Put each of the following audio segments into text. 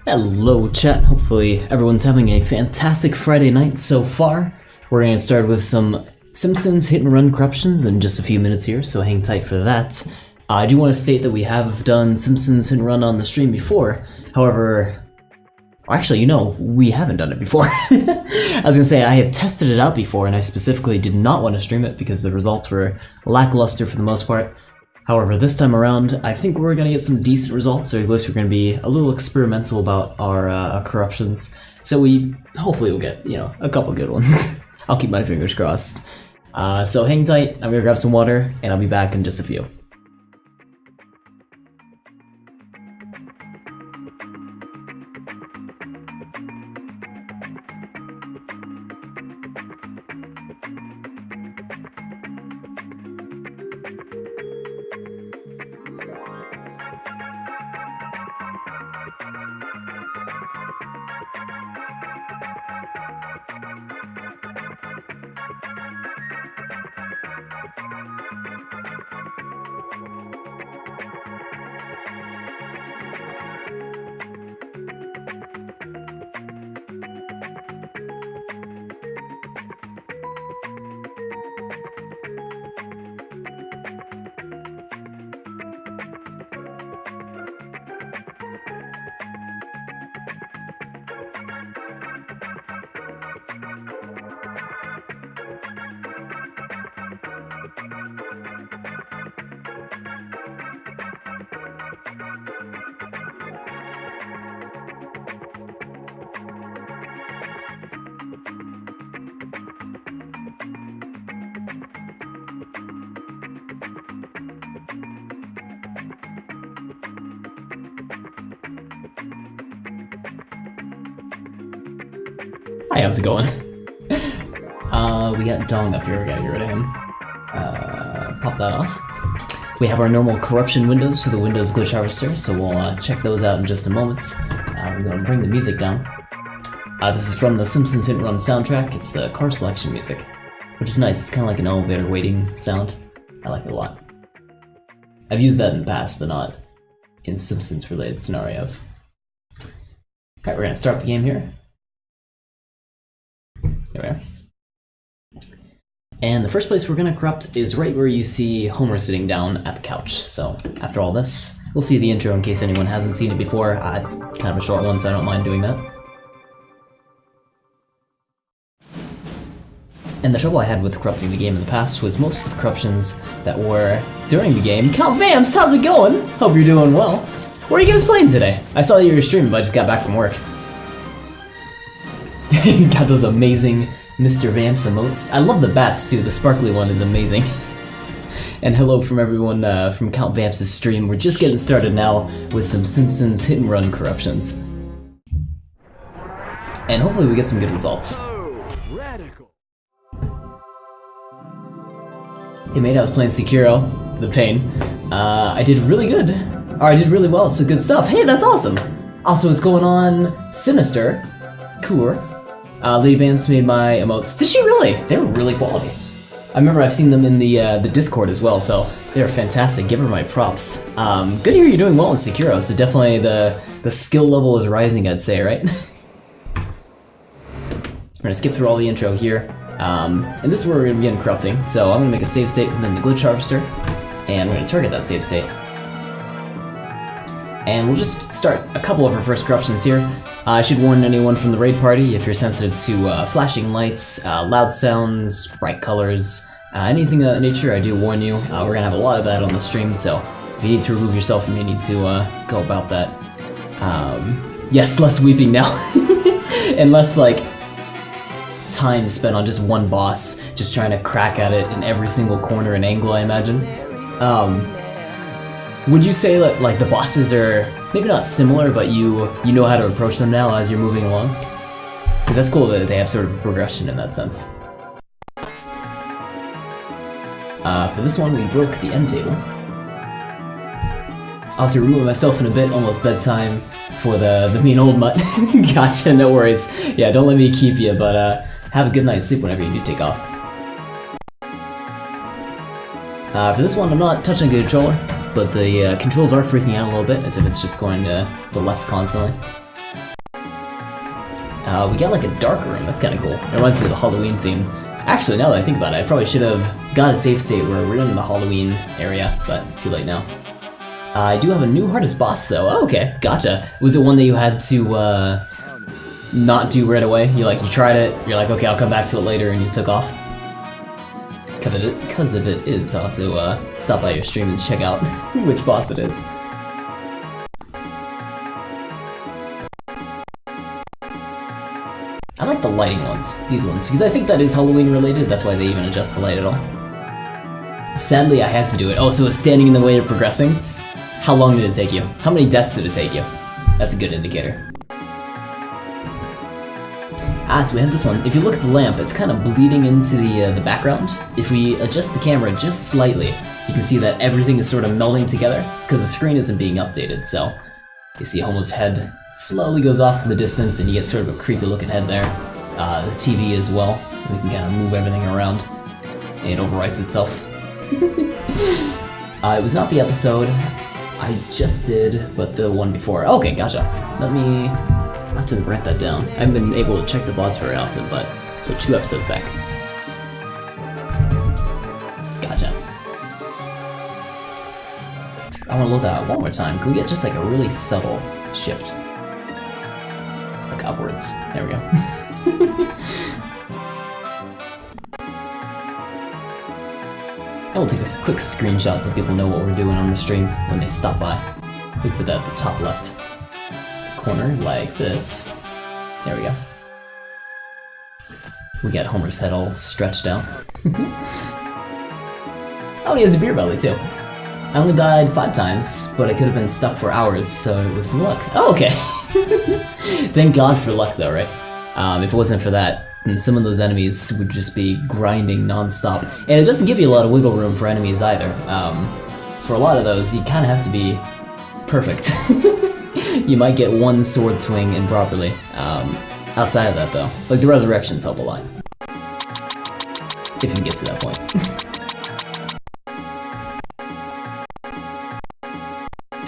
Hello chat, hopefully everyone's having a fantastic Friday night so far. We're going to start with some Simpsons hit and run corruptions in just a few minutes here, so hang tight for that. I do want to state that we have done Simpsons hit and run on the stream before, however, actually, we haven't done it before. I was going to say, I have tested it out before and I specifically did not want to stream it because the results were lackluster for the most part. However, this time around, I think we're going to get some decent results, or at least we're going to be a little experimental about our corruptions. So hopefully we'll get, a couple good ones. I'll keep my fingers crossed. So hang tight, I'm going to grab some water, and I'll be back in just a few. Hi, how's it going? We got Dong up here, we gotta get rid of him. Pop that off. We have our normal corruption windows for the Windows Glitch Harvester, so we'll check those out in just a moment. We're gonna bring the music down. This is from the Simpsons Hit and Run soundtrack. It's the car selection music, which is nice. It's kind of like an elevator waiting sound. I like it a lot. I've used that in the past, but not in Simpsons related scenarios. Alright, we're gonna start the game here. There we are. And the first place we're going to corrupt is right where you see Homer sitting down at the couch. So after all this, we'll see the intro in case anyone hasn't seen it before. It's kind of a short one, so I don't mind doing that. And the trouble I had with corrupting the game in the past was most of the corruptions that were during the game. Count Vamps, how's it going? Hope you're doing well. What are you guys playing today? I saw you were streaming, but I just got back from work. Got those amazing Mr. Vamps emotes. I love the bats too, the sparkly one is amazing. And hello from everyone from Count Vamps' stream. We're just getting started now with some Simpsons hit and run corruptions. And hopefully we get some good results. Hey mate, I was playing Sekiro, the pain. I did really good. Or I did really well, so good stuff. Hey, that's awesome! Also, what's going on? Sinister. Cool. Lady Vamps made my emotes. Did she really? They were really quality. I remember I've seen them in the Discord as well, so they're fantastic. Give her my props. Good to hear you're doing well in Sekiro, so definitely the skill level is rising, I'd say, right? We're gonna skip through all the intro here. And this is where we're gonna begin corrupting, so I'm gonna make a save state within the Glitch Harvester, and we're gonna target that save state. And we'll just start a couple of our first corruptions here. I should warn anyone from the raid party if you're sensitive to flashing lights, loud sounds, bright colors, anything of that nature, I do warn you. We're gonna have a lot of that on the stream, so if you need to remove yourself, you may need to go about that. Yes, less weeping now. And less, time spent on just one boss, just trying to crack at it in every single corner and angle, I imagine. Would you say that the bosses are maybe not similar, but you know how to approach them now as you're moving along? Because that's cool that they have sort of progression in that sense. For this one, we broke the end table. I'll have to remove myself in a bit, almost bedtime for the mean old mutt. Gotcha, no worries. Yeah, don't let me keep you, but have a good night's sleep whenever you do take off. For this one, I'm not touching the controller, but the controls are freaking out a little bit, as if it's just going to the left constantly. We got like a dark room. That's kind of cool. It reminds me of the Halloween theme. Actually, now that I think about it, I probably should have got a save state where we're in the Halloween area, but too late now. I do have a new hardest boss though. Oh, okay, gotcha. Was it one that you had to not do right away? You tried it, you're like, okay, I'll come back to it later, and you took off? Because if it is, I'll have to stop by your stream and check out which boss it is. I like the lighting ones, these ones, because I think that is Halloween related, that's why they even adjust the light at all. Sadly, I had to do it. Oh, so it's standing in the way of progressing? How long did it take you? How many deaths did it take you? That's a good indicator. Ah, so we have this one. If you look at the lamp, it's kind of bleeding into the background. If we adjust the camera just slightly, you can see that everything is sort of melding together. It's because the screen isn't being updated, so you see Homo's head slowly goes off in the distance, and you get sort of a creepy looking head there. The TV as well. We can kind of move everything around, and it overwrites itself. It was not the episode I just did, but the one before. Okay, gotcha. Let me have to write that down. I haven't been able to check the VODs very often, but so 2 episodes back. Gotcha. I want to load that one more time. Can we get just like a really subtle shift? Like upwards. There we go. And we'll take a quick screenshot so people know what we're doing on the stream when they stop by. We put that at the top left corner, like this. There we go. We got Homer's head all stretched out. Oh, he has a beer belly too. I only died 5 times, but I could have been stuck for hours, so it was some luck. Oh, okay. Thank God for luck though, right? If it wasn't for that, and some of those enemies would just be grinding non-stop. And it doesn't give you a lot of wiggle room for enemies either. For a lot of those, you kind of have to be perfect. You might get one sword swing improperly. Outside of that though, like the resurrections help a lot. If you get to that point.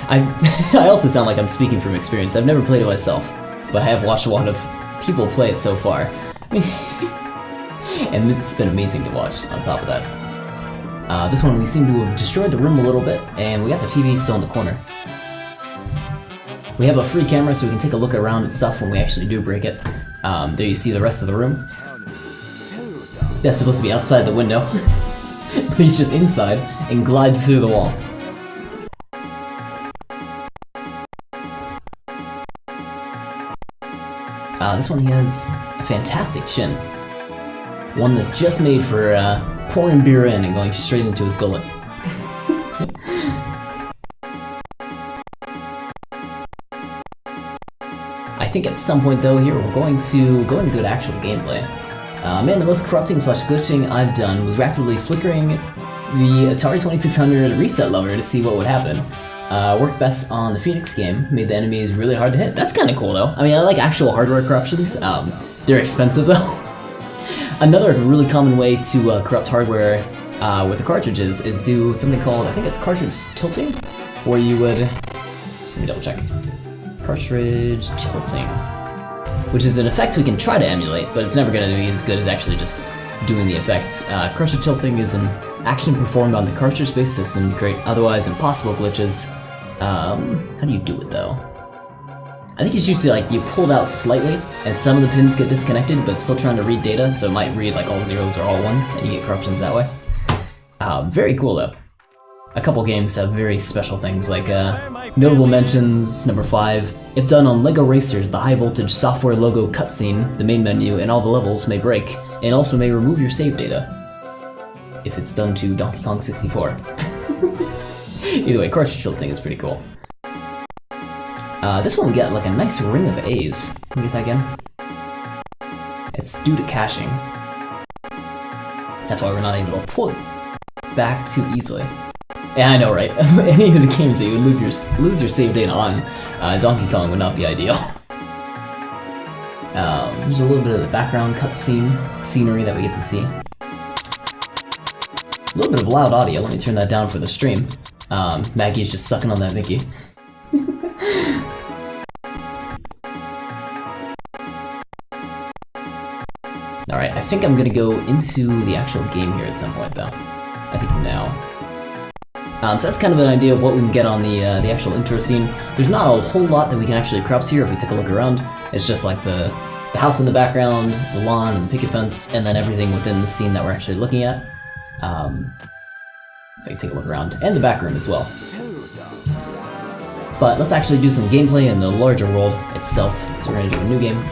I also sound like I'm speaking from experience. I've never played it myself, but I have watched a lot of people play it so far. And it's been amazing to watch on top of that. This one we seem to have destroyed the room a little bit, and we got the TV still in the corner. We have a free camera so we can take a look around at stuff when we actually do break it. There you see the rest of the room. That's supposed to be outside the window. But he's just inside and glides through the wall. This one, he has a fantastic chin. One that's just made for pouring beer in and going straight into his gullet. I think at some point though here we're going to go into good actual gameplay. Man, the most corrupting / glitching I've done was rapidly flickering the Atari 2600 reset lever to see what would happen. Worked best on the Phoenix game, made the enemies really hard to hit. That's kind of cool though. I mean, I like actual hardware corruptions. They're expensive though. Another really common way to corrupt hardware with the cartridges is do something called, I think it's cartridge tilting, where you would, let me double check, cartridge tilting, which is an effect we can try to emulate, but it's never going to be as good as actually just doing the effect. Cartridge tilting is an action performed on the cartridge-based system to create otherwise impossible glitches. How do you do it though? I think it's usually like you pull it out slightly, and some of the pins get disconnected, but it's still trying to read data, so it might read like all zeros or all ones, and you get corruptions that way. Very cool though. A couple games have very special things, like notable mentions, number 5. If done on LEGO Racers, the high voltage software logo cutscene, the main menu, and all the levels may break, and also may remove your save data. If it's done to Donkey Kong 64. Either way, cartridge tilting is pretty cool. This one we got like a nice ring of A's. Can we get that again? It's due to caching. That's why we're not able to pull it back too easily. Yeah, I know, right? Any of the games that you would lose your save data on, Donkey Kong would not be ideal. There's a little bit of the background cutscene scenery that we get to see. A little bit of loud audio. Let me turn that down for the stream. Maggie's just sucking on that Mickey. I think I'm gonna go into the actual game here at some point, though. I think now. So that's kind of an idea of what we can get on the actual intro scene. There's not a whole lot that we can actually corrupt here if we take a look around. It's just like the house in the background, the lawn, and the picket fence, and then everything within the scene that we're actually looking at. If I can take a look around, and the back room as well. But let's actually do some gameplay in the larger world itself. So we're gonna do a new game.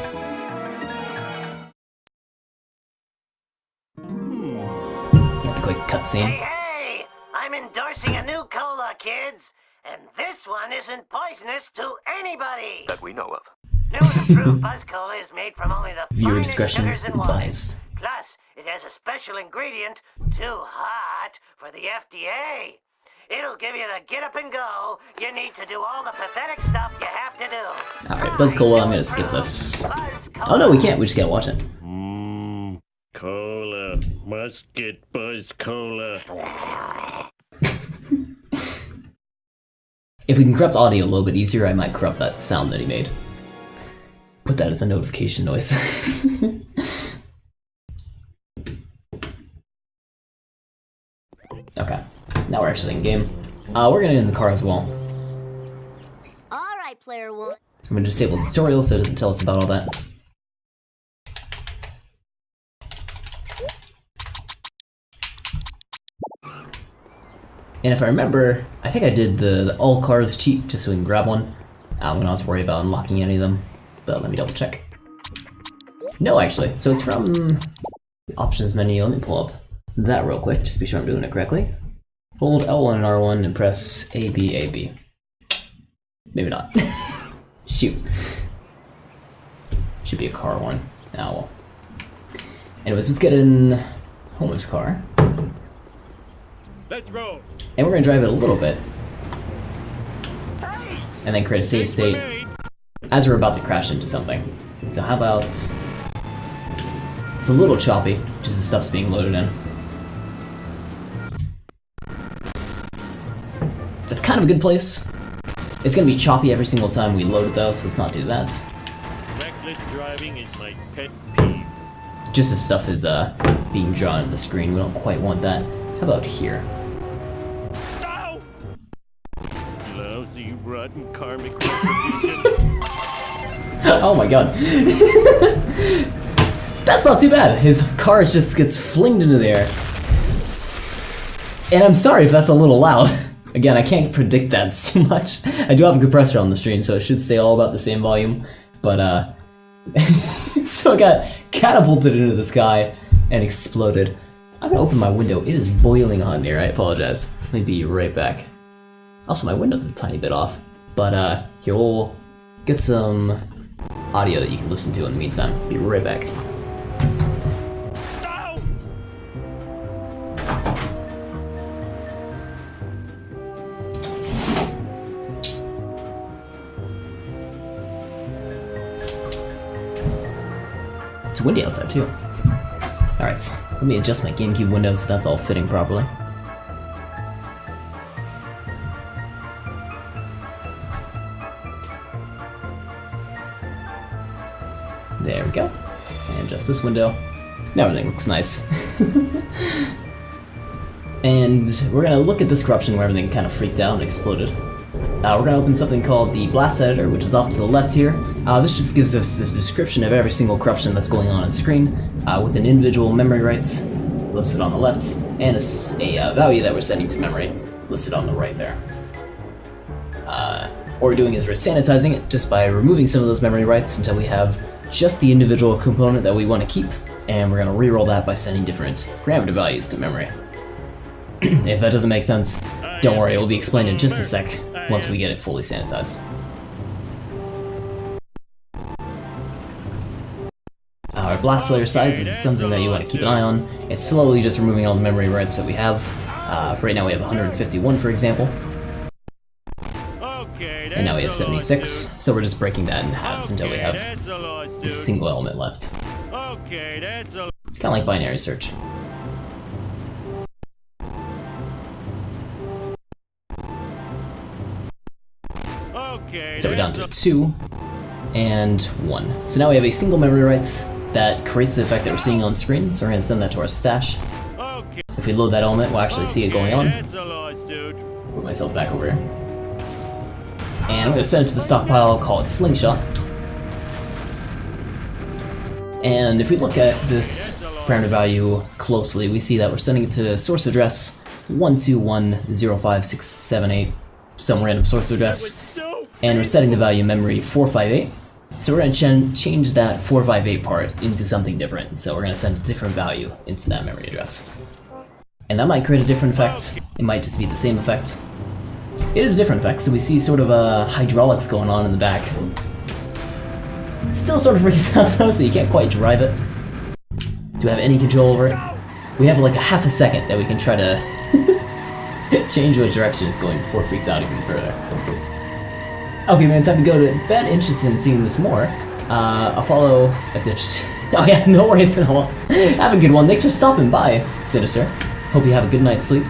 Get the quick cutscene. Hey, I'm endorsing a new cola, kids, and this one isn't poisonous to anybody That we know of. New and improved Buzz Cola is made from only the Viewer finest discretion sugars is and water. advised. Plus, it has a special ingredient, too hot for the FDA. It'll give you the get up and go you need to do all the pathetic stuff you have to do. Alright, Buzz Cola, I'm gonna skip this. Buzz Cola. Oh no, we can't, we just gotta watch it. Cola. Must get Buzz Cola. If we can corrupt audio a little bit easier, I might corrupt that sound that he made. Put that as a notification noise. Okay, now we're actually in game. We're gonna get in the car as well. Alright, player one. I'm gonna disable the tutorial so it doesn't tell us about all that. And if I remember, I think I did the all cars cheat just so we can grab one. We don't have to worry about unlocking any of them, but let me double check. No, actually, so it's from the options menu. Let me pull up that real quick, just to be sure I'm doing it correctly. Hold L1 and R1 and press A, B, A, B. Maybe not. Shoot. Should be a car one. Ah, well. Anyways, let's get in Homer's car. Let's roll. And we're gonna drive it a little bit. And then create a save state as we're about to crash into something. So how about... It's a little choppy, just the stuff's being loaded in. That's kind of a good place. It's gonna be choppy every single time we load it though, so let's not do that. Reckless driving is my pet peeve. Just as stuff is being drawn on the screen, we don't quite want that. How about here? Ow! Lousy, rotten karmic retribution. Oh my god. That's not too bad. His car just gets flinged into the air. And I'm sorry if that's a little loud. Again, I can't predict that too much. I do have a compressor on the stream, so it should stay all about the same volume. But, so it got catapulted into the sky and exploded. I'm gonna open my window. It is boiling hot in here. I apologize. Let me be right back. Also, my window's a tiny bit off. But, here, we'll get some audio that you can listen to in the meantime. Be right back. Ow! It's windy outside too. Alright, let me adjust my GameCube window so that's all fitting properly. There we go. And adjust this window. Now everything looks nice. And we're gonna look at this corruption where everything kind of freaked out and exploded. We're gonna open something called the Blast Editor, which is off to the left here. This just gives us this description of every single corruption that's going on screen, with an individual memory rights listed on the left, and a value that we're setting to memory listed on the right there. What we're doing is we're sanitizing it just by removing some of those memory rights until we have just the individual component that we want to keep, and we're gonna reroll that by sending different parameter values to memory. If that doesn't make sense, don't worry, it will be explained in just a sec once we get it fully sanitized. Our blast layer size is something that you want to keep an eye on. It's slowly just removing all the memory rights that we have. Right now we have 151, for example. Okay, And now we have that's a lot, 76, so we're just breaking that in halves until we Okay, have that's a lot, a dude. single element left. Okay, that's a... Kind of like binary search. Okay, So we're down that's to 2 and 1. So now we have a single memory rights that creates the effect that we're seeing on screen, so we're going to send that to our stash. Okay. If we load that element, we'll actually see it going on. That's a lawsuit. Put myself back over here. And I'm going to send it to the stockpile, call it Slingshot. And if we look at this parameter value closely, we see that we're sending it to source address 1210568, some random source address, and we're setting the value memory 458. So we're going to change that 458 part into something different. So we're going to send a different value into that memory address. And that might create a different effect. It might just be the same effect. It is a different effect, so we see sort of hydraulics going on in the back. It still sort of freaks out though, so you can't quite drive it. Do we have any control over it? We have like a half a second that we can try to change which direction it's going before it freaks out even further. Okay, man, it's time to go to bed. Interested in seeing this more. I'll follow a ditch. Oh yeah, no worries at all. Have a good one. Thanks for stopping by, Sinister. Hope you have a good night's sleep.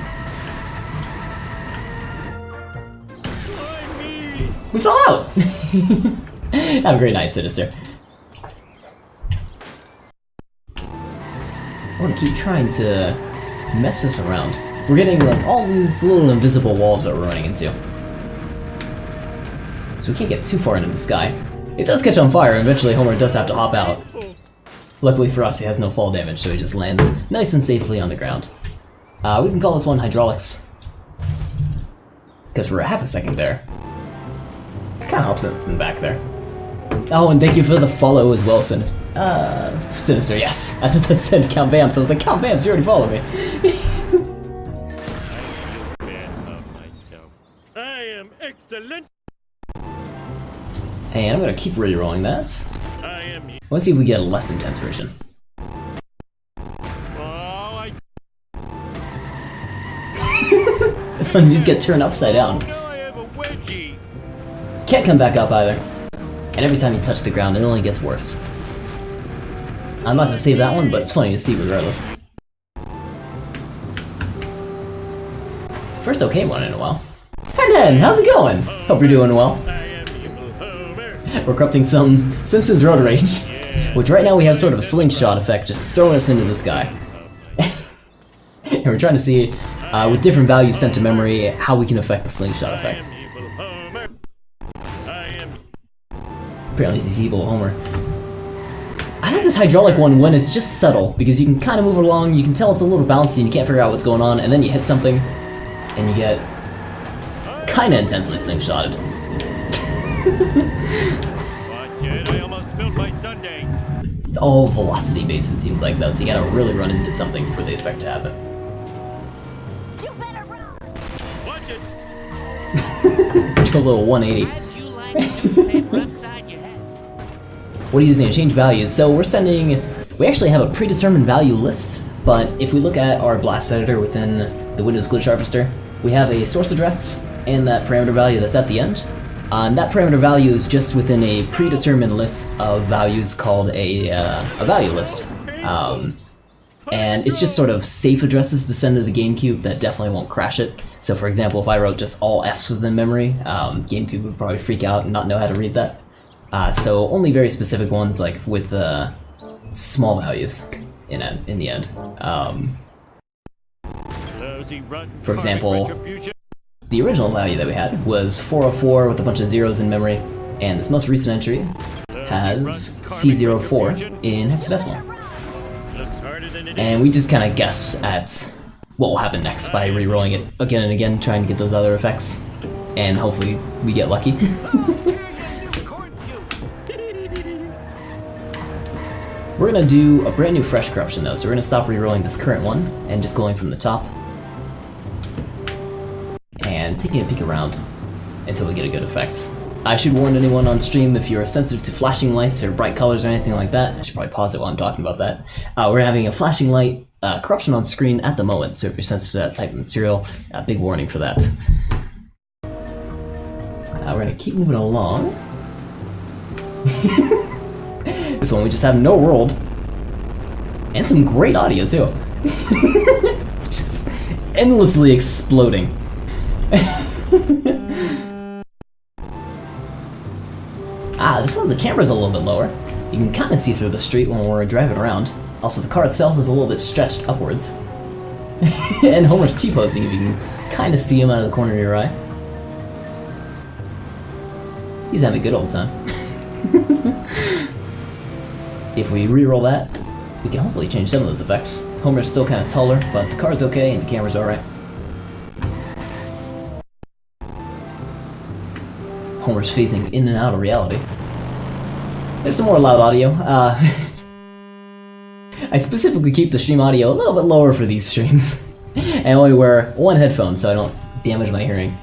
We fell out! Have a great night, Sinister. I want to keep trying to mess this around. We're getting like all these little invisible walls that we're running into. So we can't get too far into the sky. It does catch on fire, and eventually Homer does have to hop out. Luckily for us, he has no fall damage, so he just lands nice and safely on the ground. We can call this one hydraulics. Because we're a half a second there. Kind of helps it in the back there. Oh, and thank you for the follow as well, Sinister. Sinister, yes. I thought that said Count Vamps, so I was like, Count Vamps, you already followed me. I am excellent. And I'm gonna keep re-rolling that. I am. Let's see if we get a less intense version. This one you just get turned upside down. Now I have a wedgie. Can't come back up either. And every time you touch the ground, it only gets worse. I'm not gonna save that one, but it's funny to see regardless. First okay one in a while. Hen, how's it going? Hope you're doing well. I am evil Homer. We're corrupting some Simpsons Road Rage, which right now we have sort of a slingshot effect just throwing us into the sky. And we're trying to see, with different values sent to memory, how we can affect the slingshot effect. Apparently he's evil Homer. I like this hydraulic one when it's just subtle, because you can kind of move it along, you can tell it's a little bouncy and you can't figure out what's going on, and then you hit something, and you get kind of intensely slingshotted. I almost spilled my sundae. It's all velocity based, it seems like, though, so you gotta really run into something for the effect to happen. You better run! Watch it. Do a little 180. What are you using to change values? So we actually have a predetermined value list, but if we look at our blast editor within the Windows Glitch Harvester, we have a source address and that parameter value that's at the end. And that parameter value is just within a predetermined list of values called a value list. And it's just sort of safe addresses to send to the GameCube that definitely won't crash it. So for example, if I wrote just all F's within memory, GameCube would probably freak out and not know how to read that. So only very specific ones, like with small values in the end. For example, the original value that we had was 404 with a bunch of zeros in memory, and this most recent entry has C04 in hexadecimal. And we just kind of guess at what will happen next by re-rolling it again and again, trying to get those other effects, and hopefully we get lucky. We're gonna do a brand new fresh corruption though, so we're gonna stop re-rolling this current one and just going from the top and taking a peek around until we get a good effect. I should warn anyone on stream, if you're sensitive to flashing lights or bright colors or anything like that, I should probably pause it while I'm talking about that. We're having a flashing light corruption on screen at the moment, so if you're sensitive to that type of material, big warning for that. We're gonna keep moving along. This one we just have no world. And some great audio too. Just endlessly exploding. This one, the camera's a little bit lower. You can kind of see through the street when we're driving around. Also, the car itself is a little bit stretched upwards. And Homer's T-posing, if you can kind of see him out of the corner of your eye. He's having a good old time. If we re-roll that, we can hopefully change some of those effects. Homer's still kind of taller, but the car's okay and the camera's alright. Homer's phasing in and out of reality. There's some more loud audio. I specifically keep the stream audio a little bit lower for these streams. And I only wear one headphone so I don't damage my hearing.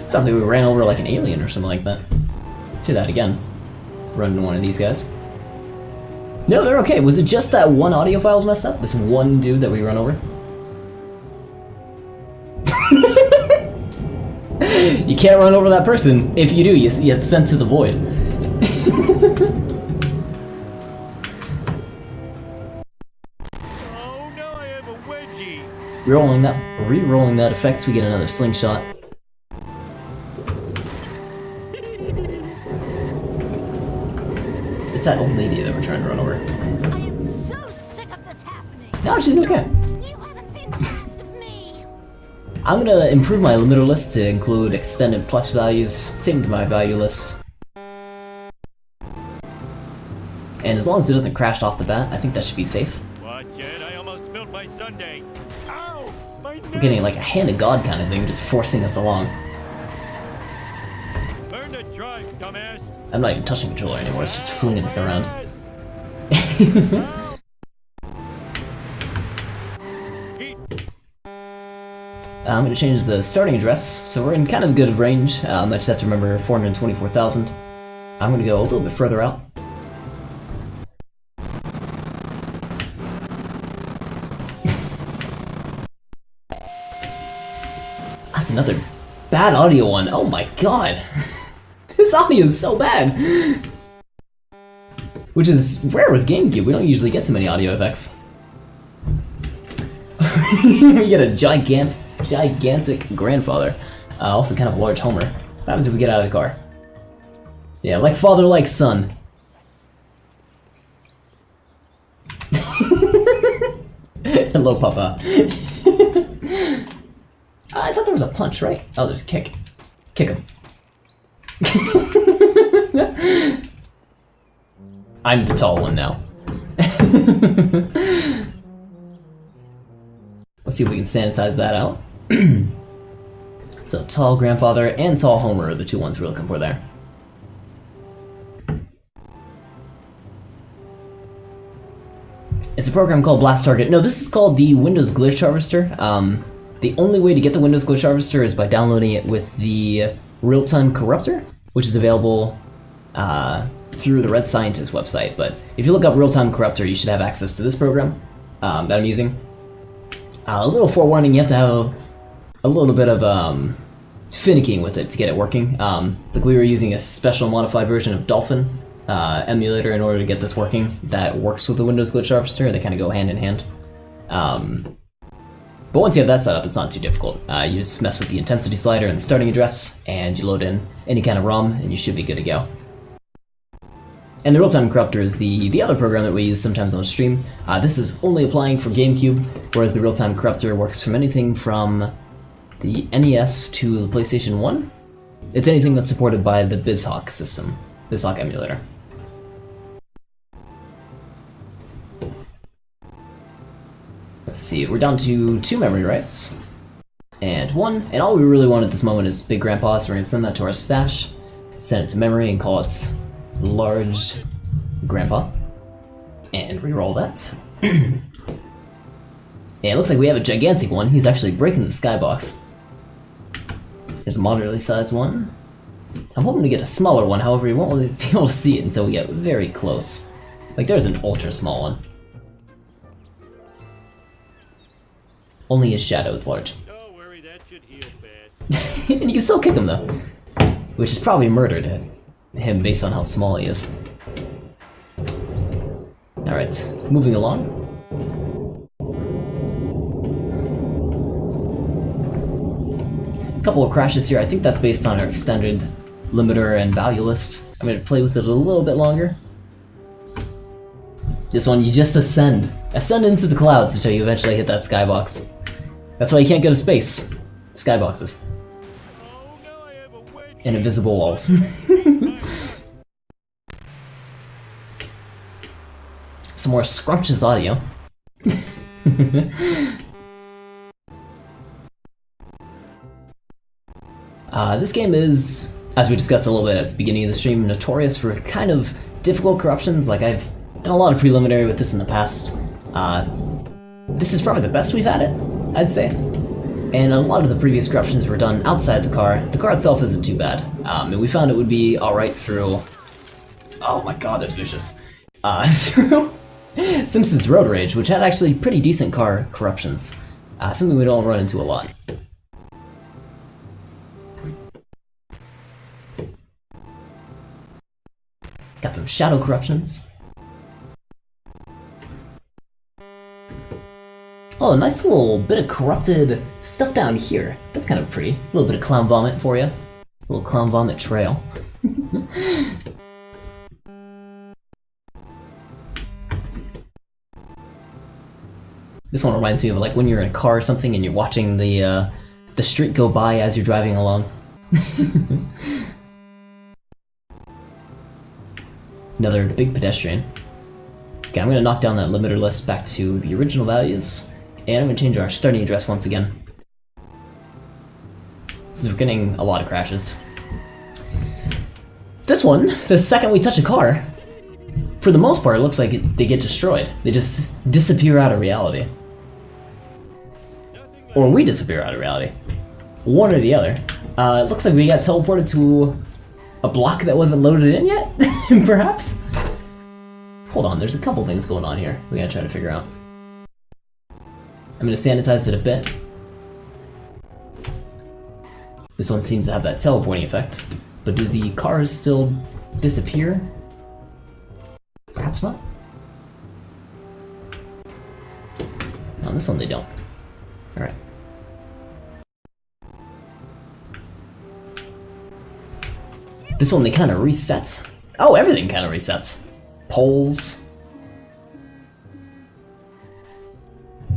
Sounds like we ran over like an alien or something like that. Let's do that again. Run into one of these guys. No, they're okay. Was it just that one audio file's messed up? This one dude that we run over? You can't run over that person. If you do, you get sent to the void. Oh no, I have a wedgie. Re-rolling that effect, we get another slingshot. It's that old lady that we're trying to run over. I am so sick of this happening. No, she's okay. You haven't seen the last of me. I'm gonna improve my limiter list to include extended plus values, same to my value list. And as long as it doesn't crash off the bat, I think that should be safe. Watch it, I almost spilled my sundae. Ow! My neck! We're getting like a hand of God kind of thing, just forcing us along. Learn to drive, dumbass! I'm not even touching the controller anymore, it's just flinging this around. I'm going to change the starting address, so we're in kind of good range. I just have to remember 424,000. I'm going to go a little bit further out. That's another bad audio one. Oh my god! This audio is so bad! Which is rare with GameCube, we don't usually get too many audio effects. We get a gigantic grandfather. Also kind of a large Homer. What happens if we get out of the car? Yeah, like father, like son. Hello, Papa. I thought there was a punch, right? Oh, there's a kick. Kick him. I'm the tall one now. Let's see if we can sanitize that out. So tall grandfather and tall Homer are the two ones we're looking for there. It's a program called Blast Target. No, this is called the Windows Glitch Harvester. The only way to get the Windows Glitch Harvester is by downloading it with the Real-Time Corruptor, which is available through the Red Scientist website. But if you look up Real-Time Corruptor, you should have access to this program that I'm using. A little forewarning, you have to have a little bit of finicking with it to get it working. Like we were using a special modified version of Dolphin emulator in order to get this working that works with the Windows Glitch Harvester. They kind of go hand in hand. But once you have that set up, it's not too difficult. You just mess with the intensity slider and the starting address, and you load in any kind of ROM, and you should be good to go. And the Real-Time Corruptor is the other program that we use sometimes on the stream. This is only applying for GameCube, whereas the Real-Time Corruptor works from anything from the NES to the PlayStation 1. It's anything that's supported by the BizHawk system, BizHawk emulator. Let's see, we're down to 2 memory writes, and 1, and all we really want at this moment is Big Grandpa, so we're going to send that to our stash, send it to memory, and call it Large Grandpa, and re-roll that. And it looks like we have a gigantic one. He's actually breaking the skybox. There's a moderately sized one. I'm hoping to get a smaller one, however you won't really be able to see it until we get very close. Like there's an ultra small one. Only his shadow is large. Don't worry, that should heal fast. And you can still kick him though. Which is probably murder to him based on how small he is. Alright, moving along. couple of crashes here. I think that's based on our extended limiter and value list. I'm going to play with it a little bit longer. This one, you just ascend. Ascend into the clouds until you eventually hit that skybox. That's why you can't go to space. Skyboxes. And invisible walls. Some more scrumptious audio. This game is, as we discussed a little bit at the beginning of the stream, notorious for kind of difficult corruptions. Like, I've done a lot of preliminary with this in the past. This is probably the best we've had it, I'd say. And a lot of the previous corruptions were done outside the car. The car itself isn't too bad. And we found it would be alright through... Oh my god, that's vicious. Through Simpson's Road Rage, which had actually pretty decent car corruptions. Something we don't run into a lot. Got some shadow corruptions. Oh, a nice little bit of corrupted stuff down here. That's kind of pretty. A little bit of clown vomit for you. A little clown vomit trail. This one reminds me of like when you're in a car or something and you're watching the street go by as you're driving along. Another big pedestrian. Okay, I'm gonna knock down that limiter list back to the original values, and I'm gonna change our starting address once again. Since we're getting a lot of crashes. This one, the second we touch a car, for the most part, it looks like they get destroyed. They just disappear out of reality. Or we disappear out of reality. One or the other. It looks like we got teleported to a block that wasn't loaded in yet, perhaps? Hold on, there's a couple things going on here we gotta try to figure out. I'm gonna sanitize it a bit. This one seems to have that teleporting effect, but do the cars still disappear? Perhaps not. On this one they don't. Alright. This one they kind of reset. Oh, everything kind of resets. Poles.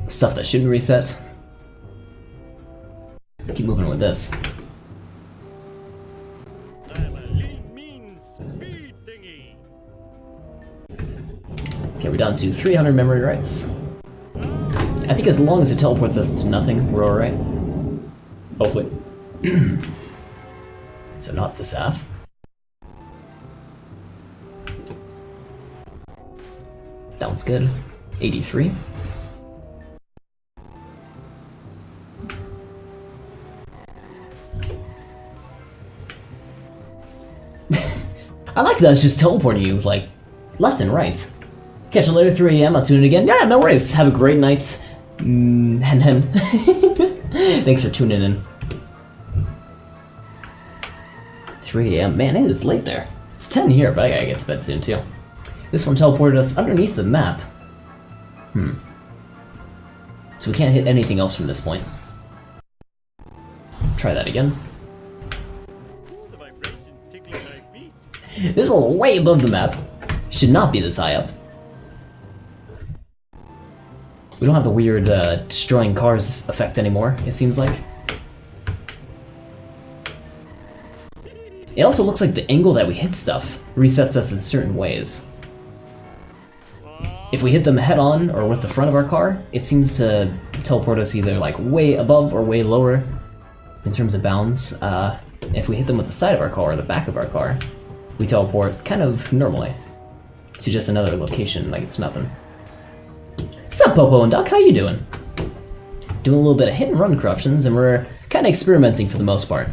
Stuff that shouldn't reset. Let's keep moving with this. Okay, we're down to 300 memory rights. I think as long as it teleports us to nothing, we're alright. Hopefully. So not this half. That one's good. 83. I like that it's just teleporting you, like, left and right. Catch you later, 3 AM, I'll tune in again. Yeah, no worries. Have a great night. Hen hen. Thanks for tuning in. 3 AM. Man, it is late there. It's 10 here, but I gotta get to bed soon, too. This one teleported us underneath the map. So we can't hit anything else from this point. Try that again. This one way above the map. Should not be this high up. We don't have the weird destroying cars effect anymore, it seems like. It also looks like the angle that we hit stuff resets us in certain ways. If we hit them head on or with the front of our car, it seems to teleport us either like way above or way lower in terms of bounds. If we hit them with the side of our car or the back of our car, we teleport kind of normally to just another location like it's nothing. What's up, Popo and Duck? How you doing? Doing a little bit of hit and run corruptions, and we're kind of experimenting for the most part.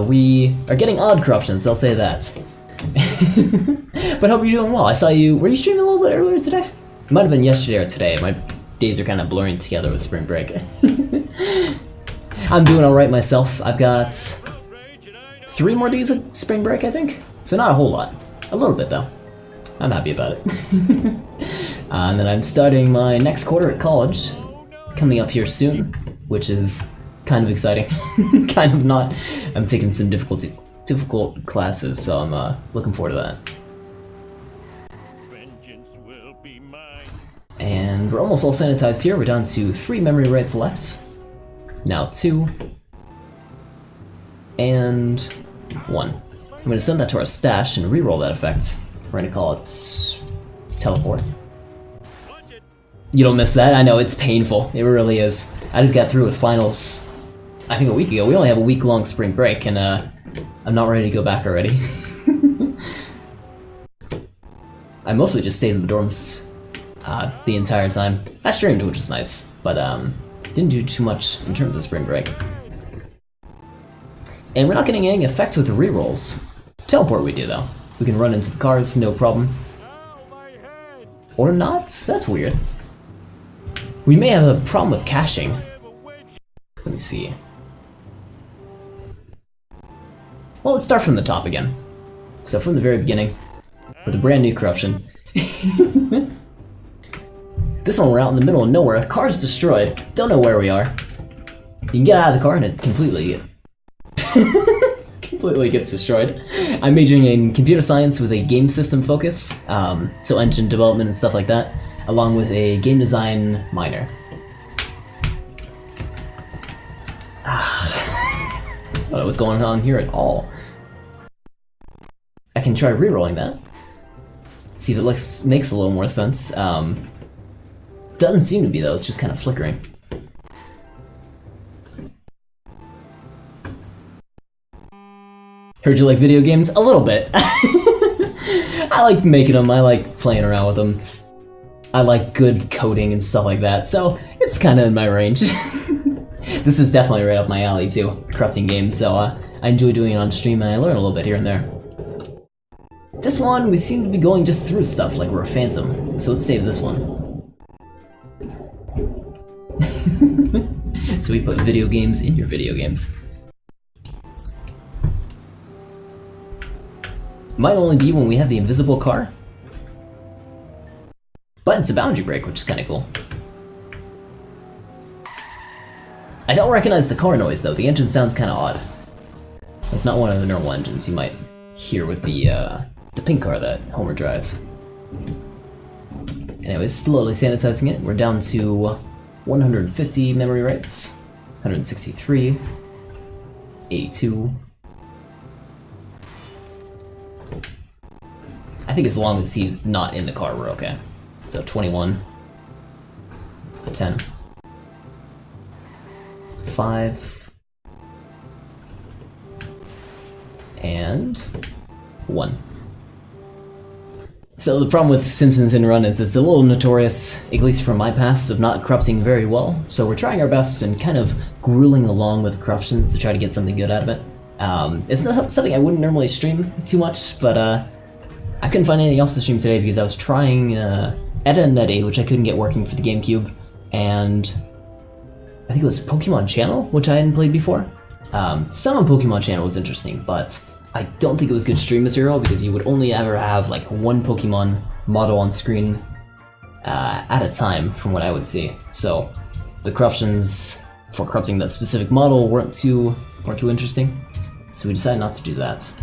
We are getting odd corruptions, I'll say that. But hope you're doing well. I saw you. Were you streaming a little bit earlier today? It might have been yesterday or today. My days are kind of blurring together with spring break. I'm doing alright myself. I've got 3 more days of spring break, I think. So not a whole lot. A little bit, though. I'm happy about it. And then I'm starting my next quarter at college, coming up here soon, which is kind of exciting. Kind of not. I'm taking some difficult classes, so I'm looking forward to that. Vengeance will be mine. And we're almost all sanitized here. We're down to 3 memory rights left. Now 2. And 1. I'm going to send that to our stash and re-roll that effect. We're going to call it Teleport. Watch it. You don't miss that? I know, it's painful. It really is. I just got through with finals, I think a week ago. We only have a week-long spring break, and I'm not ready to go back already. I mostly just stayed in the dorms the entire time. I streamed, which was nice, but didn't do too much in terms of spring break. And we're not getting any effect with the rerolls. Teleport we do, though. We can run into the cars, no problem. Ow, my head. Or not? That's weird. We may have a problem with caching. I have a wedge. Let me see. Well, let's start from the top again. So from the very beginning, with a brand new corruption. This one we're out in the middle of nowhere, the car's destroyed, don't know where we are. You can get out of the car and it completely gets destroyed. I'm majoring in computer science with a game system focus, so engine development and stuff like that, along with a game design minor. I don't know what's going on here at all. I can try re-rolling that. See if it makes a little more sense. Doesn't seem to be though, it's just kind of flickering. Heard you like video games? A little bit. I like making them, I like playing around with them. I like good coding and stuff like that, so it's kind of in my range. This is definitely right up my alley too, corrupting games, so I enjoy doing it on stream and I learn a little bit here and there. This one, we seem to be going just through stuff like we're a phantom, so let's save this one. So we put video games in your video games. Might only be when we have the invisible car. But it's a boundary break, which is kind of cool. I don't recognize the car noise though, the engine sounds kind of odd. Like not one of the normal engines you might hear with the pink car that Homer drives. Anyways, slowly sanitizing it, we're down to 150 memory rights, 163, 82. I think as long as he's not in the car, we're okay. So 21, 10, 5, and 1. So the problem with Simpsons Hit and Run is it's a little notorious, at least from my past, of not corrupting very well. So we're trying our best and kind of grueling along with corruptions to try to get something good out of it. It's not something I wouldn't normally stream too much, but I couldn't find anything else to stream today because I was trying Edda and Netty, which I couldn't get working for the GameCube, and I think it was Pokemon Channel, which I hadn't played before. Some of Pokemon Channel was interesting, but I don't think it was good stream material because you would only ever have like one Pokemon model on screen at a time from what I would see. So the corruptions for corrupting that specific model weren't too interesting. So we decided not to do that.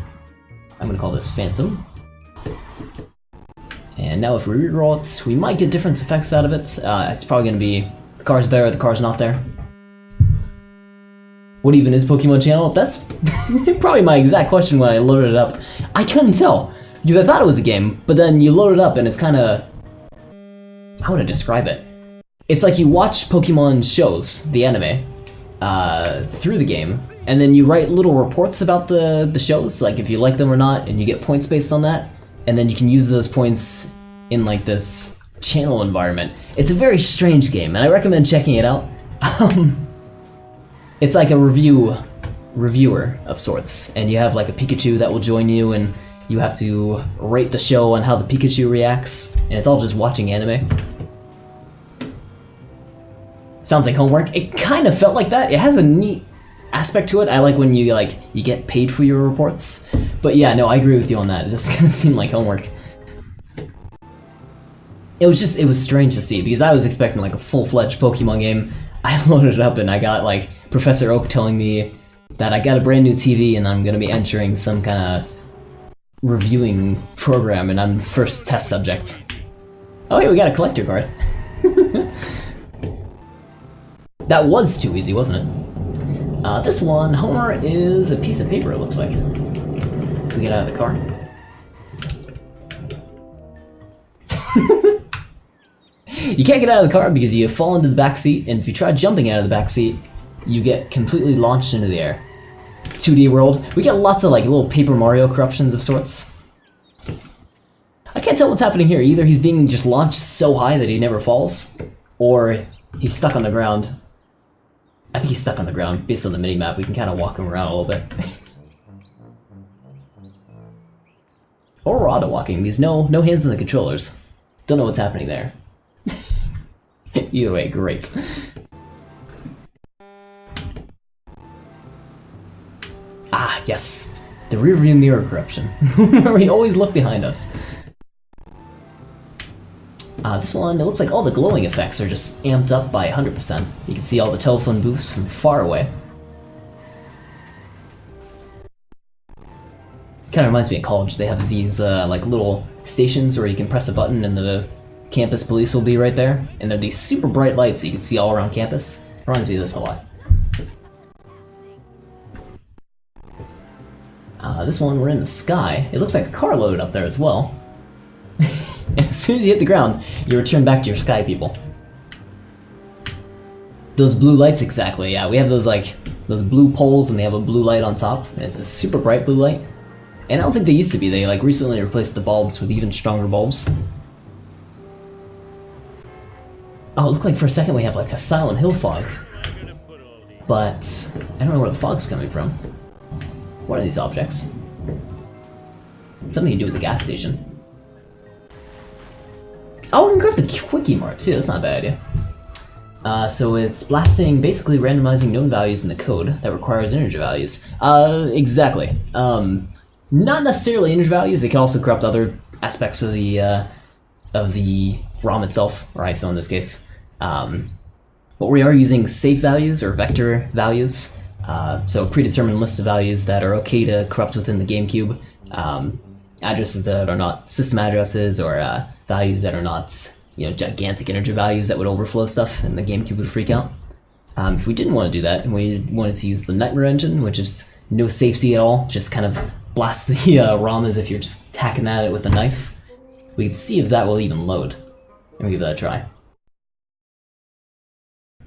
I'm gonna call this Phantom. And now if we reroll it, we might get different effects out of it. It's probably gonna be the car's there, the car's not there. What even is Pokemon Channel? That's probably my exact question when I loaded it up. I couldn't tell, because I thought it was a game, but then you load it up and it's kinda... how would I describe it? It's like you watch Pokemon shows, the anime, through the game, and then you write little reports about the shows, like if you like them or not, and you get points based on that, and then you can use those points in like this channel environment. It's a very strange game, and I recommend checking it out. It's like a reviewer of sorts, and you have like a Pikachu that will join you, and you have to rate the show on how the Pikachu reacts, and it's all just watching anime. Sounds like homework. It kind of felt like that. It has a neat aspect to it. I like when you get paid for your reports. But yeah, no, I agree with you on that. It just kind of seemed like homework. It was strange to see because I was expecting like a full-fledged Pokemon game. I loaded it up and I got like Professor Oak telling me that I got a brand new TV and I'm gonna be entering some kind of reviewing program and I'm the first test subject. Oh wait, we got a collector card. That was too easy, wasn't it? This one, Homer is a piece of paper, it looks like. Can we get out of the car? You can't get out of the car because you fall into the back seat, and if you try jumping out of the back seat, you get completely launched into the air. 2D world. We get lots of like little Paper Mario corruptions of sorts. I can't tell what's happening here. Either he's being just launched so high that he never falls, or he's stuck on the ground. I think he's stuck on the ground. Based on the mini-map, we can kind of walk him around a little bit. Or we're auto-walking, because no hands on the controllers. Don't know what's happening there. Either way, great. Ah, yes. The rearview mirror corruption. We always look behind us. This one, it looks like all the glowing effects are just amped up by 100%. You can see all the telephone booths from far away. Kind of reminds me of college. They have these like little stations where you can press a button and the campus police will be right there. And they're these super bright lights that you can see all around campus. Reminds me of this a lot. This one, we're in the sky. It looks like a car loaded up there as well. As soon as you hit the ground, you return back to your sky people. Those blue lights, exactly, yeah. We have those like, those blue poles and they have a blue light on top. And it's a super bright blue light. And I don't think they used to be. They like recently replaced the bulbs with even stronger bulbs. Oh, it looked like for a second we have like a Silent Hill fog. But I don't know where the fog's coming from. What are these objects? Something to do with the gas station. Oh, we can grab the Quickie Mart too, that's not a bad idea. So it's blasting, basically randomizing known values in the code that requires integer values. Exactly. Not necessarily integer values, it can also corrupt other aspects of the ROM itself, or ISO in this case. But we are using safe values, or vector values. So a predetermined list of values that are okay to corrupt within the GameCube. Addresses that are not system addresses, or values that are not, you know, gigantic integer values that would overflow stuff and the GameCube would freak out. If we didn't want to do that, and we wanted to use the Nightmare engine, which is no safety at all, just kind of blast the ROM as if you're just hacking at it with a knife, we can see if that will even load. Let me give that a try.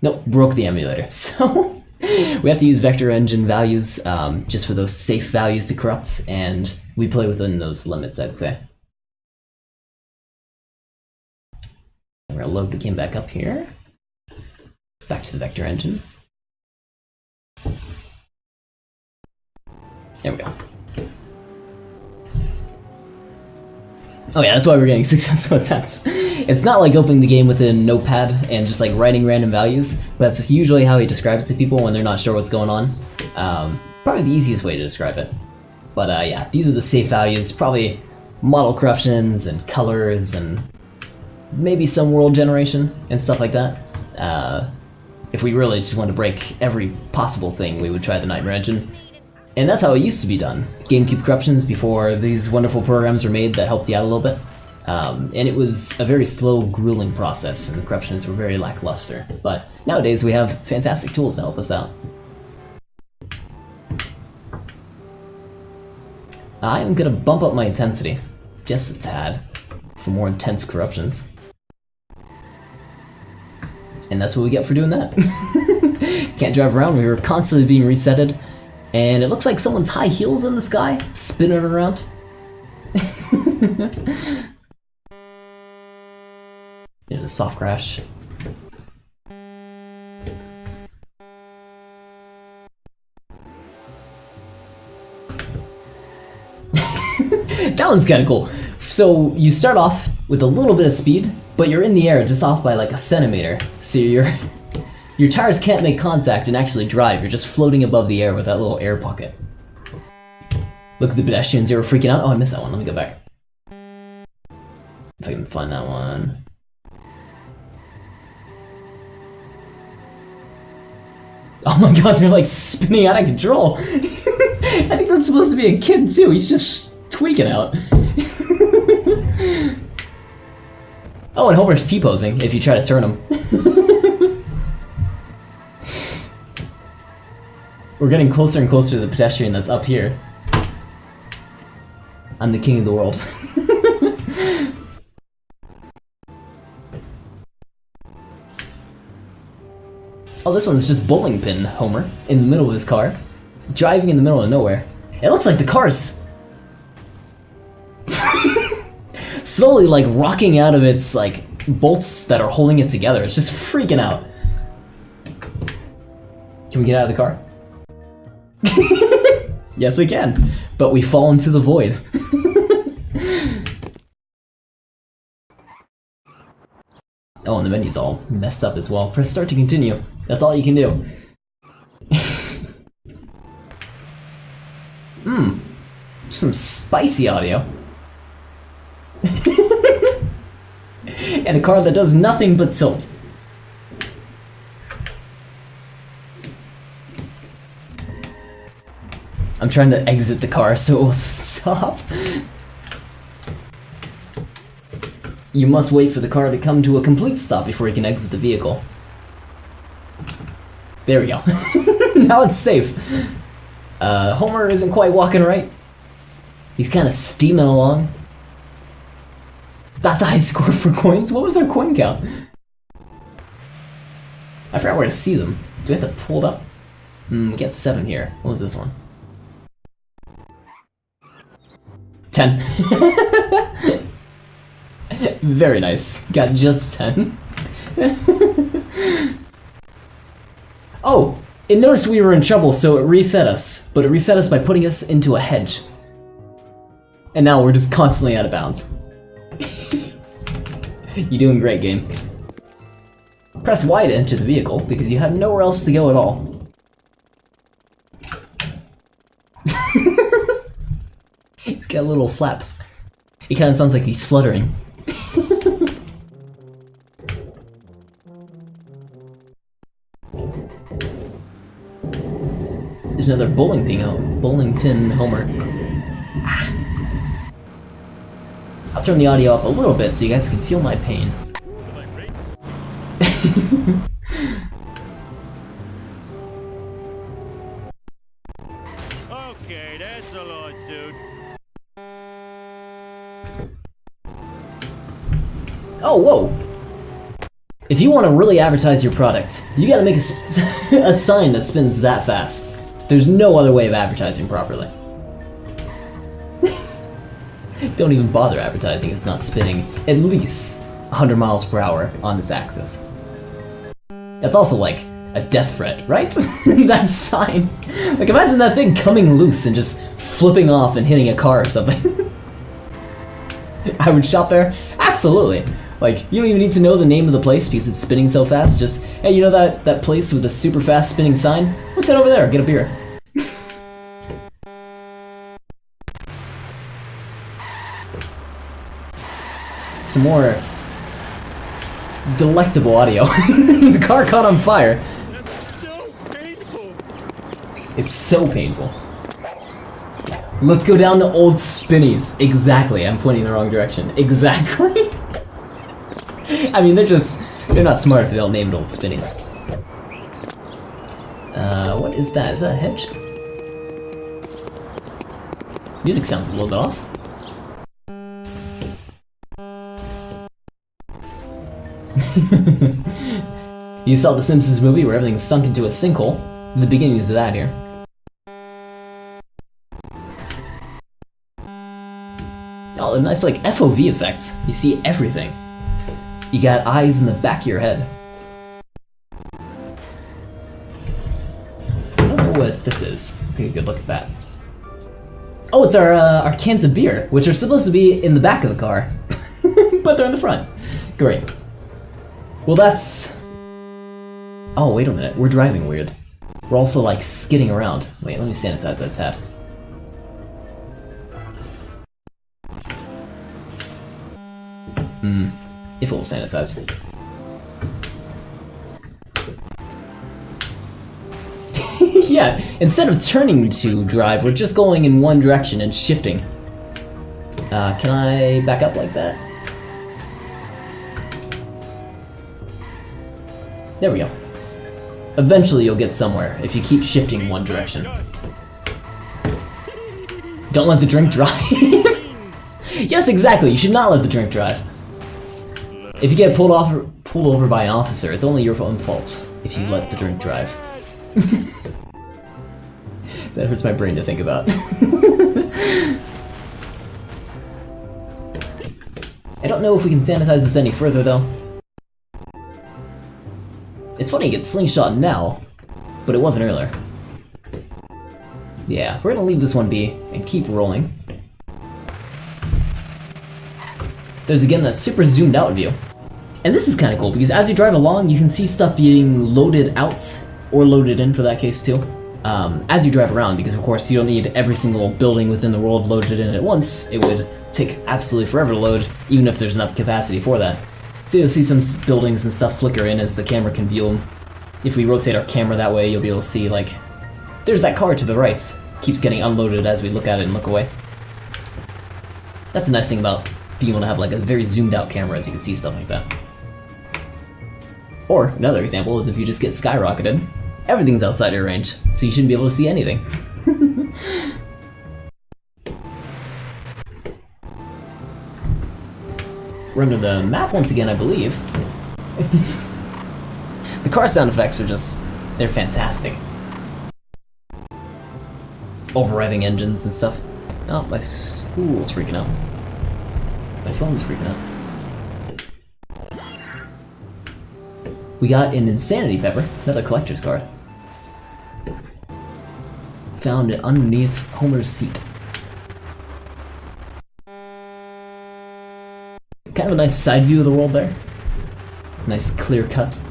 Nope, broke the emulator. So we have to use vector engine values just for those safe values to corrupt, and we play within those limits, I'd say. We're gonna load the game back up here. Back to the vector engine. There we go. Oh yeah, that's why we're getting successful attempts. It's not like opening the game within Notepad and just like writing random values, but that's usually how we describe it to people when they're not sure what's going on. Probably the easiest way to describe it. But yeah, these are the safe values, probably model corruptions and colors and maybe some world generation and stuff like that. If we really just wanted to break every possible thing, we would try the Nightmare engine. And that's how it used to be done. GameCube corruptions before these wonderful programs were made that helped you out a little bit. And it was a very slow, grueling process, and the corruptions were very lackluster. But nowadays we have fantastic tools to help us out. I'm gonna bump up my intensity, just a tad, for more intense corruptions. And that's what we get for doing that. Can't drive around, we were constantly being resetted. And it looks like someone's high heels in the sky, spinning around. There's a soft crash. That one's kinda cool. So you start off with a little bit of speed, but you're in the air just off by like a centimeter. So your tires can't make contact and actually drive, you're just floating above the air with that little air pocket. Look at the pedestrians, they were freaking out. Oh, I missed that one, let me go back. If I can find that one. Oh my god, they're like spinning out of control. I think that's supposed to be a kid too. He's just tweaking out. Oh, and Homer's T-posing if you try to turn him. We're getting closer and closer to the pedestrian that's up here. I'm the king of the world. Oh, this one's just bowling pin Homer in the middle of his car, driving in the middle of nowhere. It looks like the car's slowly like rocking out of its like bolts that are holding it together. It's just freaking out. Can we get out of the car? Yes, we can, but we fall into the void. Oh, and the menu's all messed up as well. Press start to continue. That's all you can do. Some spicy audio. And a car that does nothing but tilt. I'm trying to exit the car so it will stop. You must wait for the car to come to a complete stop before you can exit the vehicle. There we go. Now it's safe. Homer isn't quite walking right. He's kind of steaming along. That's a high score for coins. What was our coin count? I forgot where to see them. Do we have to pull it up? We get 7 here. What was this one? 10. Very nice. Got just 10. Oh, it noticed we were in trouble, so it reset us. But it reset us by putting us into a hedge. And now we're just constantly out of bounds. You're doing great, game. Press Y to enter the vehicle, because you have nowhere else to go at all. He's got little flaps. He kind of sounds like he's fluttering. There's another bowling pin Homer. Ah. I'll turn the audio up a little bit so you guys can feel my pain. Okay, that's a lot, dude. Oh, whoa! If you want to really advertise your product, you gotta make a sign that spins that fast. There's no other way of advertising properly. Don't even bother advertising if it's not spinning at least 100 miles per hour on this axis. That's also like a death threat, right? That sign. Like imagine that thing coming loose and just flipping off and hitting a car or something. I would shop there? Absolutely. Like, you don't even need to know the name of the place because it's spinning so fast. Just, hey, you know that place with the super fast spinning sign? Let's head over there, get a beer. Some more delectable audio. The car caught on fire. That's so painful. It's so painful. Let's go down to Old Spinnies. Exactly, I'm pointing in the wrong direction. Exactly. I mean, they're not smart if they don't name it Old Spinnies. What is that? Is that a hedge? Music sounds a little bit off. You saw the Simpsons movie where everything's sunk into a sinkhole. The beginnings of that here. Oh, a nice like FOV effect. You see everything. You got eyes in the back of your head. I don't know what this is. Take a good look at that. Oh, it's our cans of beer, which are supposed to be in the back of the car, but they're in the front. Great. Well, that's... Oh, wait a minute. We're driving weird. We're also, like, skidding around. Wait, let me sanitize that tab. If it will sanitize. Yeah, instead of turning to drive, we're just going in one direction and shifting. Can I back up like that? There we go. Eventually you'll get somewhere if you keep shifting one direction. Don't let the drink drive. Yes, exactly. You should not let the drink drive. If you get pulled over by an officer, it's only your own fault if you let the drink drive. That hurts my brain to think about. I don't know if we can sanitize this any further, though. It's funny it gets slingshot now, but it wasn't earlier. Yeah, we're gonna leave this one be and keep rolling. There's again that super zoomed out view. And this is kind of cool because as you drive along, you can see stuff being loaded out, or loaded in for that case too, as you drive around, because of course you don't need every single building within the world loaded in at once. It would take absolutely forever to load, even if there's enough capacity for that. So you'll see some buildings and stuff flicker in as the camera can view them. If we rotate our camera that way, you'll be able to see, like, there's that car to the right. Keeps getting unloaded as we look at it and look away. That's the nice thing about being able to have like a very zoomed out camera, as you can see stuff like that. Or, another example is if you just get skyrocketed, everything's outside your range, so you shouldn't be able to see anything. We're under the map once again, I believe. The car sound effects are just, they're fantastic. Overrevving engines and stuff. Oh, my school's freaking out. My phone's freaking out. We got an Insanity Pepper, another collector's card. Found it underneath Homer's seat. Kind of a nice side view of the world there. Nice clear cut.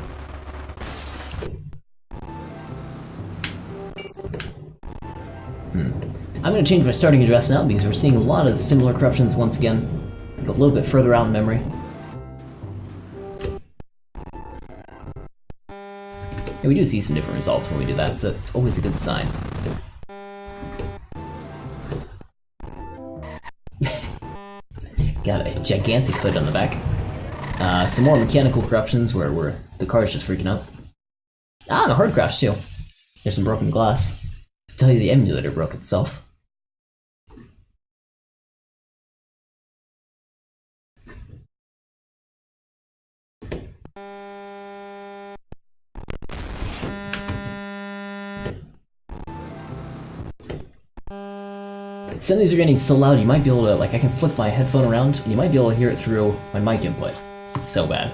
I'm going to change my starting address now because we're seeing a lot of similar corruptions once again. Go a little bit further out in memory. And we do see some different results when we do that, so it's always a good sign. Got a gigantic hood on the back. Some more mechanical corruptions where the car's just freaking out. Ah, and a hard crash too. There's some broken glass. To tell you the emulator broke itself. Some of these are getting so loud you might be able to, like, I can flip my headphone around and you might be able to hear it through my mic input. It's so bad.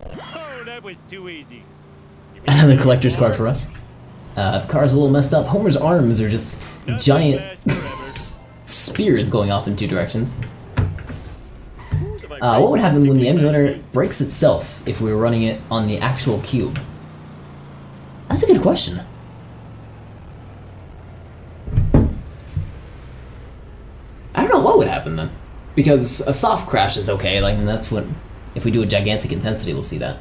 Oh, that was too easy. Another collector's card for us. The car's a little messed up. Homer's arms are just giant spears going off in two directions. What would happen when the emulator breaks itself if we were running it on the actual cube? That's a good question. I don't know what would happen then. Because a soft crash is okay, like, and that's what, if we do a gigantic intensity, we'll see that.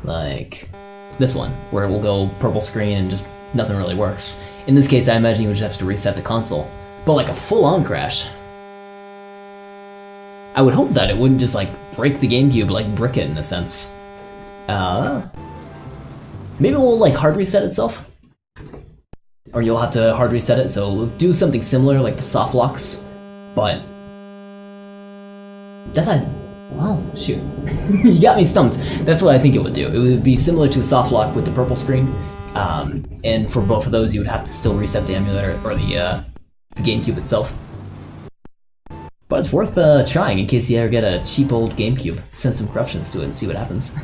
Like this one, where it will go purple screen and just nothing really works. In this case, I imagine you would just have to reset the console. But like a full-on crash, I would hope that it wouldn't just like break the GameCube, like brick it in a sense. Maybe we'll like hard reset itself? Or you'll have to hard reset it, so we'll do something similar like the soft locks, but that's not, wow, shoot. You got me stumped. That's what I think it would do. It would be similar to a soft lock with the purple screen, and for both of those you would have to still reset the emulator, or the GameCube itself. But it's worth trying in case you ever get a cheap old GameCube. Send some corruptions to it and see what happens.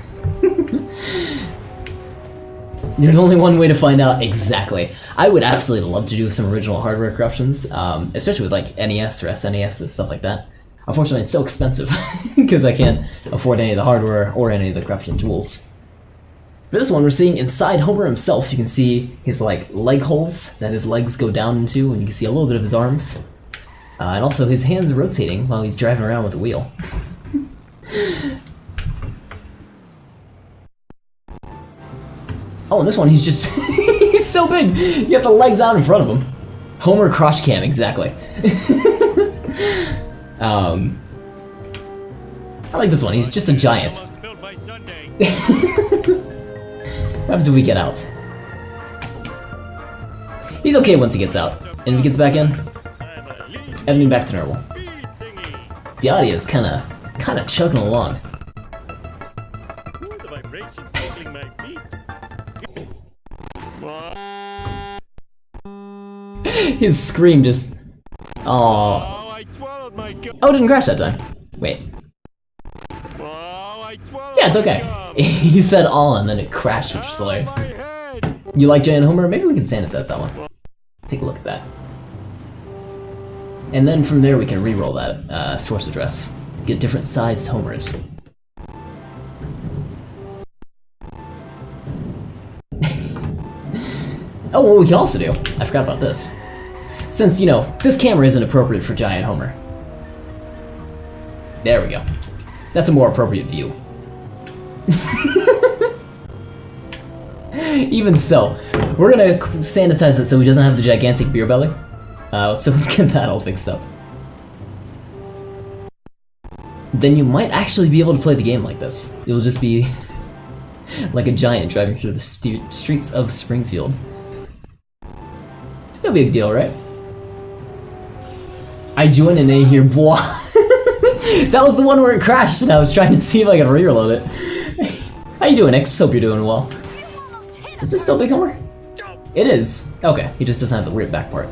There's only one way to find out exactly. I would absolutely love to do some original hardware corruptions, especially with like NES or SNES and stuff like that. Unfortunately, it's so expensive because I can't afford any of the hardware or any of the corruption tools. For this one, we're seeing inside Homer himself. You can see his like leg holes that his legs go down into, and you can see a little bit of his arms, and also his hands rotating while he's driving around with the wheel. Oh, and this one, he's just... he's so big! You have the legs out in front of him. Homer crotch cam, exactly. I like this one, he's just a giant. What happens if we get out? He's okay once he gets out. And if he gets back in, everything back to normal. The audio is kinda chugging along. His scream just... Aww. Oh, it didn't crash that time. Wait. Yeah, it's okay. He said "all" and then it crashed, which was hilarious. You like Giant Homer? Maybe we can sanitize that one. Take a look at that. And then from there we can re-roll that source address. Get different sized Homers. Oh, what we can also do, I forgot about this. Since, you know, this camera isn't appropriate for Giant Homer. There we go. That's a more appropriate view. Even so, we're gonna sanitize it so he doesn't have the gigantic beer belly. So let's get that all fixed up. Then you might actually be able to play the game like this. It'll just be like a giant driving through the streets of Springfield. No big deal, right? I joined an A here, boy. That was the one where it crashed and I was trying to see if I could reload it. How you doing, X? Hope you're doing well. Is this still Big Homer? It is. Okay, he just doesn't have the weird back part.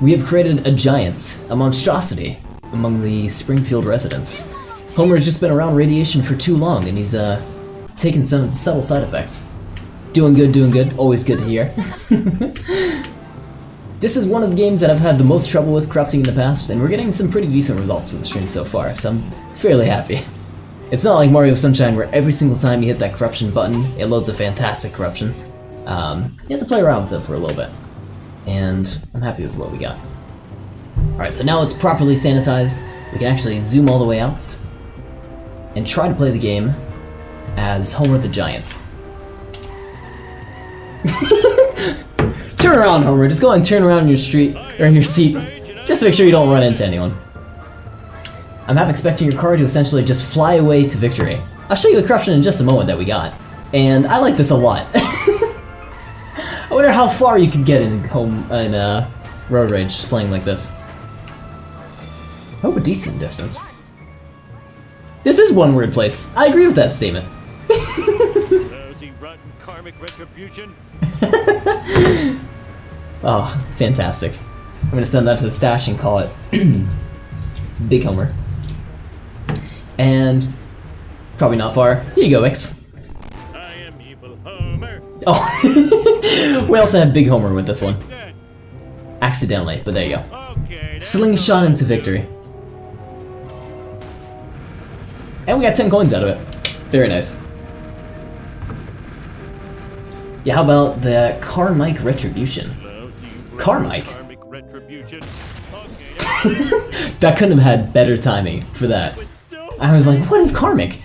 We have created a giant, a monstrosity, among the Springfield residents. Homer's just been around radiation for too long and he's taken some of the subtle side effects. Doing good, always good to hear. This is one of the games that I've had the most trouble with corrupting in the past, and we're getting some pretty decent results for the stream so far, so I'm fairly happy. It's not like Mario Sunshine where every single time you hit that corruption button, it loads a fantastic corruption. You have to play around with it for a little bit, and I'm happy with what we got. Alright, so now it's properly sanitized, we can actually zoom all the way out, and try to play the game as Homer the Giant. Turn around, Homer. Just go and turn around in your street or in your seat, just to make sure you don't run into anyone. I'm half expecting your car to essentially just fly away to victory. I'll show you the corruption in just a moment that we got, and I like this a lot. I wonder how far you could get in Road Rage just playing like this. I hope a decent distance. This is one weird place. I agree with that statement. Karmic retribution. Oh, fantastic. I'm gonna send that to the stash and call it Big Homer. And probably not far. Here you go, X. I am evil Homer. Oh, we also have Big Homer with this one. Accidentally, but there you go. Okay, Slingshot into victory. And we got 10 coins out of it. Very nice. Yeah, how about the Karmic Retribution? Karmic? That couldn't have had better timing for that. I was like, what is Karmic?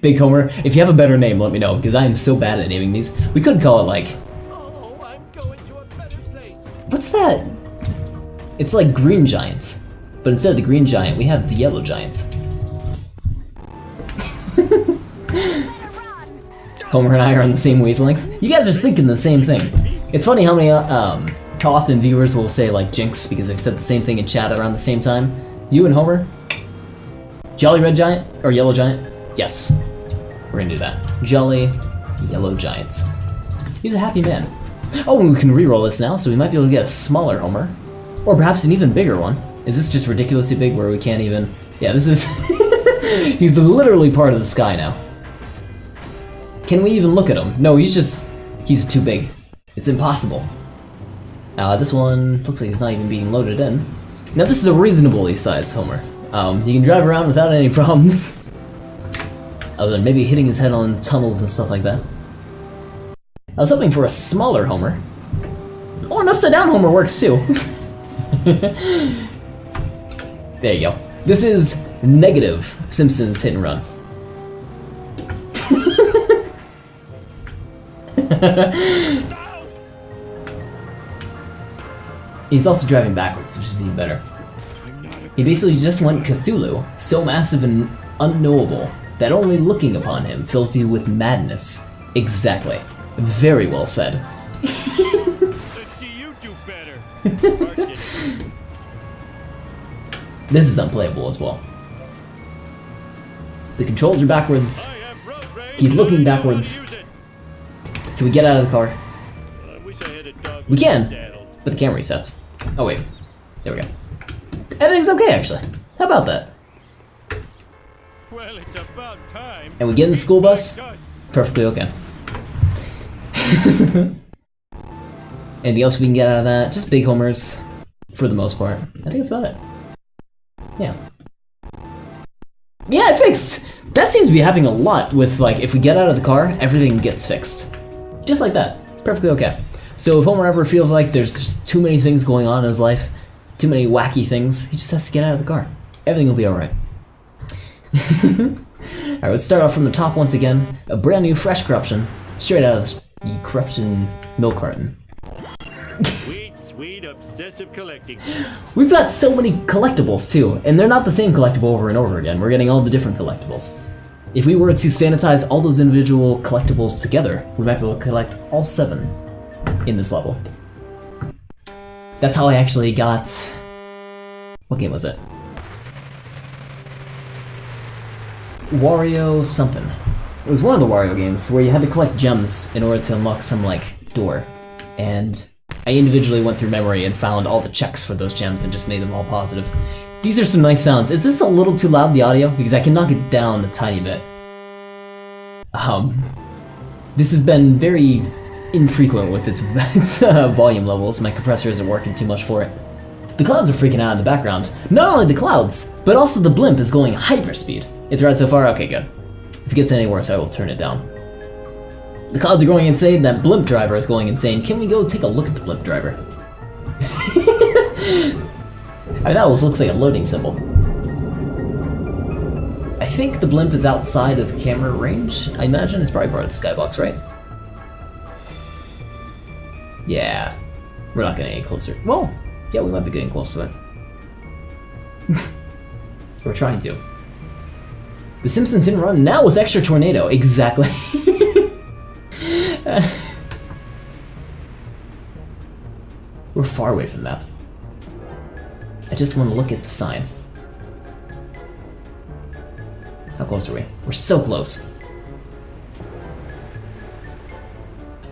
Big Homer, if you have a better name, let me know, because I am so bad at naming these. We could call it like... Oh, I'm going to a better place. What's that? It's like Green Giants. But instead of the Green Giant, we have the Yellow Giants. Homer and I are on the same wavelength. You guys are thinking the same thing. It's funny how many, how often viewers will say like Jinx because they've said the same thing in chat around the same time. You and Homer? Jolly Red Giant? Or Yellow Giant? Yes. We're gonna do that. Jolly Yellow Giant. He's a happy man. Oh, and we can re-roll this now, so we might be able to get a smaller Homer. Or perhaps an even bigger one. Is this just ridiculously big where we can't even... Yeah, this is... He's literally part of the sky now. Can we even look at him? No, he's too big. It's impossible. This one looks like it's not even being loaded in. Now this is a reasonably sized Homer. You can drive around without any problems. Other than maybe hitting his head on tunnels and stuff like that. I was hoping for a smaller Homer. Or an upside down Homer works too. There you go. This is negative Simpsons hit and run. He's also driving backwards, which is even better. He basically just went Cthulhu, so massive and unknowable that only looking upon him fills you with madness. Exactly. Very well said. Let's see you do better. Bart did it. This is unplayable as well. The controls are backwards. I have road rage. He's looking I know how to backwards. use it. Can we get out of the car? I wish I had a dog We with can, daddles. but the camera resets. Oh wait, there we go. Everything's okay actually. How about that? Well, it's about time. And we get in the school bus. Dust. Perfectly okay. Anything else we can get out of that? Just big homers, for the most part. I think that's about it. Yeah. Yeah, it fixed! That seems to be happening a lot with, like, if we get out of the car, everything gets fixed. Just like that. Perfectly okay. So if Homer ever feels like there's just too many things going on in his life, too many wacky things, he just has to get out of the car. Everything will be alright. Alright, let's start off from the top once again. A brand new fresh corruption, straight out of the corruption milk carton. Sweet, sweet, obsessive collecting. We've got so many collectibles too, and they're not the same collectible over and over again. We're getting all the different collectibles. If we were to sanitize all those individual collectibles together, we might be able to collect all 7 in this level. That's how I actually got... What game was it? Wario something. It was one of the Wario games where you had to collect gems in order to unlock some, like, door. And I individually went through memory and found all the checks for those gems and just made them all positive. These are some nice sounds. Is this a little too loud, the audio? Because I can knock it down a tiny bit. This has been very infrequent with its volume levels. My compressor isn't working too much for it. The clouds are freaking out in the background. Not only the clouds, but also the blimp is going hyperspeed. It's right so far? Okay, good. If it gets any worse, I will turn it down. The clouds are going insane, that blimp driver is going insane. Can we go take a look at the blimp driver? I mean, that almost looks like a loading symbol. I think the blimp is outside of the camera range. I imagine it's probably part of the skybox, right? Yeah. We're not getting any closer. Well, yeah, we might be getting close to it. We're trying to. The Simpsons hit and run now with extra tornado. Exactly. We're far away from the map. I just want to look at the sign. How close are we? We're so close.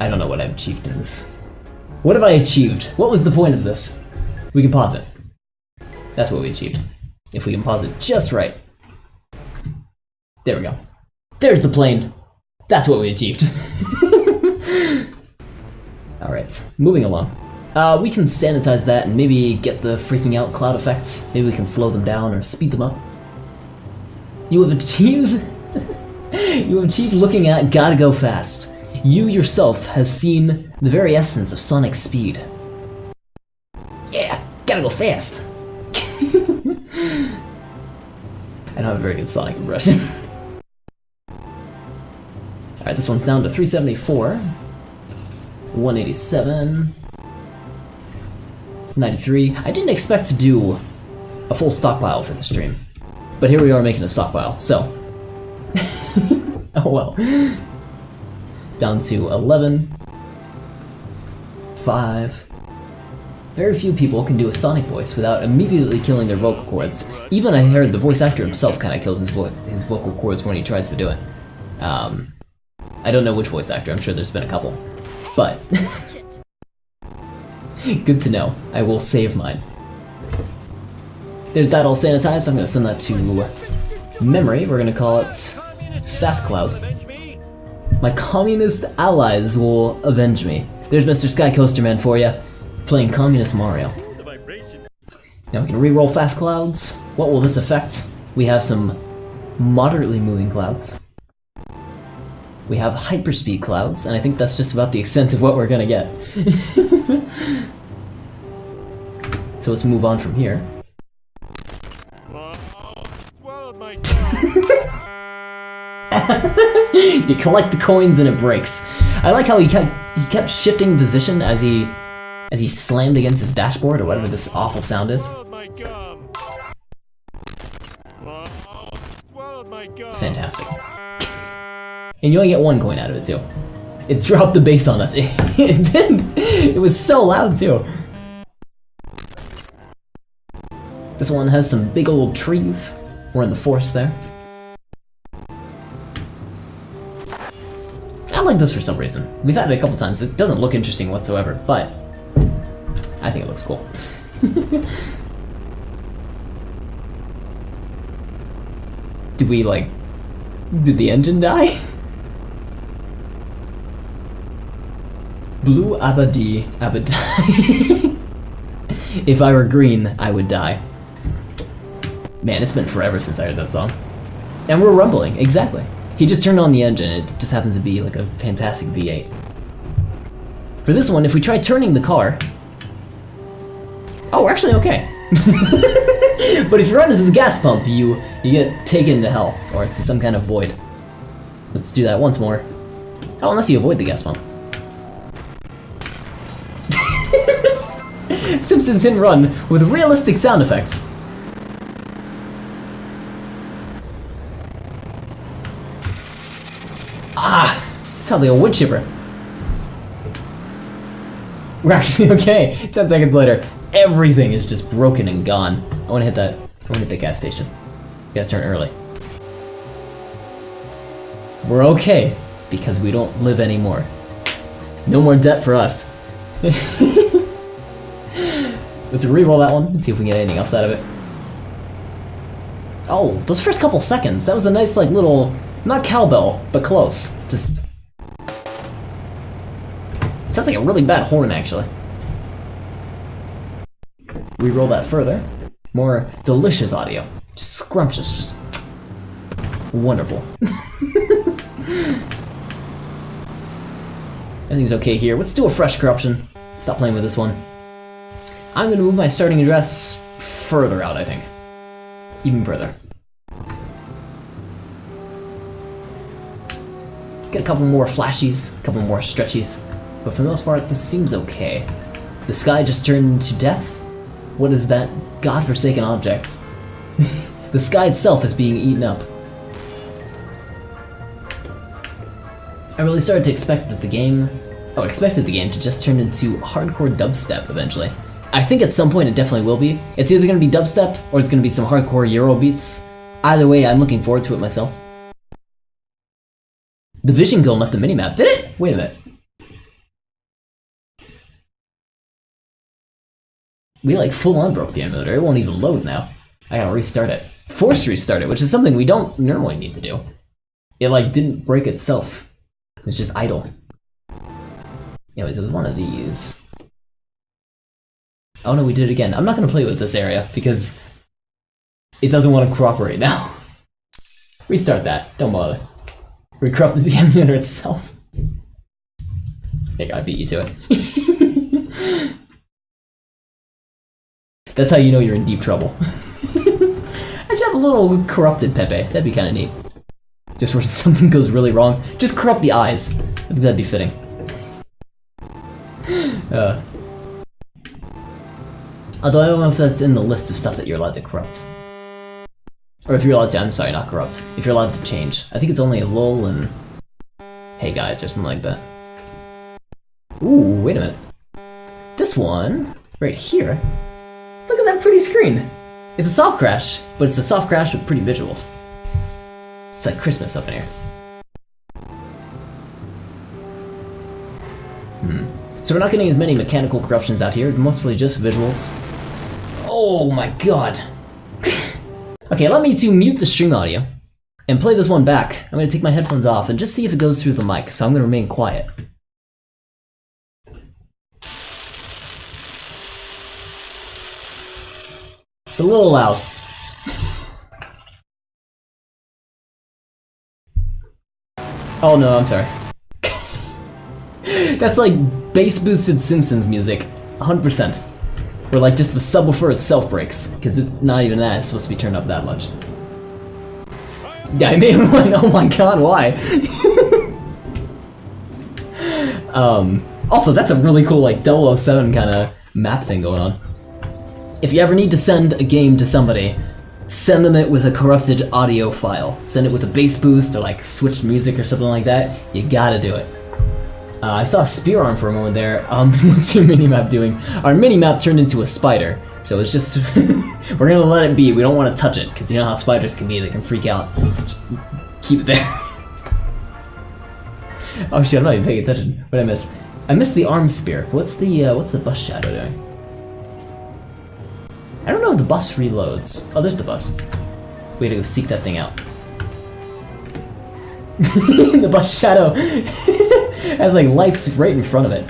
I don't know what I've achieved in this. What have I achieved? What was the point of this? We can pause it. That's what we achieved. If we can pause it just right. There we go. There's the plane. That's what we achieved. Alright, moving along. We can sanitize that and maybe get the freaking out cloud effects. Maybe we can slow them down or speed them up. You have achieved... you have achieved looking at Gotta Go Fast. You yourself has seen the very essence of sonic speed. Yeah, gotta go fast. I don't have a very good Sonic impression. Alright, this one's down to 374. 187. 93. I didn't expect to do a full stockpile for the stream. But here we are making a stockpile, so... oh well. Down to 11. 5. Very few people can do a Sonic voice without immediately killing their vocal cords. Even I heard the voice actor himself kind of kills his vocal cords when he tries to do it. I don't know which voice actor, I'm sure there's been a couple. But... good to know. I will save mine. There's that all sanitized. I'm gonna send that to memory. We're gonna call it Fast Clouds. My communist allies will avenge me. There's Mr. Sky Coaster Man for you, playing Communist Mario. Now we can re-roll Fast Clouds. What will this affect? We have some moderately moving clouds. We have hyperspeed clouds, and I think that's just about the extent of what we're gonna get. So let's move on from here. You collect the coins and it breaks. I like how he kept shifting position as he slammed against his dashboard or whatever this awful sound is. Swallowed my gum. Swallowed my gum. Fantastic. And you only get 1 coin out of it too. It dropped the bass on us. It did. It was so loud too. This one has some big old trees. We're in the forest there. I like this for some reason. We've had it a couple times. It doesn't look interesting whatsoever, but I think it looks cool. Did the engine die? Blue Abadi Abadai. If I were green, I would die. Man, it's been forever since I heard that song. And we're rumbling, exactly. He just turned on the engine, it just happens to be like a fantastic V8. For this one, if we try turning the car... Oh, we're actually okay. But if you run into the gas pump, you get taken to hell, or it's some kind of void. Let's do that once more. Oh, unless you avoid the gas pump. Simpsons hit and run with realistic sound effects. Ah! Sounds like a wood chipper. We're actually okay. 10 seconds later, everything is just broken and gone. I wanna hit that. I wanna hit the gas station. Gotta turn early. We're okay, because we don't live anymore. No more debt for us. Let's re-roll that one and see if we can get anything else out of it. Oh, those first couple seconds, that was a nice like little, not cowbell, but close. Just sounds like a really bad horn actually. Re-roll that further. More delicious audio. Just scrumptious, just wonderful. Everything's okay here. Let's do a fresh corruption. Stop playing with this one. I'm gonna move my starting address further out, I think. Even further. Get a couple more flashies, a couple more stretchies. But for the most part, this seems okay. The sky just turned to death? What is that godforsaken object? The sky itself is being eaten up. I really started to expect that the game... expected the game to just turn into hardcore dubstep eventually. I think at some point it definitely will be. It's either gonna be dubstep, or it's gonna be some hardcore Euro beats. Either way, I'm looking forward to it myself. The vision gun left the minimap. Did it? Wait a minute. We like full on broke the emulator. It won't even load now. I gotta restart it. Force restart it, which is something we don't normally need to do. It like didn't break itself. It's just idle. Anyways, it was one of these. Oh no, we did it again. I'm not gonna play with this area because it doesn't want to cooperate now. Restart that. Don't bother. We corrupted the emulator itself. Hey, I beat you to it. That's how you know you're in deep trouble. I should have a little corrupted Pepe. That'd be kind of neat. Just where something goes really wrong. Just corrupt the eyes. I think that'd be fitting. Although I don't know if that's in the list of stuff that you're allowed to corrupt. Or if you're allowed to, I'm sorry, not corrupt. If you're allowed to change. I think it's only a lull and hey guys or something like that. Ooh, wait a minute. This one, right here. Look at that pretty screen. It's a soft crash, but it's a soft crash with pretty visuals. It's like Christmas up in here. So we're not getting as many mechanical corruptions out here, mostly just visuals. Oh my god. Okay, allow me to mute the stream audio and play this one back. I'm gonna take my headphones off and just see if it goes through the mic, so I'm gonna remain quiet. It's a little loud. Oh no, I'm sorry. That's like bass boosted Simpsons music, 100%. Where like just the subwoofer itself breaks, because it's not even that, it's supposed to be turned up that much. Yeah, I made one, oh my god, why? Also, that's a really cool, like, 007 kind of map thing going on. If you ever need to send a game to somebody, send them it with a corrupted audio file. Send it with a bass boost or, like, switched music or something like that. You gotta do it. I saw a spear arm for a moment there. What's your minimap doing? Our minimap turned into a spider. So it's just... we're gonna let it be. We don't want to touch it, because you know how spiders can be. They can freak out. Just keep it there. Oh shit, I'm not even paying attention. What did I miss? I missed the arm spear. What's the bus shadow doing? I don't know if the bus reloads. Oh, there's the bus. We gotta go seek that thing out. The bus shadow has like lights right in front of it.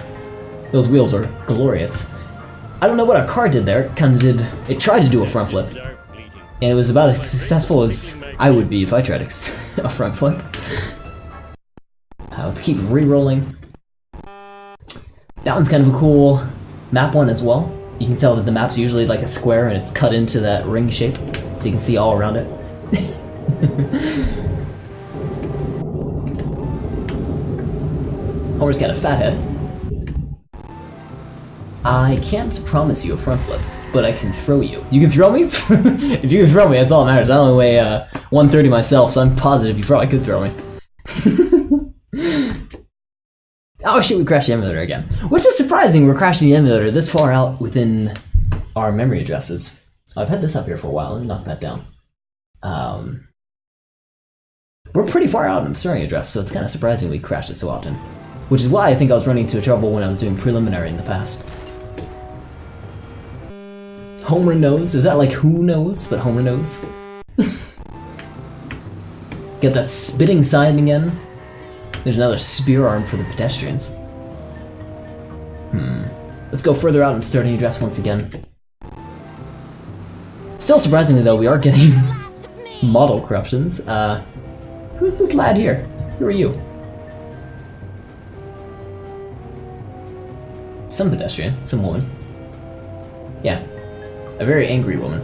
Those wheels are glorious. I don't know what our car did there. It tried to do a front flip. And it was about as successful as I would be if I tried a front flip. Let's keep re-rolling. That one's kind of a cool map one as well. You can tell that the map's usually like a square and it's cut into that ring shape, so you can see all around it. Homer's got a fat head. I can't promise you a front flip, but I can throw you. You can throw me? If you can throw me, that's all that matters. I only weigh 130 myself, so I'm positive you probably could throw me. Oh shit, we crashed the emulator again. Which is surprising, we're crashing the emulator this far out within our memory addresses. I've had this up here for a while, let me knock that down. We're pretty far out in the starting address, so it's kind of surprising we crashed it so often. Which is why I think I was running into trouble when I was doing preliminary in the past. Homer knows? Is that like who knows, but Homer knows? Get that spitting sign again. There's another spear arm for the pedestrians. Let's go further out in the starting address once again. Still surprisingly though, we are getting model corruptions. Who's this lad here? Who are you? Some pedestrian, some woman. Yeah, a very angry woman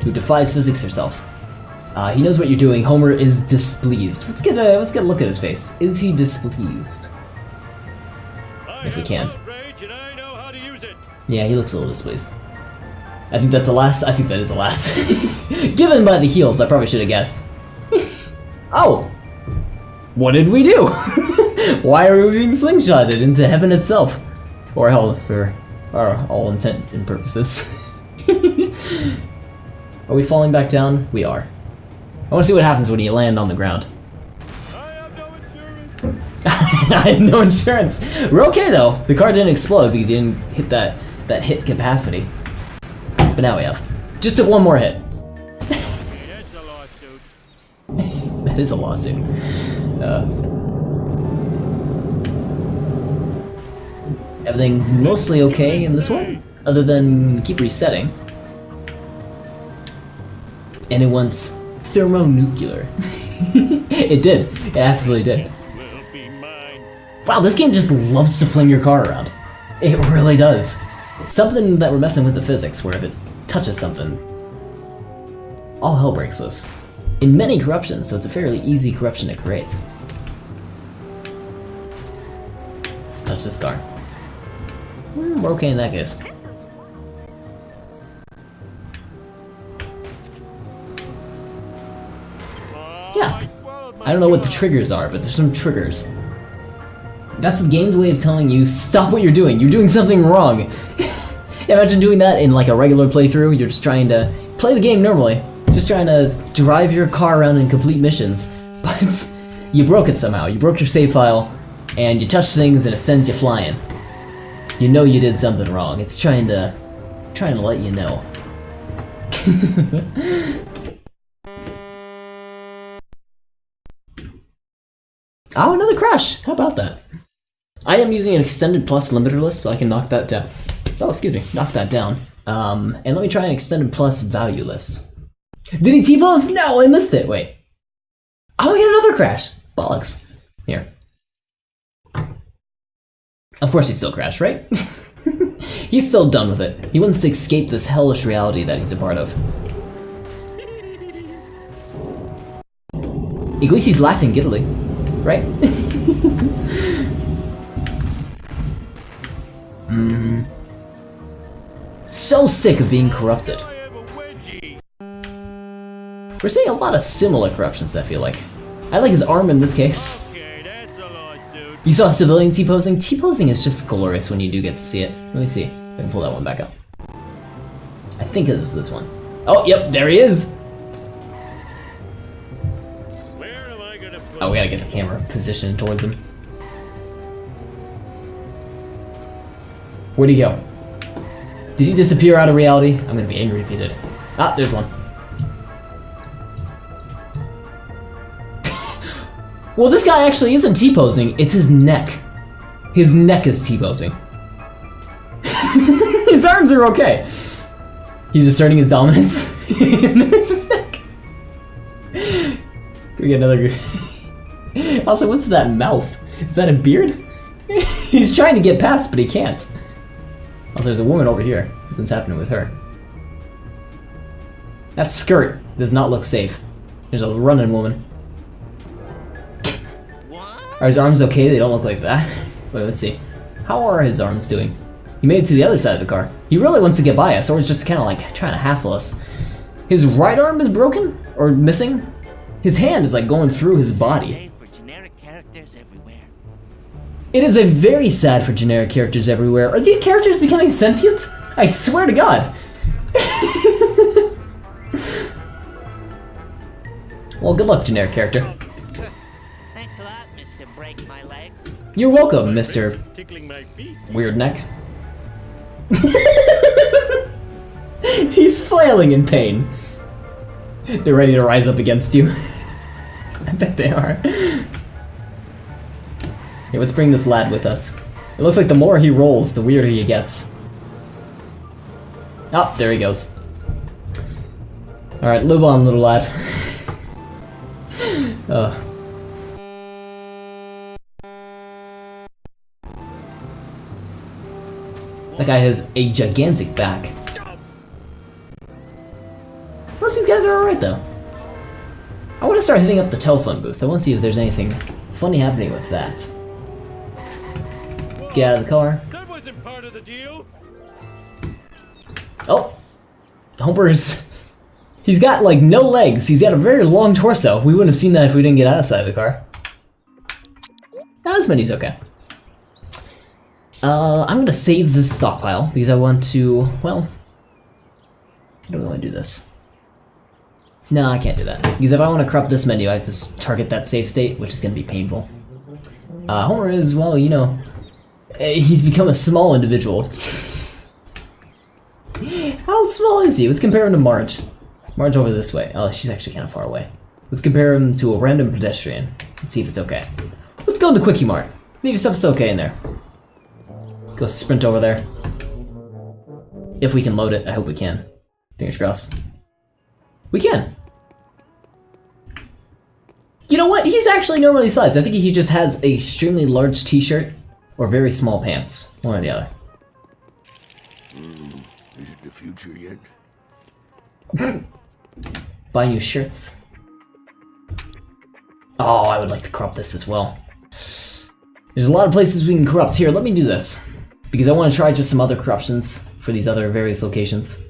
who defies physics herself. He knows what you're doing. Homer is displeased. Let's get a look at his face. Is he displeased? If we can. Yeah, he looks a little displeased. I think that's the last. I think that is the last. Given by the heels, I probably should have guessed. Oh, what did we do? Why are we being slingshotted into heaven itself, or hell, for our all intent and purposes? Are we falling back down? We are. I want to see what happens when you land on the ground. I have no insurance. I have no insurance. We're okay though. The car didn't explode because you didn't hit that hit capacity. But now we have. Just took one more hit. That's a lawsuit. That is a lawsuit. Everything's mostly okay in this one, other than keep resetting. And it wants thermonuclear. It did. It absolutely did. Will be mine. Wow, this game just loves to fling your car around. It really does. Something that we're messing with the physics, where if it touches something, all hell breaks loose. In many corruptions, so it's a fairly easy corruption to create. Let's touch this car. We're okay in that case. Yeah. I don't know what the triggers are, but there's some triggers. That's the game's way of telling you, stop what you're doing. You're doing something wrong. Imagine doing that in like a regular playthrough. You're just trying to play the game normally. Just trying to drive your car around and complete missions. But you broke it somehow. You broke your save file, and you touch things and it sends you flying. You know you did something wrong. It's trying to let you know. Oh, another crash! How about that? I am using an extended plus limiter list, so I can knock that down. Oh, excuse me, knock that down. And let me try an extended plus value list. Did he T-pose? No, I missed it. Wait. Oh, we got another crash. Bollocks. Here. Of course he still crashed, right? He's still done with it. He wants to escape this hellish reality that he's a part of. At least he's laughing giddily, right? so sick of being corrupted. I have a wedgie. We're seeing a lot of similar corruptions, I feel like. I like his arm in this case. Okay, that's a lawsuit. You saw civilian T-posing? T-posing is just glorious when you do get to see it. Let me see. I can pull that one back up. I think it was this one. Oh, yep, there he is! Where am I gonna put Oh, we gotta get the camera positioned towards him. Where'd he go? Did he disappear out of reality? I'm gonna be angry if he did. Ah, there's one. Well, this guy actually isn't T-posing, it's his neck. His neck is T-posing. His arms are okay. He's asserting his dominance. It's his neck. Can we get another... Also, what's that mouth? Is that a beard? He's trying to get past, but he can't. Also, there's a woman over here. Something's happening with her. That skirt does not look safe. There's a running woman. Are his arms okay? They don't look like that. Wait, let's see. How are his arms doing? He made it to the other side of the car. He really wants to get by us, or he's just kind of like trying to hassle us. His right arm is broken? Or missing? His hand is like going through his body. For generic characters everywhere. It is a very sad for generic characters everywhere. Are these characters becoming sentient? I swear to God. Well, good luck, generic character. Thanks a lot, Mr. Break My Legs. You're welcome, Mr. tickling my feet? Weird Neck. He's flailing in pain. They're ready to rise up against you. I bet they are. Hey, let's bring this lad with us. It looks like the more he rolls, the weirder he gets. Oh, there he goes. Alright, live on, little lad. That guy has a gigantic back. Most of these guys are alright though. I want to start hitting up the telephone booth. I want to see if there's anything funny happening with that. Get out of the car. That wasn't part of the deal. Oh! Humper's... He's got like no legs. He's got a very long torso. We wouldn't have seen that if we didn't get outside of the car. Asmod's okay. I'm gonna save this stockpile because I want to, well, I don't want to do this. No, I can't do that. Because if I want to corrupt this menu, I have to target that save state, which is gonna be painful. Homer is, well, you know, he's become a small individual. How small is he? Let's compare him to Marge. Marge over this way. Oh, she's actually kind of far away. Let's compare him to a random pedestrian. Let's see if it's okay. Let's go to the Quickie Mart. Maybe stuff's okay in there. Go sprint over there. If we can load it, I hope we can. Fingers crossed. We can. You know what? He's actually normally sized. I think he just has a extremely large t-shirt or very small pants. One or the other. Is it the future yet? Buy new shirts. Oh, I would like to corrupt this as well. There's a lot of places we can corrupt. Here, let me do this. Because I want to try just some other corruptions for these other various locations.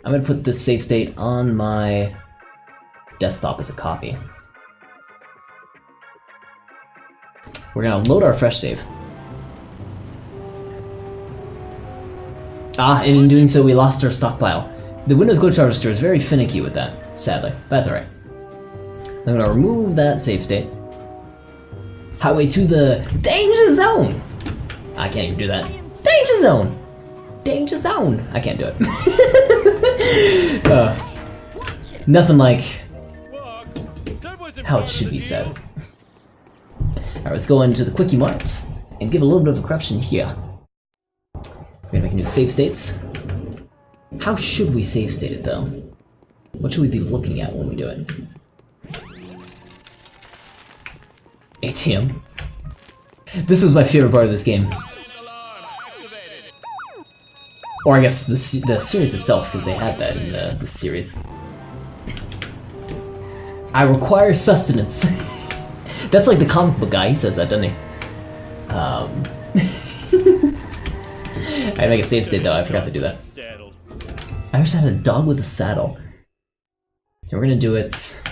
I'm going to put this save state on my desktop as a copy. We're going to load our fresh save. Ah, and in doing so, we lost our stockpile. The Windows Glitch Harvester is very finicky with that, sadly. That's alright. I'm going to remove that save state. Highway to the danger zone! I can't even do that. Danger zone! Danger zone! I can't do it. Nothing like how it should be said. Alright, let's go into the Quickie Marts and give a little bit of a corruption here. We're gonna make new save states. How should we save state it though? What should we be looking at when we do it? ATM. This was my favorite part of this game. Or I guess the series itself, because they had that in the series. I require sustenance. That's like the comic book guy, he says that, doesn't he? I had to make a save state though, I forgot to do that. I wish I had a dog with a saddle. And we're gonna do it...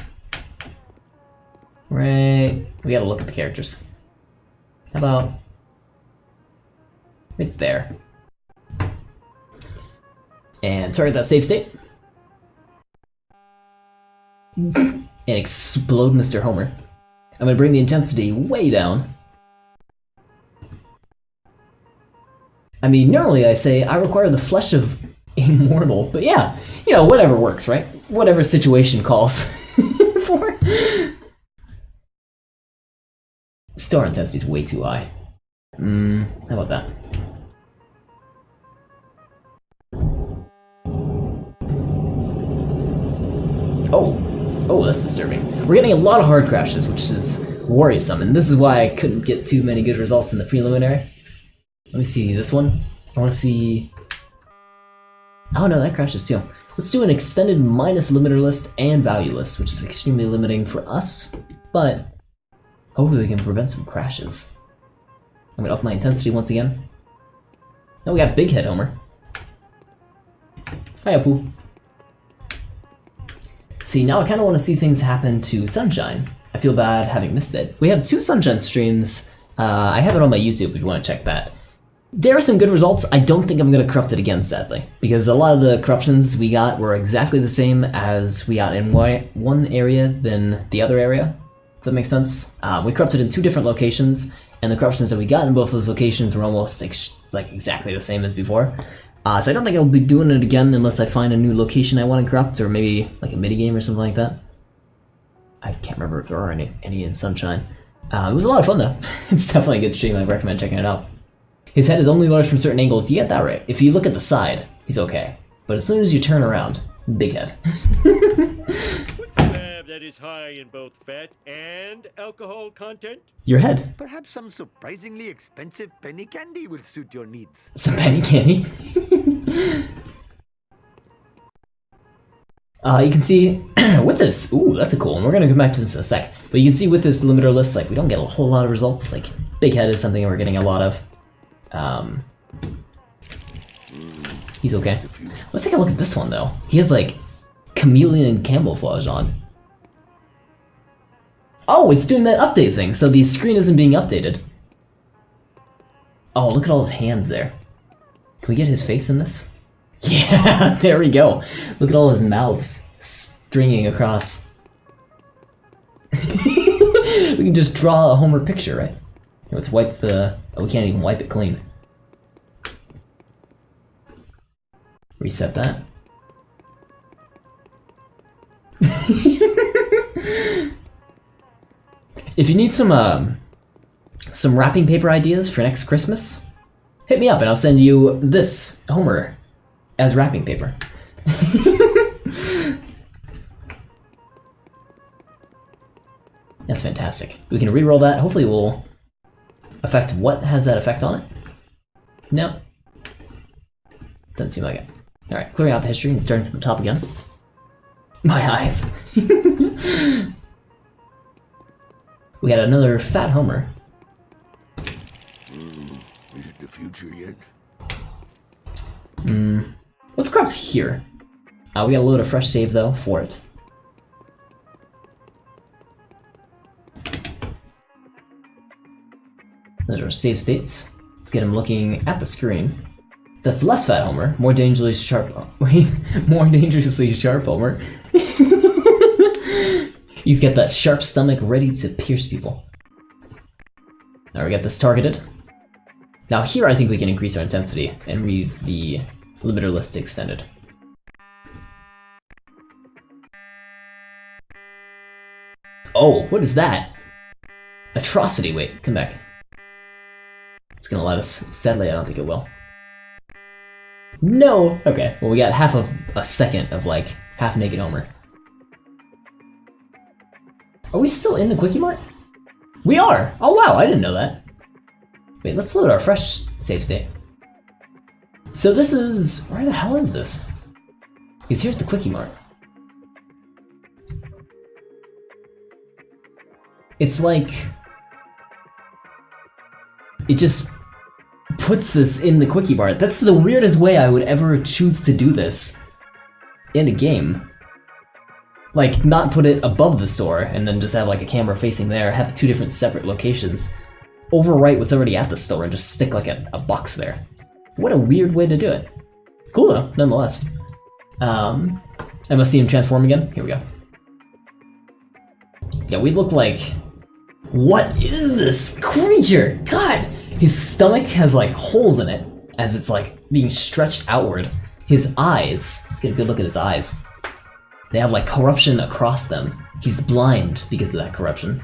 Right... We gotta look at the characters. How about... right there. And target that save state. And explode Mr. Homer. I'm gonna bring the intensity way down. I mean, normally I say I require the flesh of a mortal, but yeah, you know, whatever works, right? Whatever situation calls for. Star intensity is way too high. How about that? Oh, that's disturbing. We're getting a lot of hard crashes, which is worrisome, and this is why I couldn't get too many good results in the preliminary. Let me see this one. I want to see... Oh no, that crashes too. Let's do an extended minus limiter list and value list, which is extremely limiting for us, but hopefully we can prevent some crashes. I'm gonna up my intensity once again. Now we got Big Head Homer. Hi, Apu. See, now I kind of want to see things happen to Sunshine. I feel bad having missed it. We have 2 Sunshine streams. I have it on my YouTube if you want to check that. There are some good results. I don't think I'm going to corrupt it again, sadly, because a lot of the corruptions we got were exactly the same as we got in one area than the other area. Does that make sense? We corrupted in 2 different locations, and the corruptions that we got in both those locations were almost like exactly the same as before. So I don't think I'll be doing it again unless I find a new location I want to corrupt, or maybe like a minigame or something like that. I can't remember if there are any in Sunshine. It was a lot of fun though. It's definitely a good stream. I recommend checking it out. His head is only large from certain angles. You get that right. If you look at the side, he's okay. But as soon as you turn around, big head. That is high in both fat and alcohol content? Your head. Perhaps some surprisingly expensive penny candy will suit your needs. Some penny candy. You can see with this, ooh, that's a cool one. We're gonna come back to this in a sec. But you can see with this limiter list, like we don't get a whole lot of results. Like big head is something we're getting a lot of. He's okay. Let's take a look at this one though. He has like chameleon camouflage on. Oh, it's doing that update thing, so the screen isn't being updated. Oh, look at all his hands there. Can we get his face in this? Yeah, there we go. Look at all his mouths stringing across. We can just draw a Homer picture, right? Let's wipe the... Oh, we can't even wipe it clean. Reset that. If you need some wrapping paper ideas for next Christmas, hit me up and I'll send you this Homer as wrapping paper. That's fantastic. We can re-roll that. Hopefully it will affect what has that effect on it. No. Doesn't seem like it. Alright, clearing out the history and starting from the top again. My eyes. We got another fat Homer. Is it the future yet? What's crops here? We got a load of fresh save though for it. Those are save states. Let's get him looking at the screen. That's less fat Homer, more dangerously sharp. More dangerously sharp Homer. He's got that sharp stomach ready to pierce people. Now we got this targeted. Now here I think we can increase our intensity and leave the limiter list extended. Oh, what is that? Atrocity, wait, come back. It's gonna let us, sadly I don't think it will. No! Okay, well we got half of a second of like half naked Homer. Are we still in the Quickie Mart? We are! Oh wow, I didn't know that. Wait, let's load our fresh save state. So this is... where the hell is this? Because here's the Quickie Mart. It's like... it just puts this in the Quickie Mart. That's the weirdest way I would ever choose to do this. in a game. Like, not put it above the store and then just have like a camera facing there, have two different separate locations. Overwrite what's already at the store and just stick like a box there. What a weird way to do it. Cool though, nonetheless. I must see him transform again. Here we go. Yeah, we look like... What is this creature? God! His stomach has like holes in it as it's like being stretched outward. His eyes, let's get a good look at his eyes. They have like corruption across them. He's blind because of that corruption.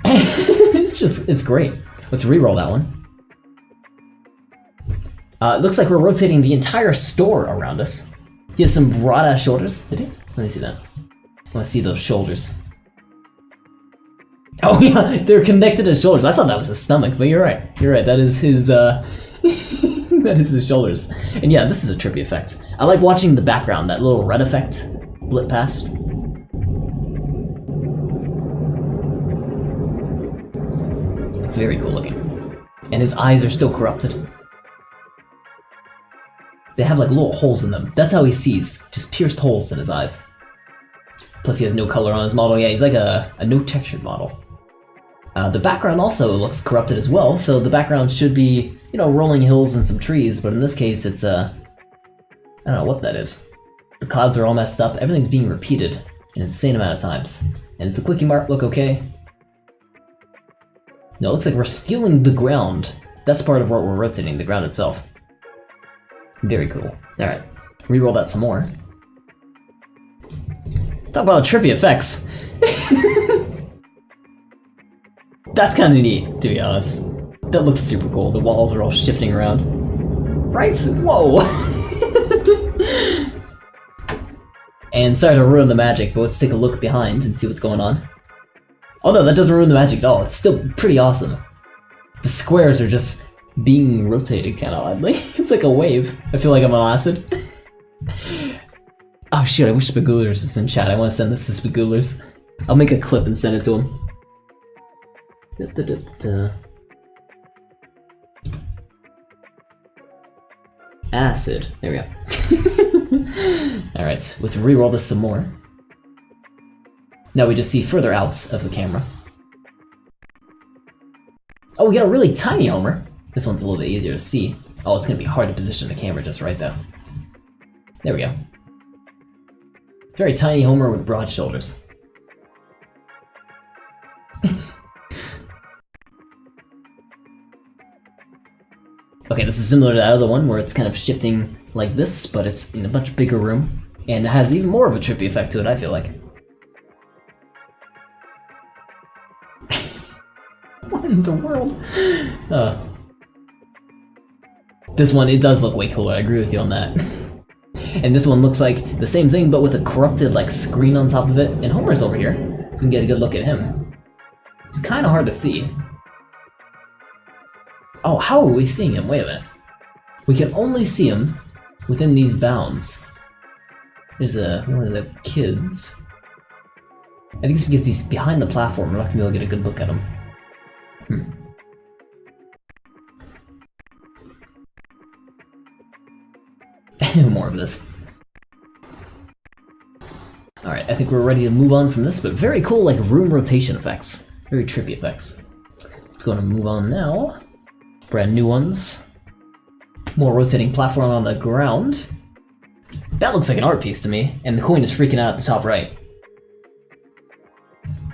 It's great. Let's re-roll that one. It looks like we're rotating the entire store around us. He has some broad-ass shoulders. Did he? Let me see that. I want to see those shoulders. Oh yeah, they're connected to his shoulders. I thought that was his stomach, but you're right. You're right. That is his. That is his shoulders. And yeah, this is a trippy effect. I like watching the background. That little red effect blip past. Very cool looking. And his eyes are still corrupted. They have like little holes in them. That's how he sees. Just pierced holes in his eyes. Plus he has no color on his model. Yeah, he's like a no textured model. The background also looks corrupted as well, so the background should be, you know, rolling hills and some trees, but in this case it's I don't know what that is. The clouds are all messed up, everything's being repeated an insane amount of times. And does the quickie mark look okay? No, it looks like we're stealing the ground. That's part of what we're rotating, the ground itself. Very cool. Alright, reroll that some more. Talk about trippy effects. That's kind of neat, to be honest. That looks super cool. The walls are all shifting around. Right? Whoa! And sorry to ruin the magic, but let's take a look behind and see what's going on. Oh no, that doesn't ruin the magic at all. It's still pretty awesome. The squares are just being rotated kind of oddly. It's like a wave. I feel like I'm on acid. Oh shit, I wish Spagoolers was in chat. I want to send this to Spagoolers. I'll make a clip and send it to him. Acid. There we go. Alright, let's re-roll this some more. Now we just see further out of the camera. Oh, we got a really tiny Homer. This one's a little bit easier to see. Oh, it's gonna be hard to position the camera just right though. There we go. Very tiny Homer with broad shoulders. Okay, this is similar to the other one where it's kind of shifting like this, but it's in a much bigger room. And it has even more of a trippy effect to it, I feel like. What in the world? This one, it does look way cooler, I agree with you on that. And this one looks like the same thing, but with a corrupted like screen on top of it. And Homer's over here. We can get a good look at him. It's kind of hard to see. Oh, how are we seeing him? Wait a minute. We can only see him within these bounds. There's one of the kids. I think it's because he's behind the platform. We're not gonna be able to get a good look at him. More of this. Alright, I think we're ready to move on from this, but very cool, like, room rotation effects. Very trippy effects. Let's go and move on now. Brand new ones. More rotating platform on the ground. That looks like an art piece to me, and the coin is freaking out at the top right.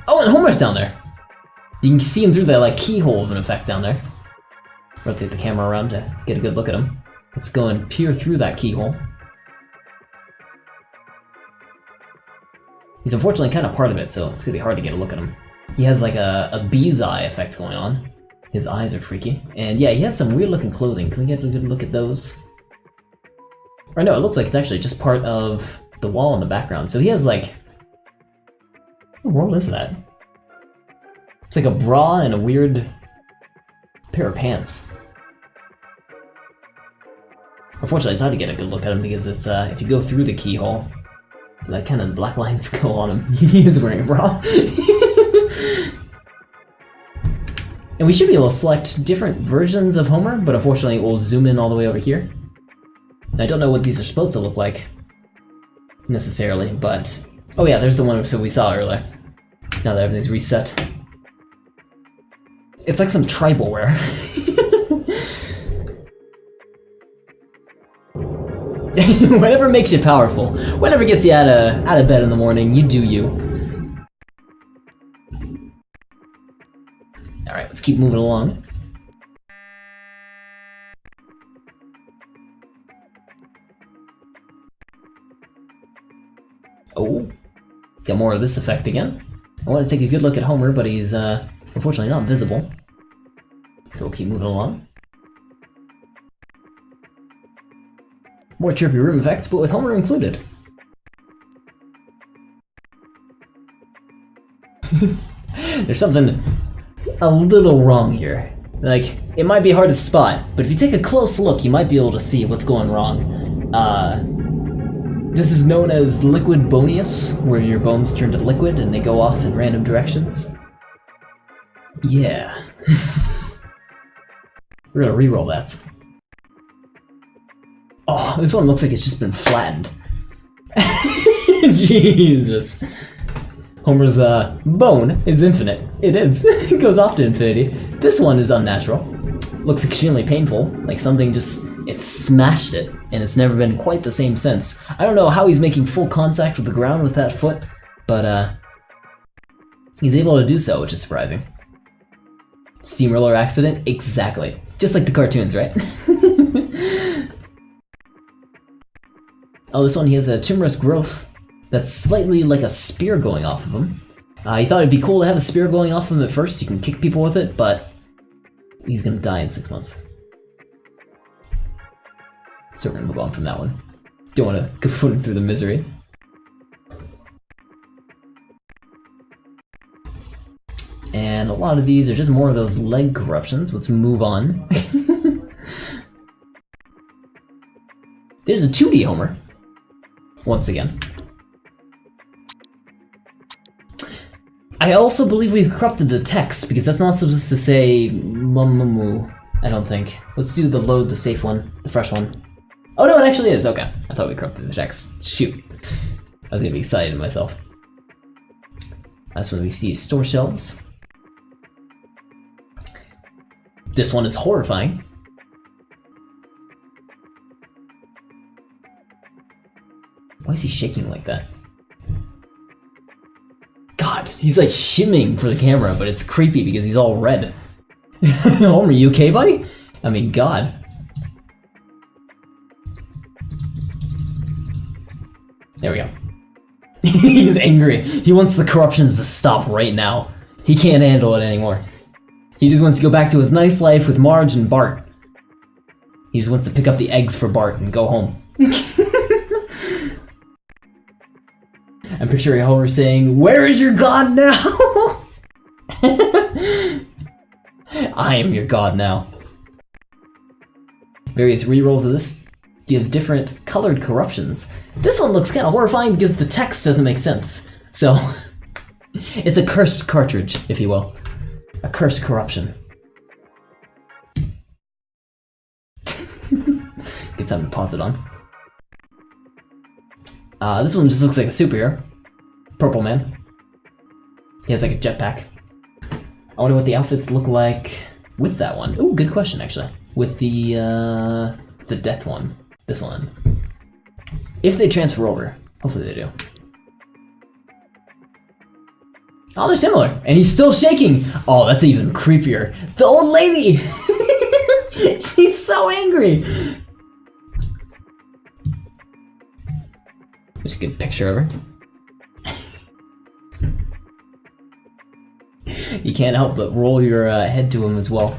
Oh, and Homer's down there! You can see him through that, like, keyhole of an effect down there. Rotate the camera around to get a good look at him. Let's go and peer through that keyhole. He's unfortunately kind of part of it, so it's gonna be hard to get a look at him. He has like a bee's eye effect going on. His eyes are freaky. And yeah, he has some weird looking clothing. Can we get a good look at those? Or no, it looks like it's actually just part of the wall in the background. So he has like... What world is that? It's like a bra and a weird pair of pants. Unfortunately, it's hard to get a good look at him because it's if you go through the keyhole, like kind of black lines go on him. He is wearing a bra. And we should be able to select different versions of Homer, but unfortunately it will zoom in all the way over here. I don't know what these are supposed to look like, necessarily, but... Oh yeah, there's the one we saw earlier. Now that everything's reset. It's like some tribal wear. Whatever makes you powerful. Whatever gets you out of bed in the morning, you do you. Alright, let's keep moving along. Oh, got more of this effect again. I want to take a good look at Homer, but he's unfortunately not visible. So we'll keep moving along. More trippy room effects, but with Homer included. There's something a little wrong here. Like, it might be hard to spot, but if you take a close look, you might be able to see what's going wrong. This is known as liquid bonius, where your bones turn to liquid and they go off in random directions. Yeah. We're gonna re-roll that. Oh, this one looks like it's just been flattened. Jesus. Homer's bone is infinite. It is. It goes off to infinity. This one is unnatural. Looks extremely painful. Like something just... it smashed it, and it's never been quite the same since. I don't know how he's making full contact with the ground with that foot, but he's able to do so, which is surprising. Steamroller accident? Exactly. Just like the cartoons, right? Oh, this one, he has a timorous growth that's slightly like a spear going off of him. He thought it'd be cool to have a spear going off of him at first, you can kick people with it, but he's gonna die in 6 months. So we're gonna move on from that one. Don't wanna go him through the misery. And a lot of these are just more of those leg corruptions. Let's move on. There's a 2D Homer. Once again. I also believe we've corrupted the text, because that's not supposed to say mamamoo, I don't think. Let's do the load, the safe one, the fresh one. Oh no, it actually is, okay. I thought we corrupted the text. Shoot. I was gonna be excited myself. That's when we see store shelves. This one is horrifying. Why is he shaking like that? God, he's like shimming for the camera, but it's creepy because he's all red. Homer, you okay, buddy? I mean, God. There we go. He's angry. He wants the corruptions to stop right now. He can't handle it anymore. He just wants to go back to his nice life with Marge and Bart. He just wants to pick up the eggs for Bart and go home. I'm picturing Homer saying, "Where is your god now?" I am your god now. Various rerolls of this give different colored corruptions. This one looks kind of horrifying because the text doesn't make sense. So, it's a cursed cartridge, if you will. A cursed corruption. Good time to pause it on. This one just looks like a superhero. Purple man. He has like a jetpack. I wonder what the outfits look like with that one. Ooh, good question actually. With the death one. This one. If they transfer over. Hopefully they do. Oh, they're similar. And he's still shaking. Oh, that's even creepier. The old lady! She's so angry! There's a good picture of her. You can't help but roll your head to him as well.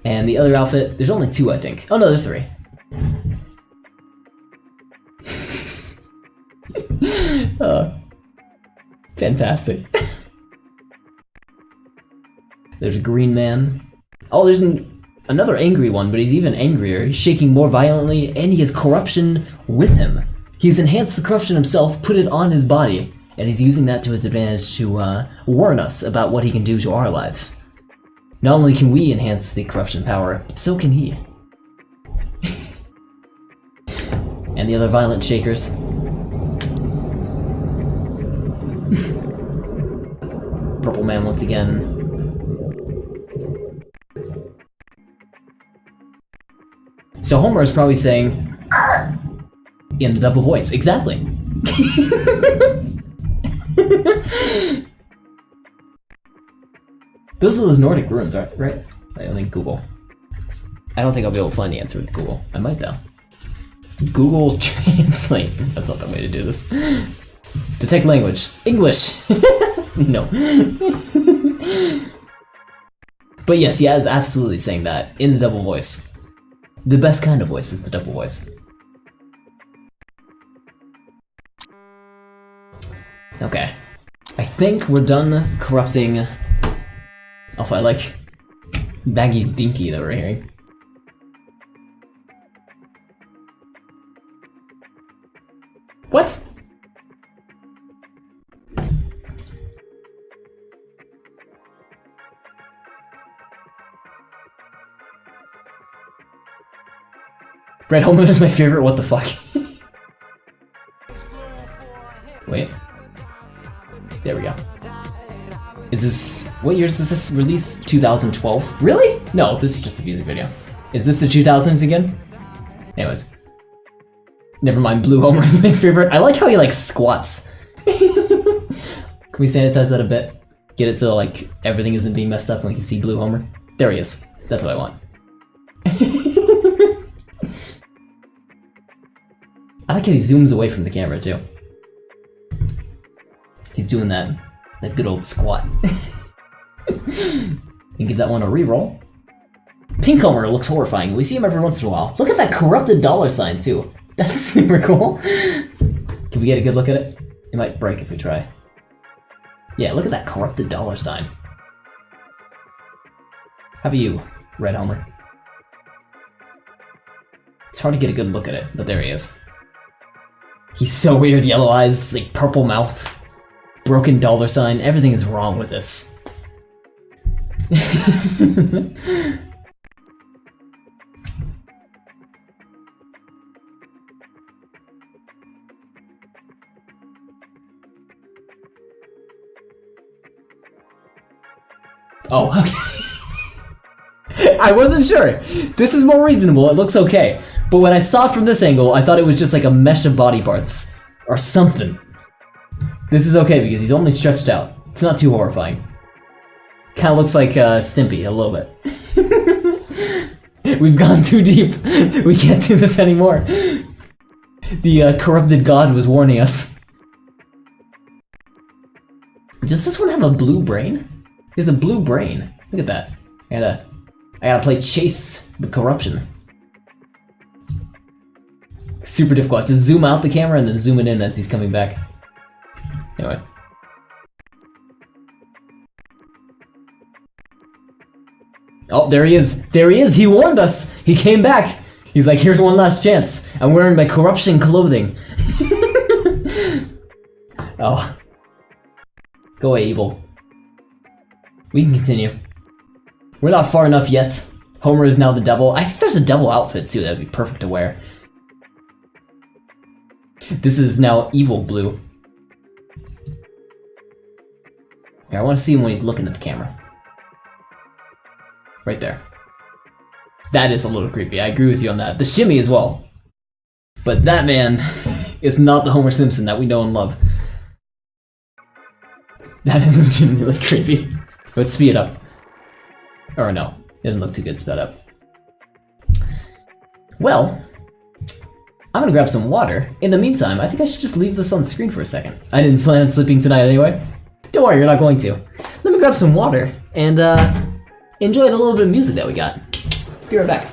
And the other outfit, there's only two, I think. Oh no, there's three. Fantastic. There's a green man. Oh, there's another angry one, but he's even angrier. He's shaking more violently, and he has corruption with him. He's enhanced the corruption himself, put it on his body, and he's using that to his advantage to warn us about what he can do to our lives. Not only can we enhance the corruption power, but so can he. And the other violent shakers. Purple man once again. So Homer is probably saying, "Arr!" in a double voice. Exactly. Those are those Nordic runes, right? I think Google. I don't think I'll be able to find the answer with Google. I might though. Google Translate. That's not the way to do this. Detect language. English. No. But yes, he is absolutely saying that in the double voice. The best kind of voice is the double voice. Okay. I think we're done corrupting. Also, I like Baggy's Binky that we're hearing. What? Red Homer is my favorite, what the fuck? Wait. There we go. Is this... what year is this release? 2012? Really? No, this is just a music video. Is this the 2000s again? Anyways. Never mind, Blue Homer is my favorite. I like how he, like, squats. Can we sanitize that a bit? Get it so, like, everything isn't being messed up and we can see Blue Homer? There he is. That's what I want. I like how he zooms away from the camera, too. He's doing that good old squat. And give that one a reroll. Pink Homer looks horrifying. We see him every once in a while. Look at that corrupted dollar sign, too. That's super cool. Can we get a good look at it? It might break if we try. Yeah, look at that corrupted dollar sign. How about you, Red Homer? It's hard to get a good look at it, but there he is. He's so weird, yellow eyes, like purple mouth, broken dollar sign, everything is wrong with this. Oh, okay. I wasn't sure. This is more reasonable, it looks okay. But when I saw it from this angle, I thought it was just like a mesh of body parts. Or something. This is okay because he's only stretched out. It's not too horrifying. Kinda looks like Stimpy, a little bit. We've gone too deep. We can't do this anymore. The corrupted god was warning us. Does this one have a blue brain? He has a blue brain. Look at that. I gotta play chase the corruption. Super difficult. I have to zoom out the camera and then zoom it in as he's coming back. Anyway. Oh, there he is. There he is. He warned us. He came back. He's like, here's one last chance. I'm wearing my corruption clothing. Oh. Go away, evil. We can continue. We're not far enough yet. Homer is now the devil. I think there's a devil outfit too that would be perfect to wear. This is now evil blue. Here, I want to see him when he's looking at the camera. Right there. That is a little creepy. I agree with you on that. The shimmy as well. But that man is not the Homer Simpson that we know and love. That is legitimately creepy. Let's speed it up. Or no, it doesn't look too good sped up. Well, I'm gonna grab some water. In the meantime, I think I should just leave this on screen for a second. I didn't plan on sleeping tonight anyway. Don't worry, you're not going to. Let me grab some water and enjoy the little bit of music that we got. Be right back.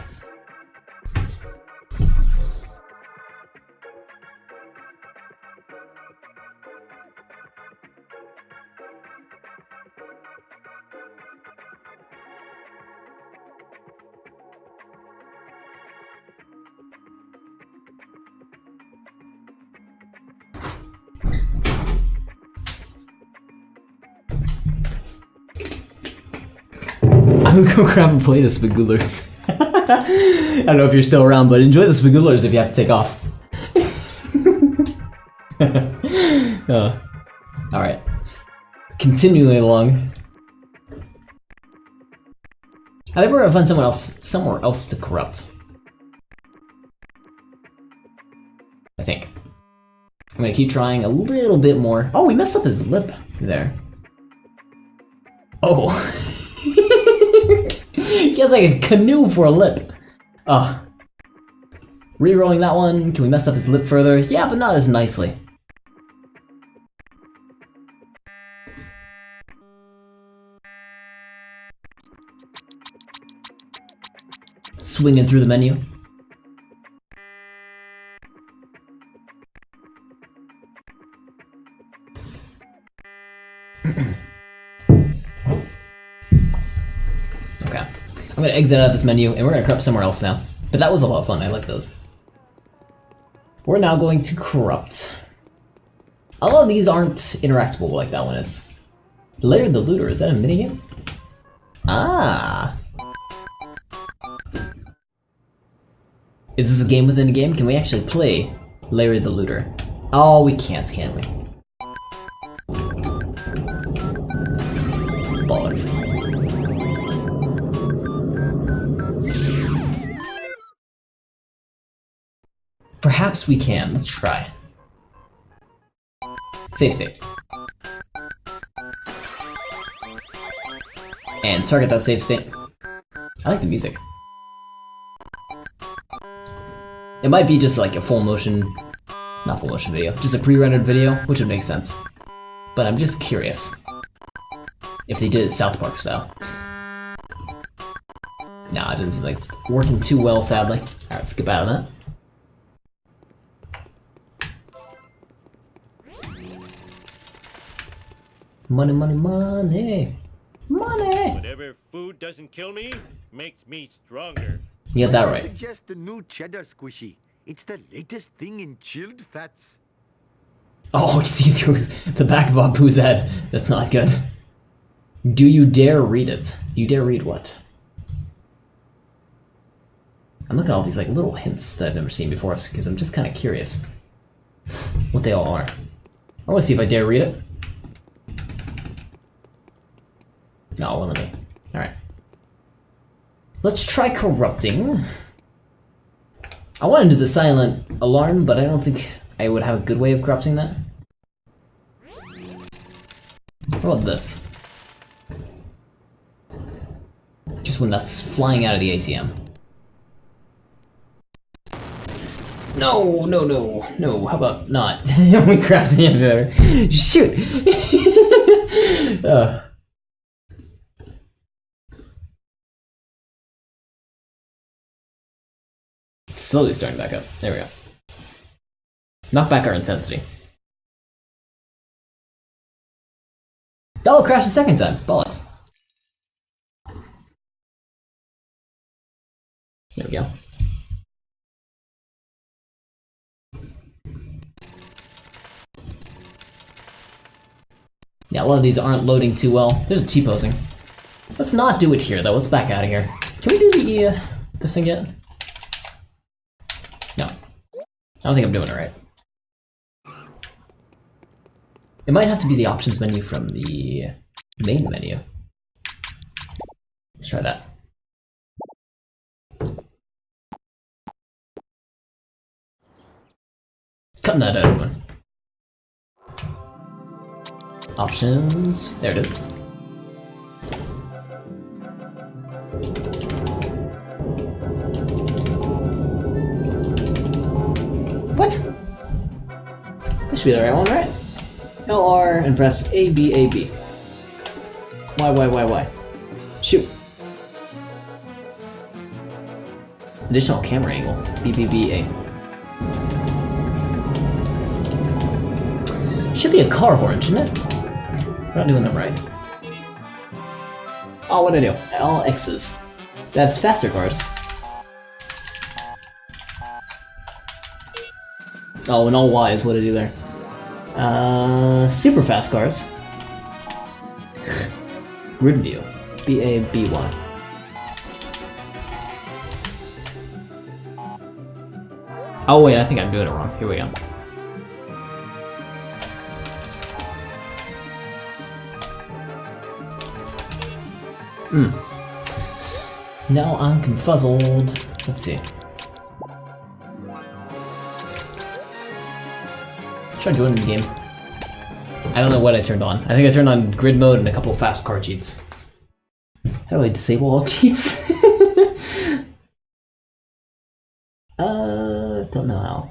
I'm gonna go grab a plate of spagulers. I don't know if you're still around, but enjoy the spagulers if you have to take off. Alright. Continuing along. I think we're gonna find somewhere else to corrupt. I think. I'm gonna keep trying a little bit more. Oh, we messed up his lip there. Oh. He has like a canoe for a lip. Ugh. Rerolling that one. Can we mess up his lip further? Yeah, but not as nicely. Swinging through the menu. Okay. I'm gonna exit out of this menu and we're gonna corrupt somewhere else now. But that was a lot of fun, I like those. We're now going to corrupt. A lot of these aren't interactable like that one is. Laird the Looter, is that a minigame? Ah! Is this a game within a game? Can we actually play Larry the Looter? Oh, we can't, can we? Bollocks. Perhaps we can. Let's try. Save state. And target that save state. I like the music. It might be just like a full motion, not full motion video, just a pre-rendered video, which would make sense. But I'm just curious if they did it South Park style. Nah, it doesn't seem like it's working too well, sadly. Alright, let's skip out of that. Money, money, money! Money! Whatever food doesn't kill me makes me stronger. You got that I right. suggest the new cheddar squishy. It's the latest thing in chilled fats. Oh, you see through the back of Abu's head. That's not good. Do you dare read it? You dare read what? I'm looking at all these like little hints that I've never seen before because I'm just kind of curious what they all are. I want to see if I dare read it. No, it won't let me. Alright. Let's try corrupting. I want to do the silent alarm, but I don't think I would have a good way of corrupting that. How about this? Just when that's flying out of the ATM. No, no, no, no, how about not? We crashed the inhibitor. Shoot! Slowly starting back up. There we go. Knock back our intensity. Oh, it crashed a second time. Bollocks. There we go. Yeah, a lot of these aren't loading too well. There's a T-posing. Let's not do it here, though. Let's back out of here. Can we do the, this thing yet? No. I don't think I'm doing it right. It might have to be the options menu from the main menu. Let's try that. Cutting that out, everyone. Options. There it is. What? This should be the right one, right? LR and press AB, AB. Y. Shoot. Additional camera angle. BBBA. Should be a car horn, shouldn't it? We're not doing them right. Oh, what'd I do? All X's. That's faster cars. Oh, and all Y's, what'd I do there? Super fast cars. Grid view. B-A-B-Y. Oh wait, I think I'm doing it wrong. Here we go. Now I'm confuzzled. Let's see. Try joining the game. I don't know what I turned on. I think I turned on grid mode and a couple of fast car cheats. How do I disable all cheats? Don't know how.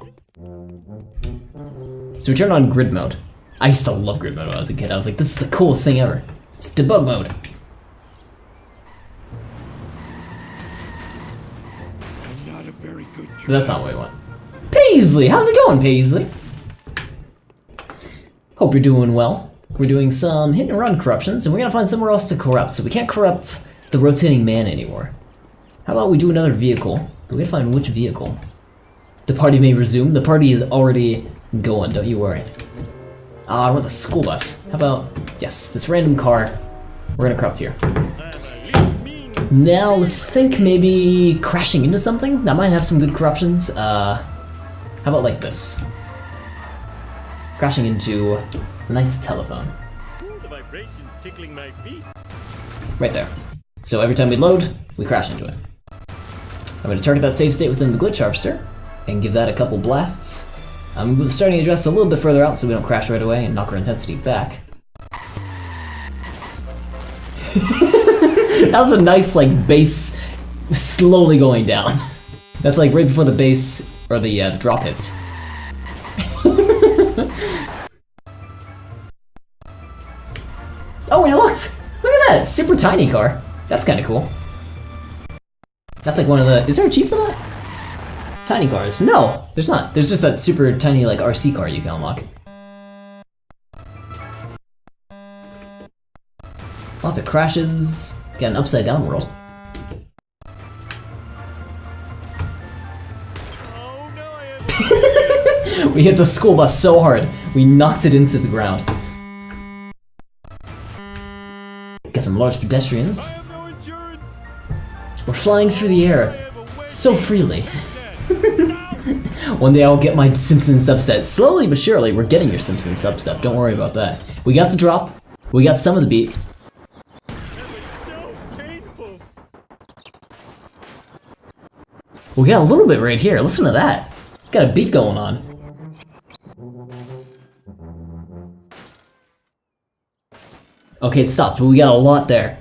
So we turned on grid mode. I used to love grid mode when I was a kid. I was like, this is the coolest thing ever. It's debug mode. I'm not a very good But that's not what we want. Paisley! How's it going, Paisley? Hope you're doing well. We're doing some hit and run corruptions, and we're gonna find somewhere else to corrupt, so we can't corrupt the rotating man anymore. How about we do another vehicle? But we gotta find which vehicle. The party may resume. The party is already going, don't you worry. I want the school bus. How about, yes, this random car. We're gonna corrupt here. Now, let's think maybe crashing into something? That might have some good corruptions. How about like this? Crashing into a nice telephone. The vibration's tickling my feet. Right there. So every time we load, we crash into it. I'm going to target that save state within the glitch harvester and give that a couple blasts. I'm with the starting address a little bit further out so we don't crash right away and knock our intensity back. That was a nice like bass slowly going down. That's like right before the bass or the drop hits. Oh, we unlocked! Look at that! Super tiny car. That's kind of cool. That's like one of the... Is there a cheat for that? Tiny cars. No, there's not. There's just that super tiny like RC car you can unlock. Lots of crashes. Got an upside down world. Oh no, I have We hit the school bus so hard, we knocked it into the ground. Got some large pedestrians. no insurance. We're flying through the air so freely. One day I'll get my Simpsons dubstep. Slowly but surely, we're getting your Simpsons dubstep. Don't worry about that. We got the drop. We got some of the beat. That was so painful. We got a little bit right here. Listen to that. Got a beat going on. Okay, it stopped, but we got a lot there.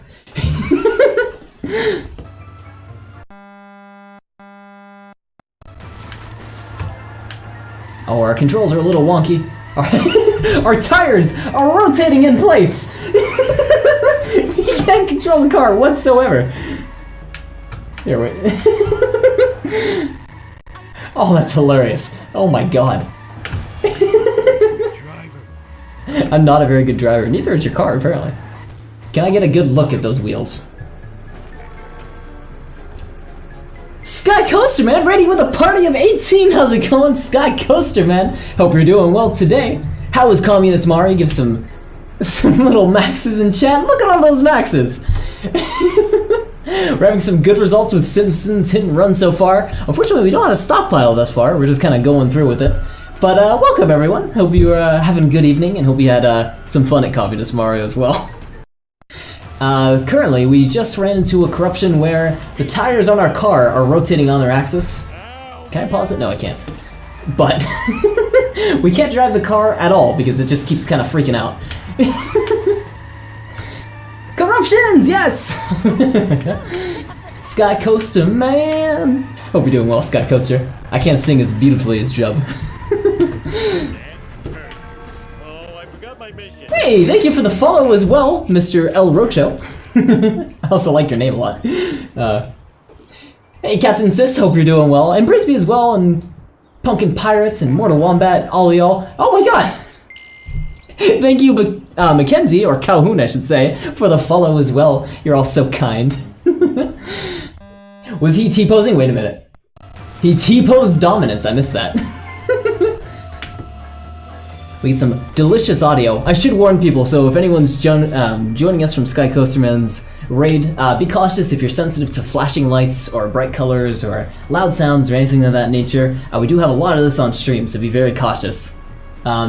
Oh, our controls are a little wonky. Our tires are rotating in place. You can't control the car whatsoever. Here, wait. Oh, that's hilarious. Oh my god. I'm not a very good driver. Neither is your car, apparently. Can I get a good look at those wheels? Sky Coaster Man, ready with a party of 18. How's it going, Sky Coaster Man? Hope you're doing well today. How is Communist Mari? Give some little maxes in chat. Look at all those maxes. We're having some good results with Simpsons hit and run so far. Unfortunately, we don't have a stockpile thus far. We're just kind of going through with it. But welcome everyone. Hope you are having a good evening and hope you had some fun at Communist Mario as well. Currently, we just ran into a corruption where the tires on our car are rotating on their axis. Can I pause it? No, I can't. But we can't drive the car at all because it just keeps kind of freaking out. Corruptions, yes! Sky Coaster Man! Hope you're doing well, Sky Coaster. I can't sing as beautifully as Jub. Oh, I forgot my mission. Hey, thank you for the follow as well, Mr. El Rocho. I also like your name a lot. Hey, Captain Sis, hope you're doing well. And Brisby as well, and Pumpkin Pirates, and Mortal Wombat, all y'all. Oh my god! Thank you, Mackenzie, or Calhoun I should say, for the follow as well. You're all so kind. Was he T-posing? Wait a minute. He T-posed dominance, I missed that. We get some delicious audio. I should warn people, so if anyone's joining us from Sky Coasterman's raid, be cautious if you're sensitive to flashing lights or bright colors or loud sounds or anything of that nature. We do have a lot of this on stream, so be very cautious.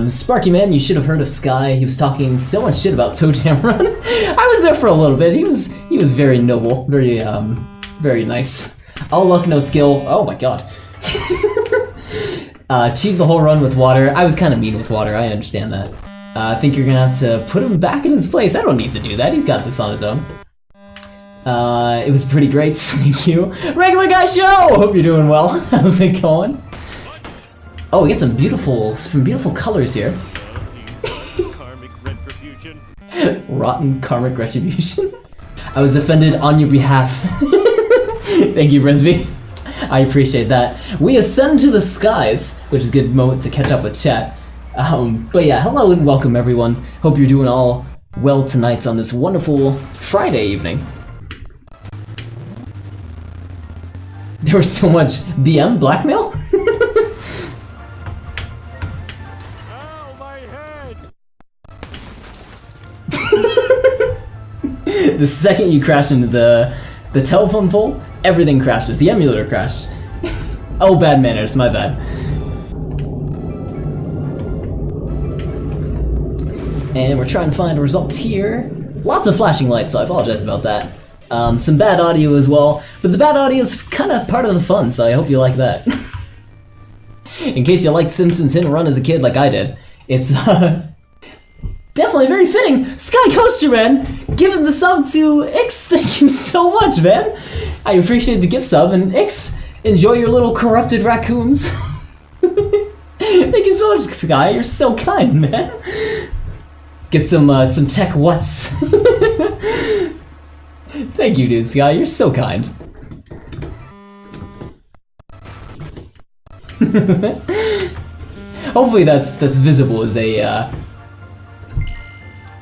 Sparky man, you should have heard of Sky. He was talking so much shit about Toe Jam Run. I was there for a little bit. He was very noble, very nice. All luck, no skill. Oh my god. Cheese the whole run with water. I was kind of mean with water. I understand that. I think you're gonna have to put him back in his place. I don't need to do that. He's got this on his own. It was pretty great. Thank you. Regular Guy Show! Hope you're doing well. How's it going? Oh, we got some beautiful colors here. Karmic retribution. Rotten karmic retribution. I was offended on your behalf. Thank you, Brisby. I appreciate that. We ascend to the skies, which is a good moment to catch up with chat. But yeah, hello and welcome everyone. Hope you're doing all well tonight on this wonderful Friday evening. There was so much BM blackmail? Ow, my head! The second you crashed into the telephone pole, everything crashes. The emulator crashed. Oh, bad manners, my bad. And we're trying to find a result here. Lots of flashing lights, so I apologize about that. Some bad audio as well, but the bad audio is kind of part of the fun, so I hope you like that. In case you liked Simpsons Hit and Run as a kid like I did, it's definitely very fitting. Sky Coaster Man, giving the sub to Ix. Thank you so much, man. I appreciate the gift sub, and Ix, enjoy your little corrupted raccoons. Thank you so much, Sky. You're so kind, man. Get some tech what's. Thank you, dude, Sky. You're so kind. Hopefully that's visible as a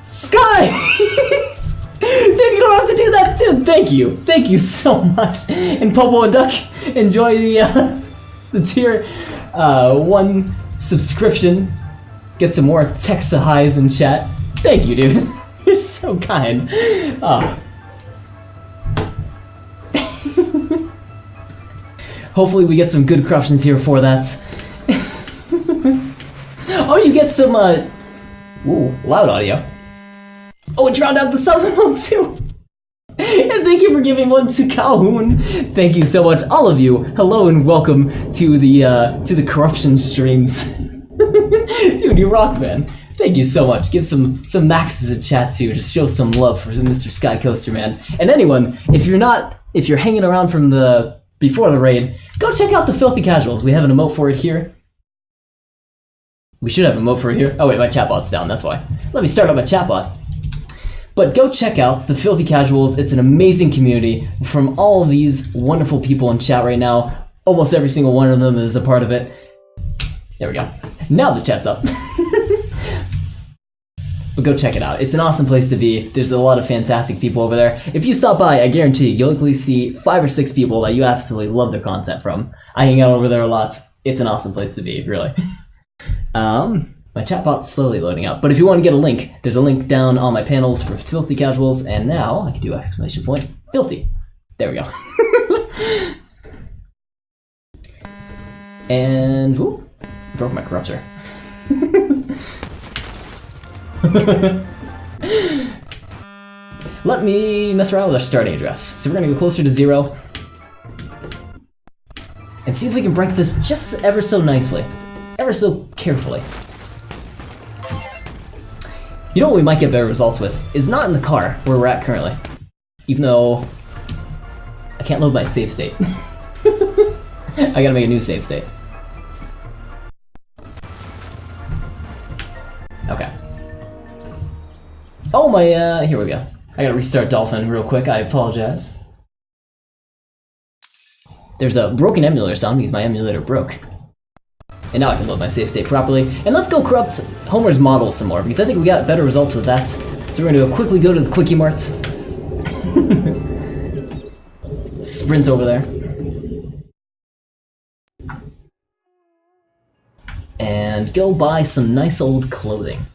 Sky. Dude, you don't have to do that, dude. Thank you so much. And Popo and Duck, enjoy the tier 1 subscription. Get some more Texa highs in chat. Thank you, dude. You're so kind. Hopefully we get some good corruptions here for that. Oh, you get some, ooh, loud audio. Oh, it drowned out the sub mode too! And thank you for giving one to Calhoun. Thank you so much, all of you. Hello and welcome to the corruption streams. Dude, you rock, man. Thank you so much. Give some maxes in chat too. Just show some love for Mr. Sky Coaster Man. And anyone, if you're hanging around from before the raid, go check out the Filthy Casuals. We have an emote for it here. We should have an emote for it here. Oh wait, my chatbot's down, that's why. Let me start up my chatbot. But go check out the Filthy Casuals. It's an amazing community from all of these wonderful people in chat right now. Almost every single one of them is a part of it. There we go. Now the chat's up. But go check it out. It's an awesome place to be. There's a lot of fantastic people over there. If you stop by, I guarantee you'll likely see 5 or 6 people that you absolutely love their content from. I hang out over there a lot. It's an awesome place to be, really. My chatbot's slowly loading up, but if you want to get a link, there's a link down on my panels for Filthy Casuals, and now I can do exclamation point, filthy. There we go. And, whoo, broke my corruptor. Let me mess around with our starting address. So we're gonna go closer to 0. And see if we can break this just ever so nicely. Ever so carefully. You know what we might get better results with is not in the car where we're at currently. Even though I can't load my save state. I gotta make a new save state. Okay. Oh my, here we go. I gotta restart Dolphin real quick, I apologize. There's a broken emulator sound because my emulator broke. And now I can load my save state properly. And let's go corrupt Homer's model some more, because I think we got better results with that. So we're gonna quickly go to the Quickie Mart. Sprint over there. And go buy some nice old clothing.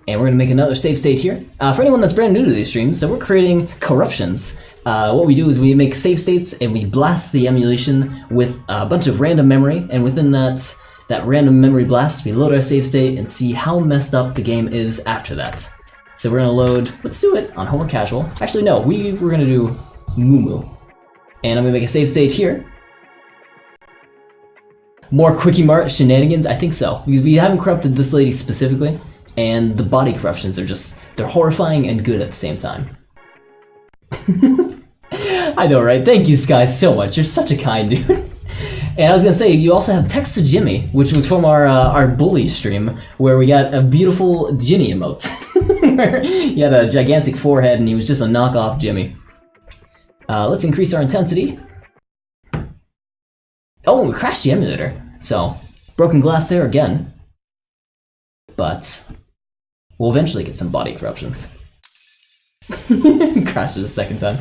And we're gonna make another save state here. For anyone that's brand new to these streams, so we're creating corruptions what we do is we make save states and we blast the emulation with a bunch of random memory, and within that random memory blast, we load our save state and see how messed up the game is after that. So we're gonna load, let's do it on home or casual. Actually no, we're gonna do Moo. And I'm gonna make a save state here. More Quickie Mart shenanigans? I think so. Because we haven't corrupted this lady specifically, and the body corruptions are just, they're horrifying and good at the same time. I know, right? Thank you, Sky, so much. You're such a kind dude. And I was gonna say, you also have Text to Jimmy, which was from our bully stream, where we got a beautiful Ginny emote. Where he had a gigantic forehead and he was just a knockoff Jimmy. Let's increase our intensity. Oh, we crashed the emulator. So, broken glass there again. But we'll eventually get some body corruptions. Crashed it a second time.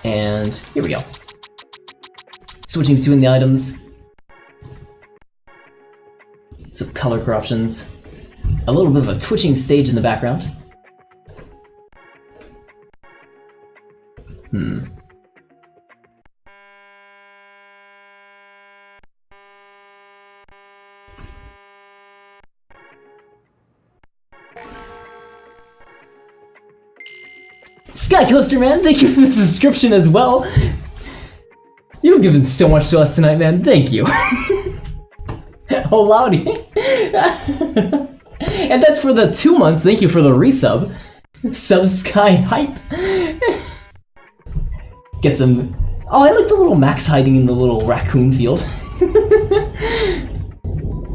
And here we go. Switching between the items. Some color corruptions. A little bit of a twitching stage in the background. Sky Coaster Man, thank you for the subscription as well. You've given so much to us tonight, man. Thank you. Oh, Loudy. And that's for the 2 months. Thank you for the resub. Sub Sky Hype. Get some... Oh, I like the little Max hiding in the little raccoon field.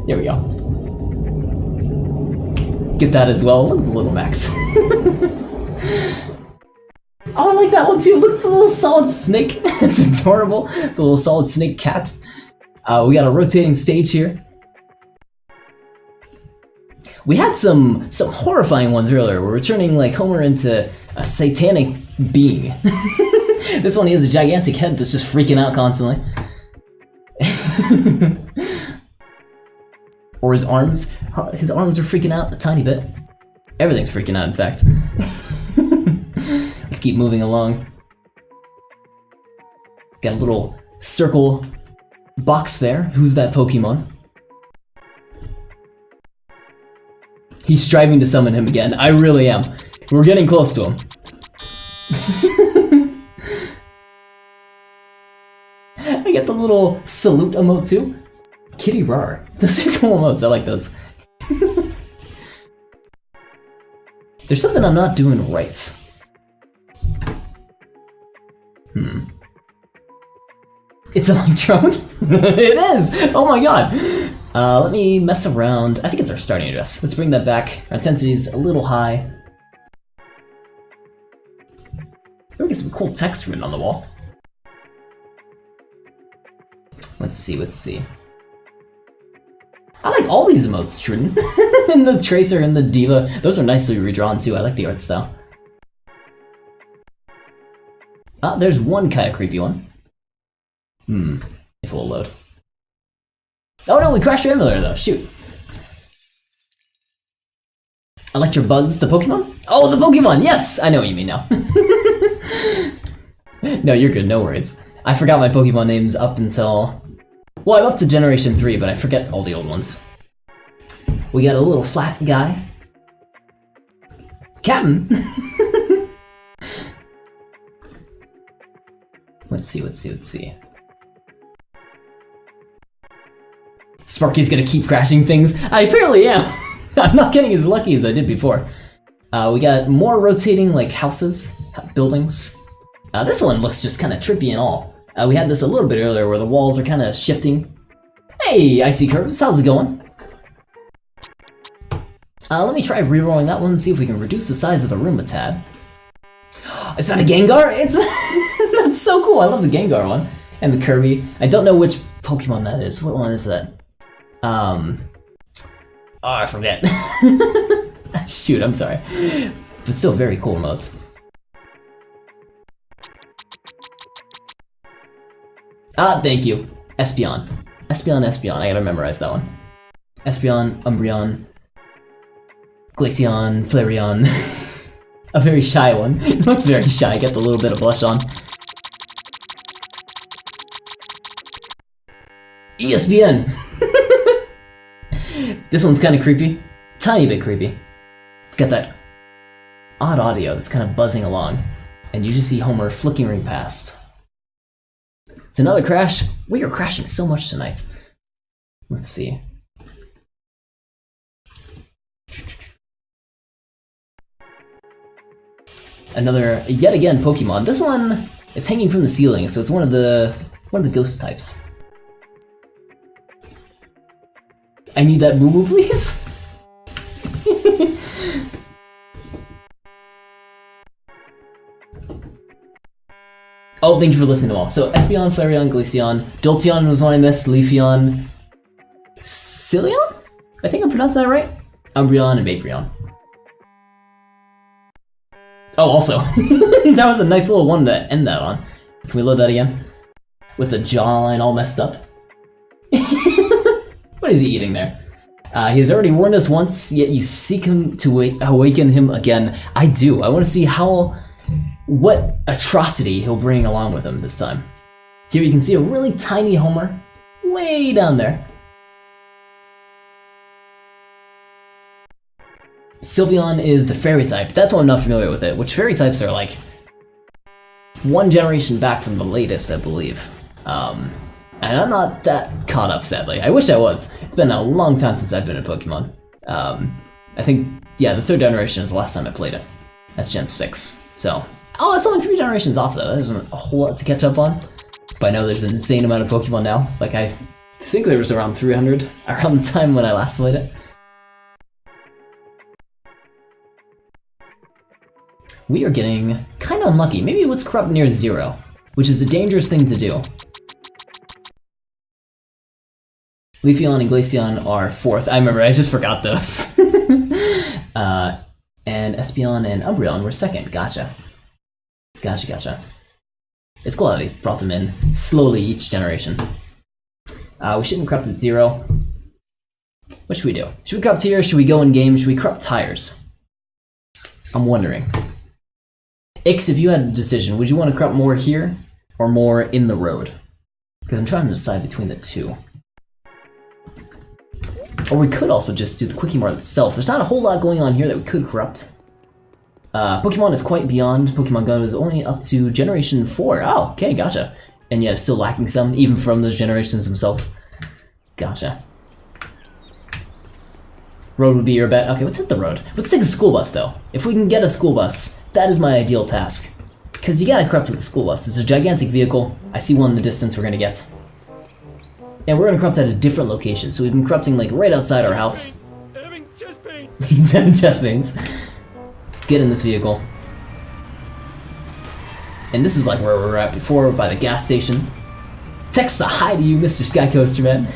There we go. Get that as well. Look at the little Max. Oh, I like that one too. Look at the little solid snake. It's adorable. The little solid snake cat. We got a rotating stage here. We had some horrifying ones earlier. We're turning like Homer into a satanic being. This one, he has a gigantic head that's just freaking out constantly. Or his arms. His arms are freaking out a tiny bit. Everything's freaking out, in fact. Let's keep moving along. Got a little circle box there. Who's that Pokemon? He's striving to summon him again. I really am. We're getting close to him. I get the little salute emote too. Kitty Rar. Those are cool emotes. I like those. There's something I'm not doing right. It's Electrode? It is! Oh my god! Let me mess around. I think it's our starting address. Let's bring that back. Our intensity's a little high. Maybe we get some cool text written on the wall. Let's see. I like all these emotes, Truden. And the Tracer and the Diva. Those are nicely redrawn too. I like the art style. Ah, there's one kind of creepy one. If it will load. Oh no, we crashed your emulator though, shoot. Electabuzz, the Pokemon? Oh, the Pokemon, yes! I know what you mean now. No, you're good, no worries. I forgot my Pokemon names up until... Well, I'm up to Generation 3, but I forget all the old ones. We got a little flat guy. Captain! Let's see. Sparky's gonna keep crashing things. I apparently am. I'm not getting as lucky as I did before. We got more rotating like houses, buildings. This one looks just kind of trippy and all. We had this a little bit earlier where the walls are kind of shifting. Hey, Icy Curves, how's it going? Let me try rerolling that one and see if we can reduce the size of the room a tad. Is that a Gengar? It's that's so cool. I love the Gengar one and the Kirby. I don't know which Pokemon that is. What one is that? Oh, I forget. Shoot, I'm sorry. But still very cool emotes. Ah, thank you. Espeon. Espeon. I gotta memorize that one. Espeon, Umbreon. Glaceon, Flareon. A very shy one. Looks very shy, get the little bit of blush on. ESPN! This one's kind of creepy. Tiny bit creepy. It's got that odd audio that's kind of buzzing along. And you just see Homer flickering past. It's another crash. We are crashing so much tonight. Let's see. Another, yet again, Pokemon. This one, it's hanging from the ceiling, so it's one of the ghost types. I need that moo-moo, please. Oh, thank you for listening to all. So, Espeon, Flareon, Glaceon, Jolteon was one I missed, Leafeon, Silion? I think I pronounced that right? Umbreon, and Vaporeon. Oh, also, that was a nice little one to end that on. Can we load that again? With the jawline all messed up. What is he eating there? He has already warned us once, yet you seek him to awaken him again. I do. I want to see what atrocity he'll bring along with him this time. Here you can see a really tiny Homer, way down there. Sylveon is the fairy type. That's why I'm not familiar with it, which fairy types are like one generation back from the latest, I believe. And I'm not that caught up, sadly. I wish I was. It's been a long time since I've been in Pokemon. I think, yeah, the 3rd generation is the last time I played it. That's Gen 6. So, oh, that's only 3 generations off though. There's a whole lot to catch up on. But I know there's an insane amount of Pokemon now. Like, I think there was around 300 around the time when I last played it. We are getting kind of unlucky. Maybe what's corrupt near 0, which is a dangerous thing to do. Leafeon and Glaceon are 4th. I remember, I just forgot those. And Espeon and Umbreon were 2nd. Gotcha. Gotcha. It's cool how they brought them in slowly each generation. We shouldn't corrupt at 0. What should we do? Should we corrupt here? Should we go in game? Should we corrupt tires? I'm wondering. Ix, if you had a decision, would you want to corrupt more here or more in the road? Because I'm trying to decide between the two. Or we could also just do the Quickie Mart itself. There's not a whole lot going on here that we could corrupt. Pokemon is quite beyond. Pokemon Go is only up to Generation 4. Oh, okay, gotcha. And yet it's still lacking some, even from those generations themselves. Gotcha. Road would be your bet. Okay, let's hit the road. Let's take a school bus, though. If we can get a school bus, that is my ideal task. Because you gotta corrupt with the school bus. It's a gigantic vehicle. I see one in the distance we're gonna get. And we're gonna corrupt at a different location, so we've been corrupting like right outside our house. Having chest pain. He's having chest pains. Let's get in this vehicle. And this is like where we were at before, by the gas station. Text a hi to you, Mr. Skycoaster, man.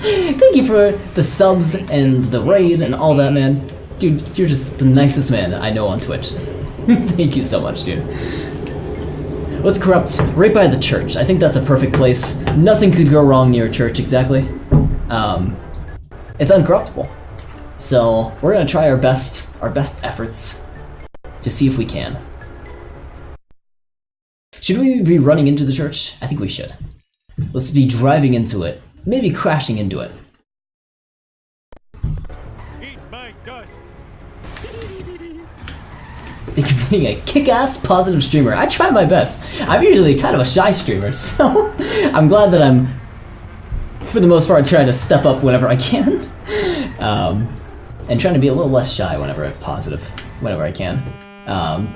Thank you for the subs and the raid and all that, man. Dude, you're just the nicest man I know on Twitch. Thank you so much, dude. Let's corrupt right by the church. I think that's a perfect place. Nothing could go wrong near a church, exactly. It's uncorruptible. So we're gonna try our best efforts to see if we can. Should we be running into the church? I think we should. Let's be driving into it, maybe crashing into it. Eat my dust. Thank you for being a kick-ass positive streamer. I try my best. I'm usually kind of a shy streamer, so I'm glad that I'm, for the most part, trying to step up whenever I can. And trying to be a little less shy whenever I can.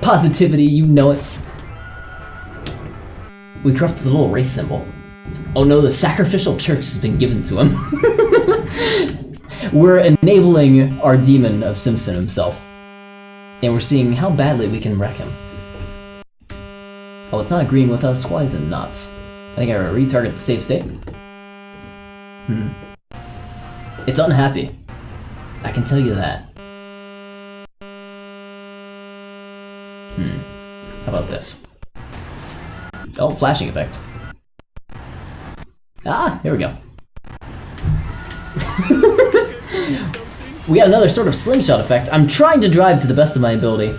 Positivity, you know it's... We corrupted the little race symbol. Oh no, the sacrificial church has been given to him. We're enabling our demon of Simpson himself. And we're seeing how badly we can wreck him. Oh, it's not agreeing with us. Why is it not? I think I retarget the save state. It's unhappy. I can tell you that. How about this? Oh, flashing effect. Ah, here we go. we got another sort of slingshot effect. I'm trying to drive to the best of my ability.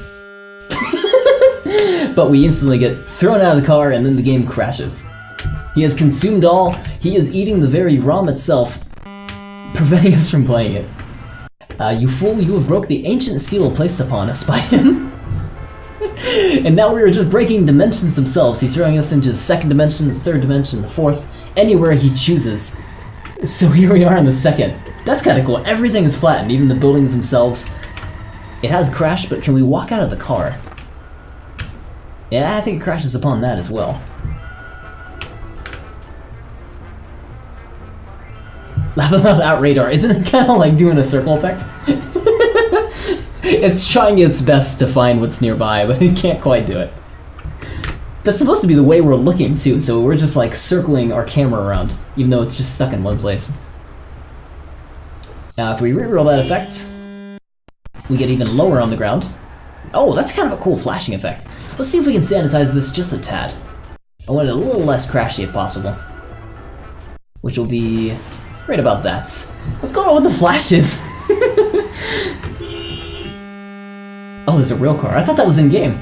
But we instantly get thrown out of the car and then the game crashes. He has consumed all. He is eating the very ROM itself, preventing us from playing it. You fool, you have broke the ancient seal placed upon us by him. And now we are just breaking dimensions themselves. He's throwing us into the second dimension, the third dimension, the fourth, anywhere he chooses. So here we are in the second. That's kind of cool. Everything is flattened, even the buildings themselves. It has crashed, but can we walk out of the car? Yeah, I think it crashes upon that as well. Laugh about that radar. Isn't it kind of like doing a circle effect? It's trying its best to find what's nearby, but it can't quite do it. That's supposed to be the way we're looking too, so we're just like circling our camera around, even though it's just stuck in one place. Now if we reroll that effect, we get even lower on the ground. Oh, that's kind of a cool flashing effect. Let's see if we can sanitize this just a tad. I want it a little less crashy if possible. Which will be right about that. What's going on with the flashes? Oh, there's a real car. I thought that was in game.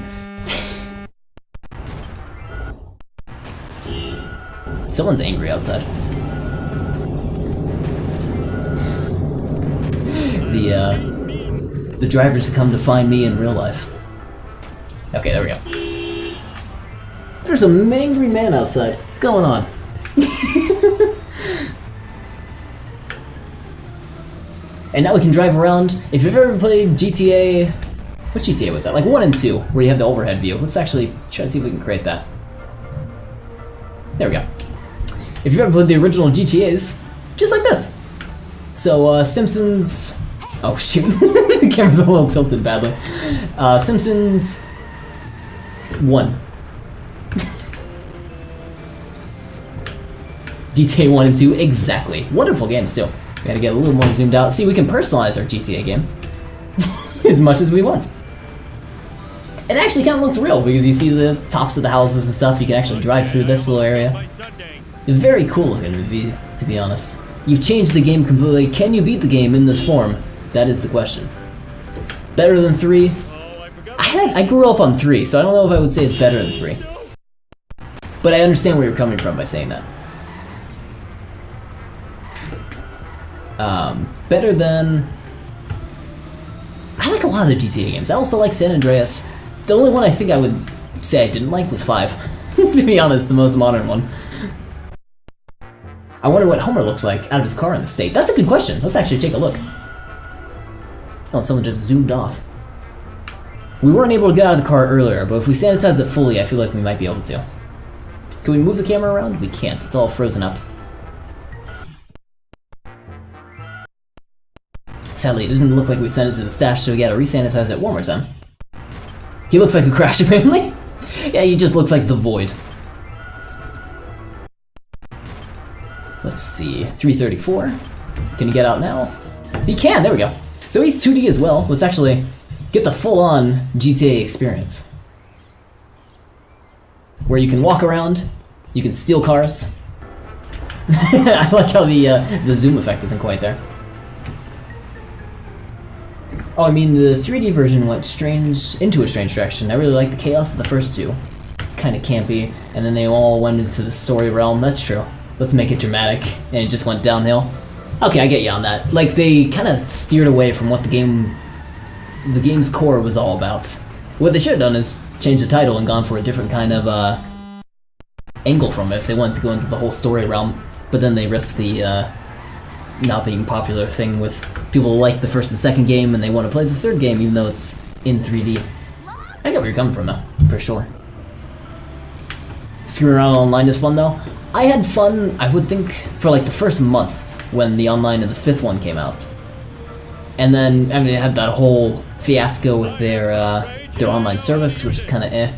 Someone's angry outside. The drivers come to find me in real life. Okay, there we go. There's a angry man outside. What's going on? And now we can drive around. If you've ever played GTA, what GTA was that? Like 1 and 2, where you have the overhead view. Let's actually try to see if we can create that. There we go. If you've ever played the original GTAs, just like this. So, Simpsons... Oh, shoot. The camera's a little tilted badly. Simpsons... 1. GTA 1 and 2, exactly. Wonderful games, too. We gotta get a little more zoomed out. See, we can personalize our GTA game as much as we want. It actually kind of looks real because you see the tops of the houses and stuff. You can actually drive through this little area. Very cool looking, to be honest. You've changed the game completely. Can you beat the game in this form? That is the question. Better than 3? I grew up on 3, so I don't know if I would say it's better than 3. But I understand where you're coming from by saying that. Better than... I like a lot of the GTA games. I also like San Andreas. The only one I think I would say I didn't like was 5. To be honest, the most modern one. I wonder what Homer looks like out of his car in the state. That's a good question. Let's actually take a look. Oh, someone just zoomed off. We weren't able to get out of the car earlier, but if we sanitize it fully, I feel like we might be able to. Can we move the camera around? We can't. It's all frozen up. Sadly, it doesn't look like we sent it to the stash, so we gotta re-sanitize it one more time. He looks like a crash, apparently. Yeah, he just looks like the void. Let's see, 334. Can he get out now? He can, there we go. So he's 2D as well. Let's actually get the full-on GTA experience. Where you can walk around, you can steal cars. I like how the zoom effect isn't quite there. Oh, I mean, the 3D version went into a strange direction. I really like the chaos of the first two. Kind of campy, and then they all went into the story realm. That's true. Let's make it dramatic, and it just went downhill. Okay, I get you on that. Like, they kind of steered away from what the game's core was all about. What they should have done is change the title and gone for a different kind of angle from it if they wanted to go into the whole story realm. But then they risked the not being popular thing with people like the first and second game, and they want to play the third game even though it's in 3D. I get where you're coming from though, for sure. Screwing around online is fun though. I had fun, I would think, for like the first month when the online of the 5th one came out. And then, I mean, they had that whole fiasco with their online service, which is kind of eh.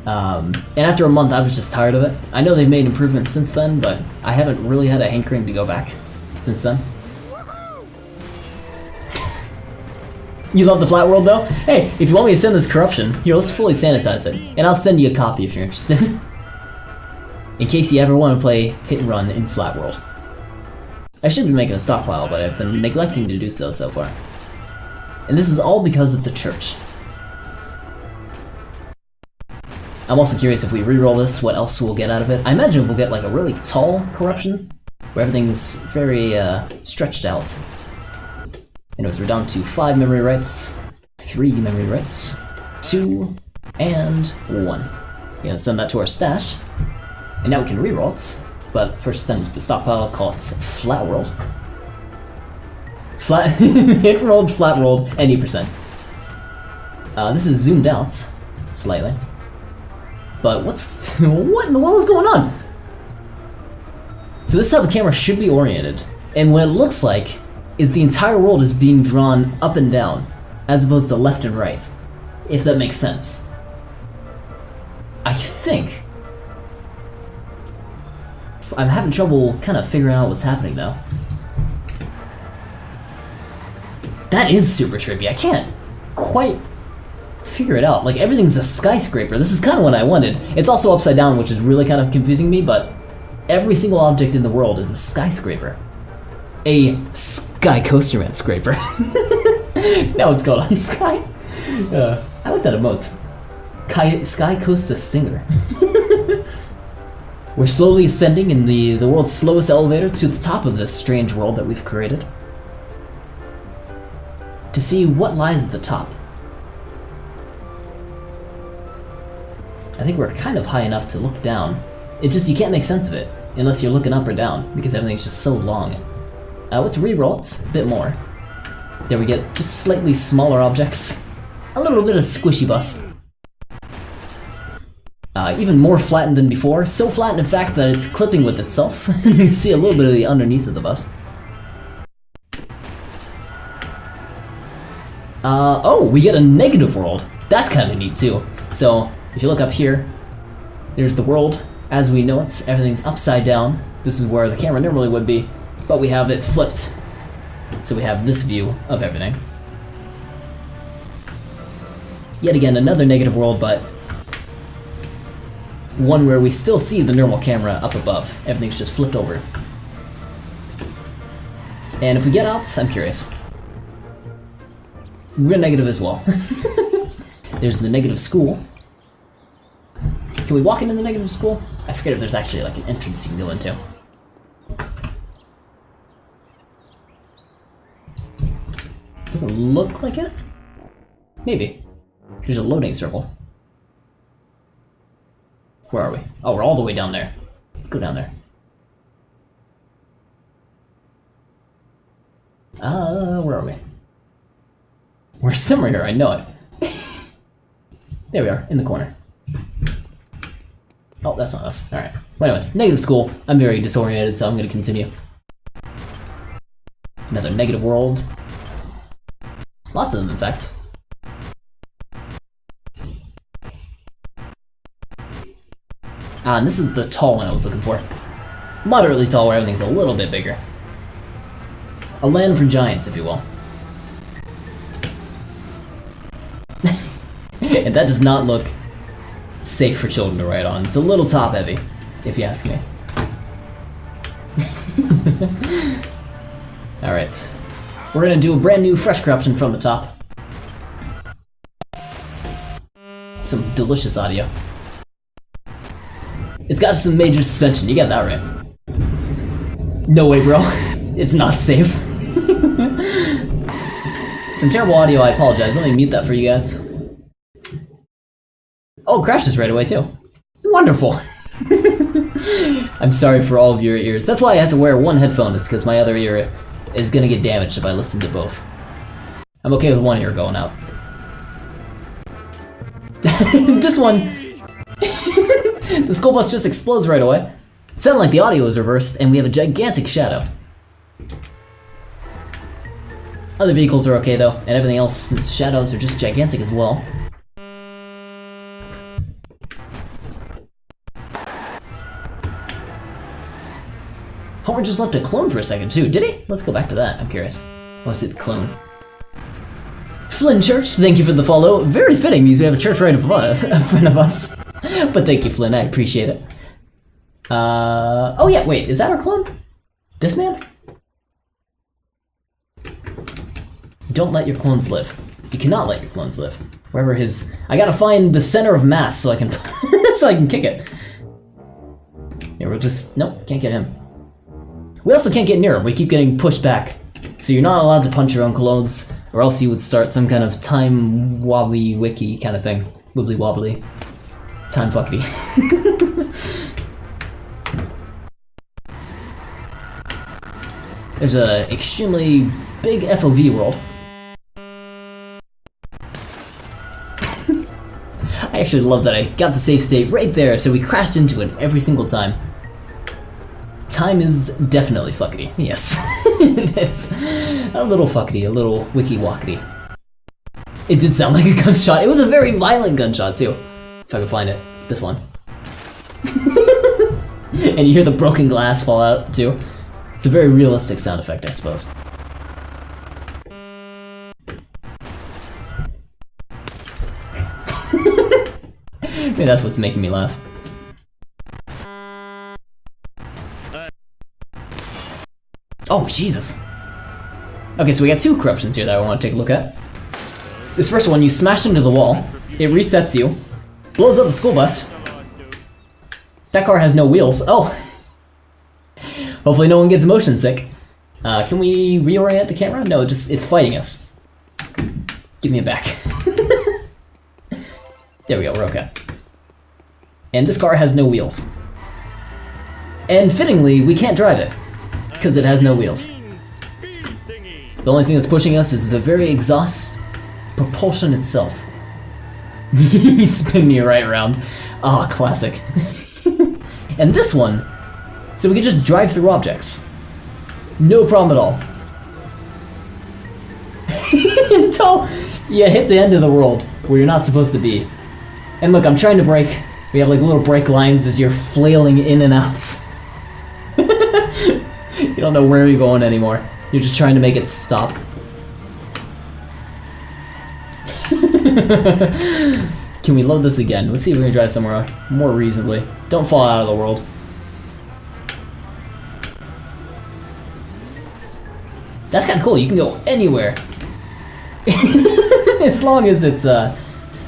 And after a month, I was just tired of it. I know they've made improvements since then, but I haven't really had a hankering to go back since then. You love the flat world though? Hey, if you want me to send this corruption, here, let's fully sanitize it. And I'll send you a copy if you're interested. In case you ever want to play Hit and Run in Flat World. I should be making a stockpile, but I've been neglecting to do so far. And this is all because of the church. I'm also curious if we reroll this, what else we'll get out of it. I imagine we'll get like a really tall corruption, where everything's very stretched out. Anyways, we're down to 5 memory rights, 3 memory rights, 2, and 1. Yeah, send that to our stash. And now we can reroll it, but first send it to the stockpile, call it flat rolled. Flat, hit rolled, flat rolled, any percent. This is zoomed out slightly. But what in the world is going on? So this is how the camera should be oriented. And what it looks like is the entire world is being drawn up and down, as opposed to left and right. If that makes sense. I think. I'm having trouble kind of figuring out what's happening though. That is super trippy. I can't quite figure it out. Like, everything's a skyscraper. This is kind of what I wanted. It's also upside down, which is really kind of confusing me, but every single object in the world is a skyscraper. A Sky Coasterman scraper. Now it's called on Sky. I like that emote. Sky Coaster Stinger. We're slowly ascending in the world's slowest elevator to the top of this strange world that we've created. To see what lies at the top. I think we're kind of high enough to look down. It just, you can't make sense of it unless you're looking up or down because everything's just so long. Let's reroll it a bit more. There we get just slightly smaller objects. A little bit of squishy bus. Even more flattened than before. So flattened in fact that it's clipping with itself. You can see a little bit of the underneath of the bus. Oh, we get a negative world. That's kind of neat too. So, if you look up here, there's the world as we know it. Everything's upside down. This is where the camera normally would be, but we have it flipped. So we have this view of everything. Yet again, another negative world, but one where we still see the normal camera up above. Everything's just flipped over. And if we get out, I'm curious. We're negative as well. There's the negative school. Can we walk into the negative school? I forget if there's actually like an entrance you can go into. Doesn't look like it. Maybe. There's a loading circle. Where are we? Oh, we're all the way down there. Let's go down there. Where are we? We're somewhere here, I know it. There we are, in the corner. Oh, that's not us. Alright. Well, anyways, negative school. I'm very disoriented, so I'm gonna continue. Another negative world. Lots of them, in fact. Ah, and this is the tall one I was looking for. Moderately tall, where everything's a little bit bigger. A land for giants, if you will. And that does not look safe for children to ride on. It's a little top heavy, if you ask me. Alright. We're gonna do a brand new fresh corruption from the top. Some delicious audio. It's got some major suspension, you got that right. No way, bro. It's not safe. Some terrible audio, I apologize. Let me mute that for you guys. Oh, it crashed this right away too. Wonderful. I'm sorry for all of your ears. That's why I have to wear one headphone, it's because my other ear is gonna get damaged if I listen to both. I'm okay with one ear going out. This one, the school bus just explodes right away. It sounded like the audio is reversed, and we have a gigantic shadow. Other vehicles are okay though, and everything else's shadows are just gigantic as well. Homer just left a clone for a second too, did he? Let's go back to that, I'm curious. I want to see the clone. Flynn Church, thank you for the follow. Very fitting because we have a church right in front of us. But thank you, Flynn, I appreciate it. Oh yeah, wait, is that our clone? This man? Don't let your clones live. You cannot let your clones live. Wherever his... I gotta find the center of mass so I can... so I can kick it. Yeah, we'll just... Nope, can't get him. We also can't get near him. We keep getting pushed back. So you're not allowed to punch your own clones, or else you would start some kind of time wobbly wiki kind of thing. Wibbly wobbly. Time fuckity. There's a extremely big FOV world. I actually love that I got the save state right there, so we crashed into it every single time. Time is definitely fuckity. Yes, it is. A little fuckity, a little wiki-wackity. It did sound like a gunshot. It was a very violent gunshot, too. If I can find it. This one. And you hear the broken glass fall out, too. It's a very realistic sound effect, I suppose. Maybe that's what's making me laugh. Oh, Jesus. Okay, so we got two corruptions here that I want to take a look at. This first one, you smash into the wall, it resets you, blows up the school bus. That car has no wheels. Oh! Hopefully no one gets motion sick. Can we reorient the camera? No, it's fighting us. Give me it back. There we go, we're okay. And this car has no wheels. And fittingly, we can't drive it, because it has no wheels. The only thing that's pushing us is the very exhaust propulsion itself. He's spinning me right around. Ah, classic. And this one, so we can just drive through objects. No problem at all. Until you hit the end of the world, where you're not supposed to be. And look, I'm trying to brake. We have like little brake lines as you're flailing in and out. You don't know where you're going anymore. You're just trying to make it stop. Can we load this again? Let's see if we can drive somewhere more reasonably. Don't fall out of the world. That's kind of cool. You can go anywhere. As long as it's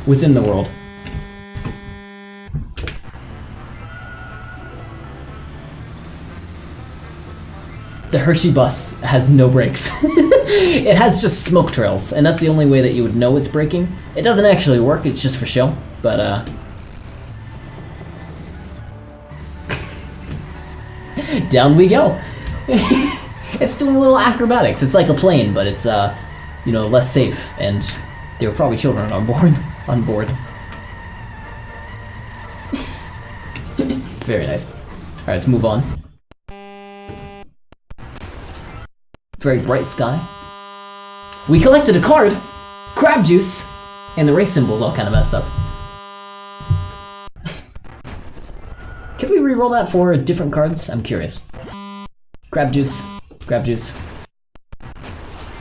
within the world. The Hershey bus has no brakes. It has just smoke trails, and that's the only way that you would know it's braking. It doesn't actually work, it's just for show, but down we go. It's doing little acrobatics. It's like a plane, but it's you know, less safe, and there were probably children on board. Very nice. Alright, let's move on. Very bright sky. We collected a card, crab juice, and the race symbol's all kind of messed up. Can we re-roll that for different cards? I'm curious. Crab juice, crab juice.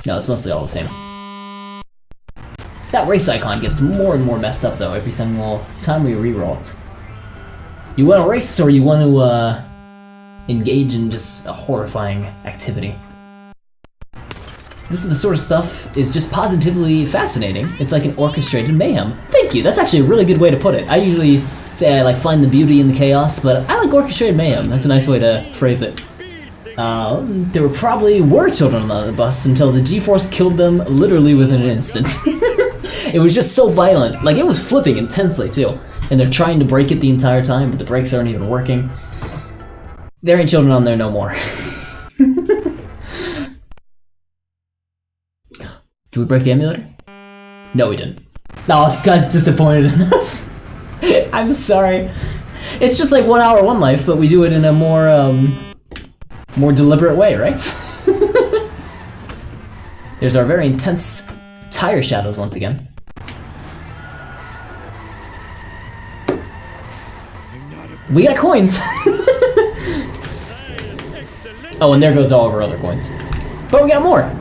No, it's mostly all the same. That race icon gets more and more messed up though every single time we re-roll it. You want to race or you want to engage in just a horrifying activity? This is the sort of stuff is just positively fascinating. It's like an orchestrated mayhem. Thank you, that's actually a really good way to put it. I usually say I like find the beauty in the chaos, but I like orchestrated mayhem. That's a nice way to phrase it. There probably were children on the bus until the G-force killed them literally within an instant. It was just so violent. Like, it was flipping intensely too. And they're trying to brake it the entire time, but the brakes aren't even working. There ain't children on there no more. Did we break the emulator? No, we didn't. Oh, this guy's disappointed in us. I'm sorry. It's just like 1 hour, 1 life, but we do it in a more deliberate way, right? There's our very intense tire shadows once again. We got coins! Oh, and there goes all of our other coins. But we got more!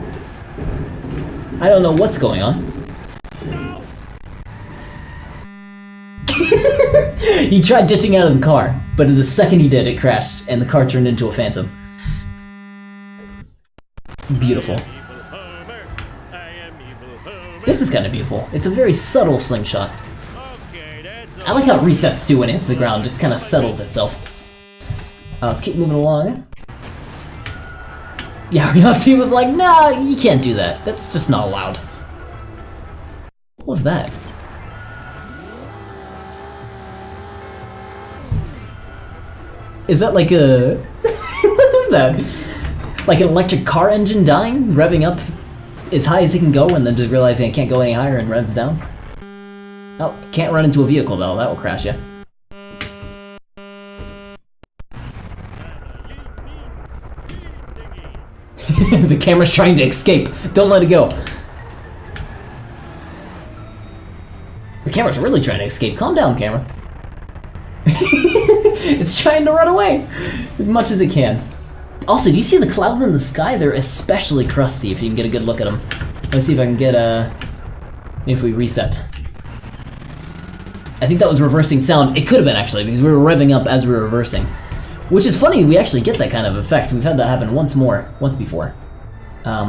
I don't know what's going on. He tried ditching out of the car, but the second he did, it crashed, and the car turned into a phantom. Beautiful. This is kind of beautiful. It's a very subtle slingshot. Okay, that's I like how it resets too when it hits the ground, just kind of settles itself. Let's keep moving along. Yeah, reality was like, nah, you can't do that. That's just not allowed. What was that? Is that like a... what is that? Like an electric car engine dying? Revving up as high as it can go and then just realizing it can't go any higher and revs down? Oh, can't run into a vehicle though, that will crash you. The camera's trying to escape. Don't let it go. The camera's really trying to escape. Calm down, camera. It's trying to run away as much as it can. Also, do you see the clouds in the sky? They're especially crusty if you can get a good look at them. Let's see if I can get if we reset. I think that was reversing sound. It could have been actually, because we were revving up as we were reversing. Which is funny, we actually get that kind of effect. We've had that happen once before. I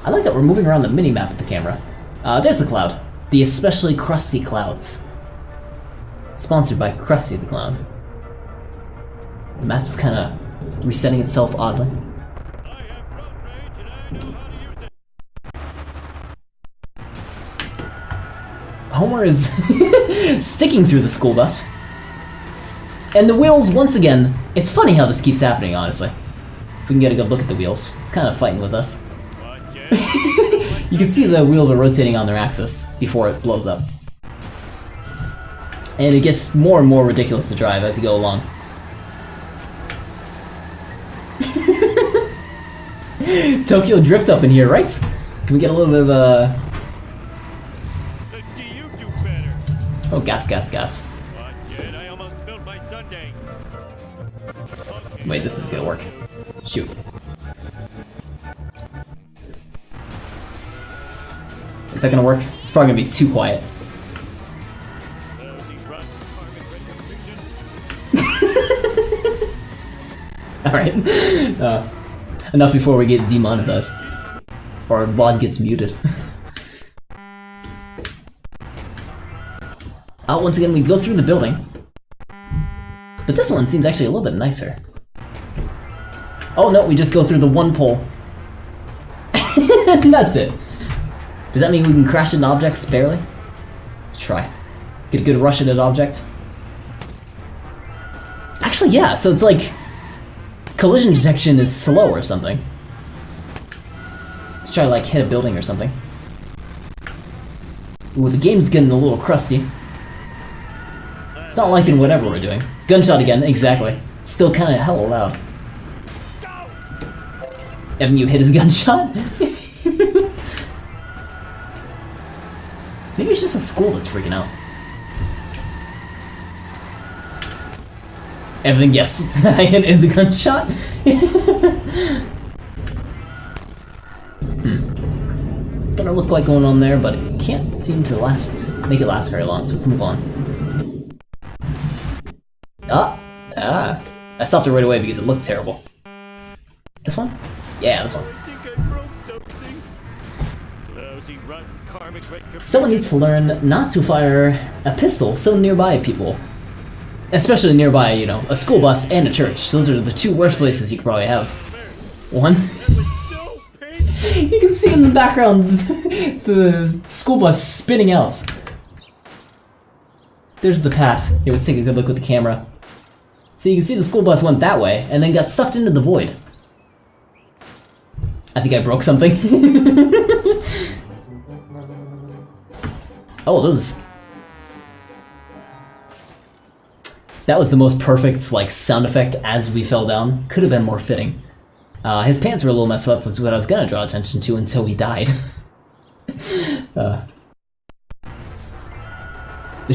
like that we're moving around the mini-map with the camera. There's the cloud. The especially crusty clouds. Sponsored by Krusty the Clown. The map's kind of resetting itself oddly. I have road rage and I know how to use it. Homer is sticking through the school bus. And the wheels, once again, it's funny how this keeps happening, honestly. If we can get a good look at the wheels, it's kind of fighting with us. You can see the wheels are rotating on their axis before it blows up. And it gets more and more ridiculous to drive as you go along. Tokyo Drift up in here, right? Can we get a little bit of You do better. oh, gas. What, kid? I almost spilled my sundae. Okay, Wait, this is gonna work. Shoot. Is that gonna work? It's probably gonna be too quiet. lousy run, karmic retribution. Alright. Enough before we get demonetized. Or our VOD gets muted. Once again, we go through the building. But this one seems actually a little bit nicer. Oh no, we just go through the one pole. And that's it. Does that mean we can crash into objects barely? Let's try. Get a good rush at an object. Actually, yeah, so it's like collision detection is slow or something. Let's try to like hit a building or something. Ooh, the game's getting a little crusty. It's not liking whatever we're doing. Gunshot again, exactly. It's still kind of hella loud. Haven't you hit his gunshot? Maybe it's just a school that's freaking out. Everything, yes. I hit his gunshot. Don't know what's quite going on there, but it can't seem to make it last very long, so let's move on. I stopped it right away because it looked terrible. This one? Yeah, this one. I think I broke something. Lousy run, karmic retribution. Someone needs to learn not to fire a pistol so nearby people. Especially nearby, you know, a school bus and a church. Those are the two worst places you could probably have. One. So painful. You can see in the background the school bus spinning out. There's the path. Here, let's take a good look with the camera. So you can see the school bus went that way and then got sucked into the void. I think I broke something. Oh, those. That was the most perfect, like, sound effect as we fell down. Could have been more fitting. His pants were a little messed up, was what I was gonna draw attention to until he died. The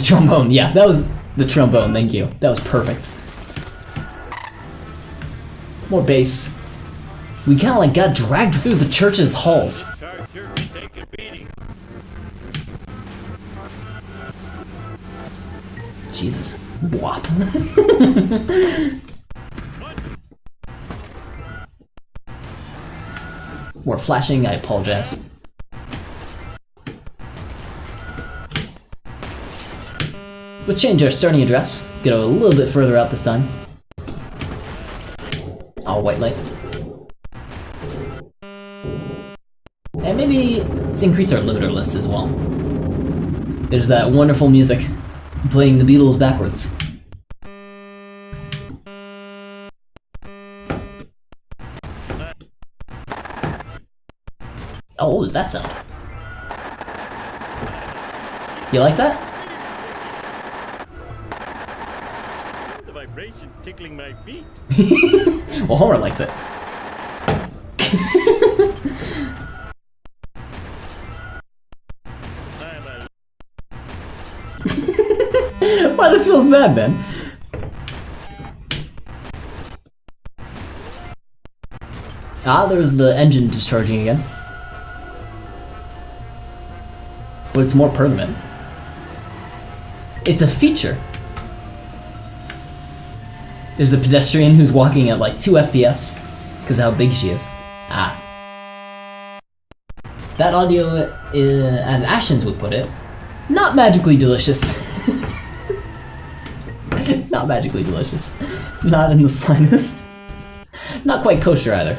trombone, yeah, that was the trombone, thank you. That was perfect. More bass. We kinda like got dragged through the church's halls. Car sure can take a beating. Jesus. Whop. More flashing, I apologize. Let's change our starting address. Get a little bit further out this time. All white light. And maybe let's increase our limiter list as well. There's that wonderful music playing the Beatles backwards. Oh, what was that sound? You like that? The vibration's tickling my feet. Well, Homer likes it. Why that feels bad, man? Ah, there's the engine discharging again. But it's more permanent. It's a feature. There's a pedestrian who's walking at like 2 FPS because of how big she is. Ah. That audio, as Ashens would put it, not magically delicious. Not magically delicious. Not in the slightest. Not quite kosher either.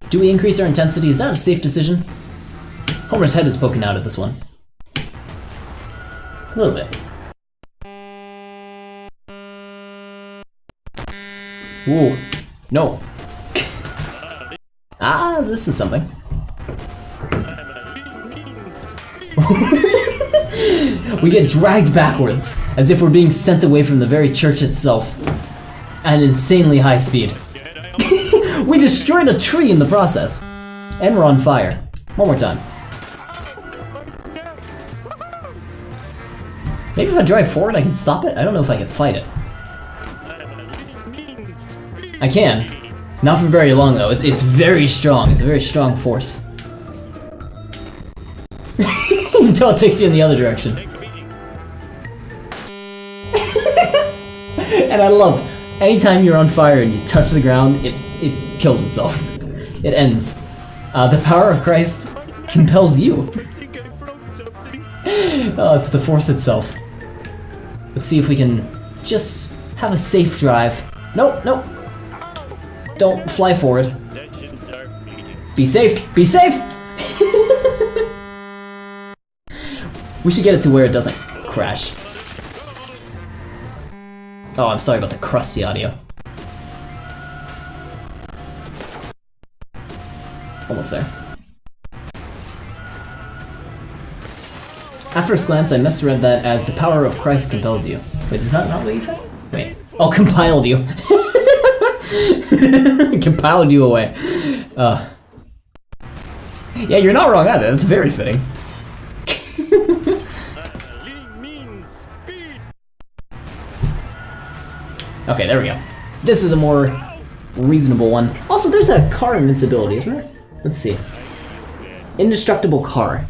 Do we increase our intensity? Is that a safe decision? Homer's head is poking out at this one. A little bit. Whoa. No. Ah, this is something. We get dragged backwards, as if we're being sent away from the very church itself, at an insanely high speed. We destroyed a tree in the process, and we're on fire. One more time. Maybe if I drive forward I can stop it? I don't know if I can fight it. I can. Not for very long though, it's very strong. It's a very strong force. Until it takes you in the other direction. And I love, anytime you're on fire and you touch the ground, it kills itself. It ends. The power of Christ compels you. Oh, it's the force itself. Let's see if we can just have a safe drive. Nope, nope. Don't fly forward. Be safe, be safe! We should get it to where it doesn't crash. Oh, I'm sorry about the crusty audio. Almost there. At first glance, I misread that as the power of Christ compels you. Wait, is that not what you said? Wait. Oh, compiled you. Compiled you away. Yeah, you're not wrong either. That's very fitting. Okay, there we go. This is a more reasonable one. Also, there's a car invincibility, isn't there? Let's see. Indestructible car.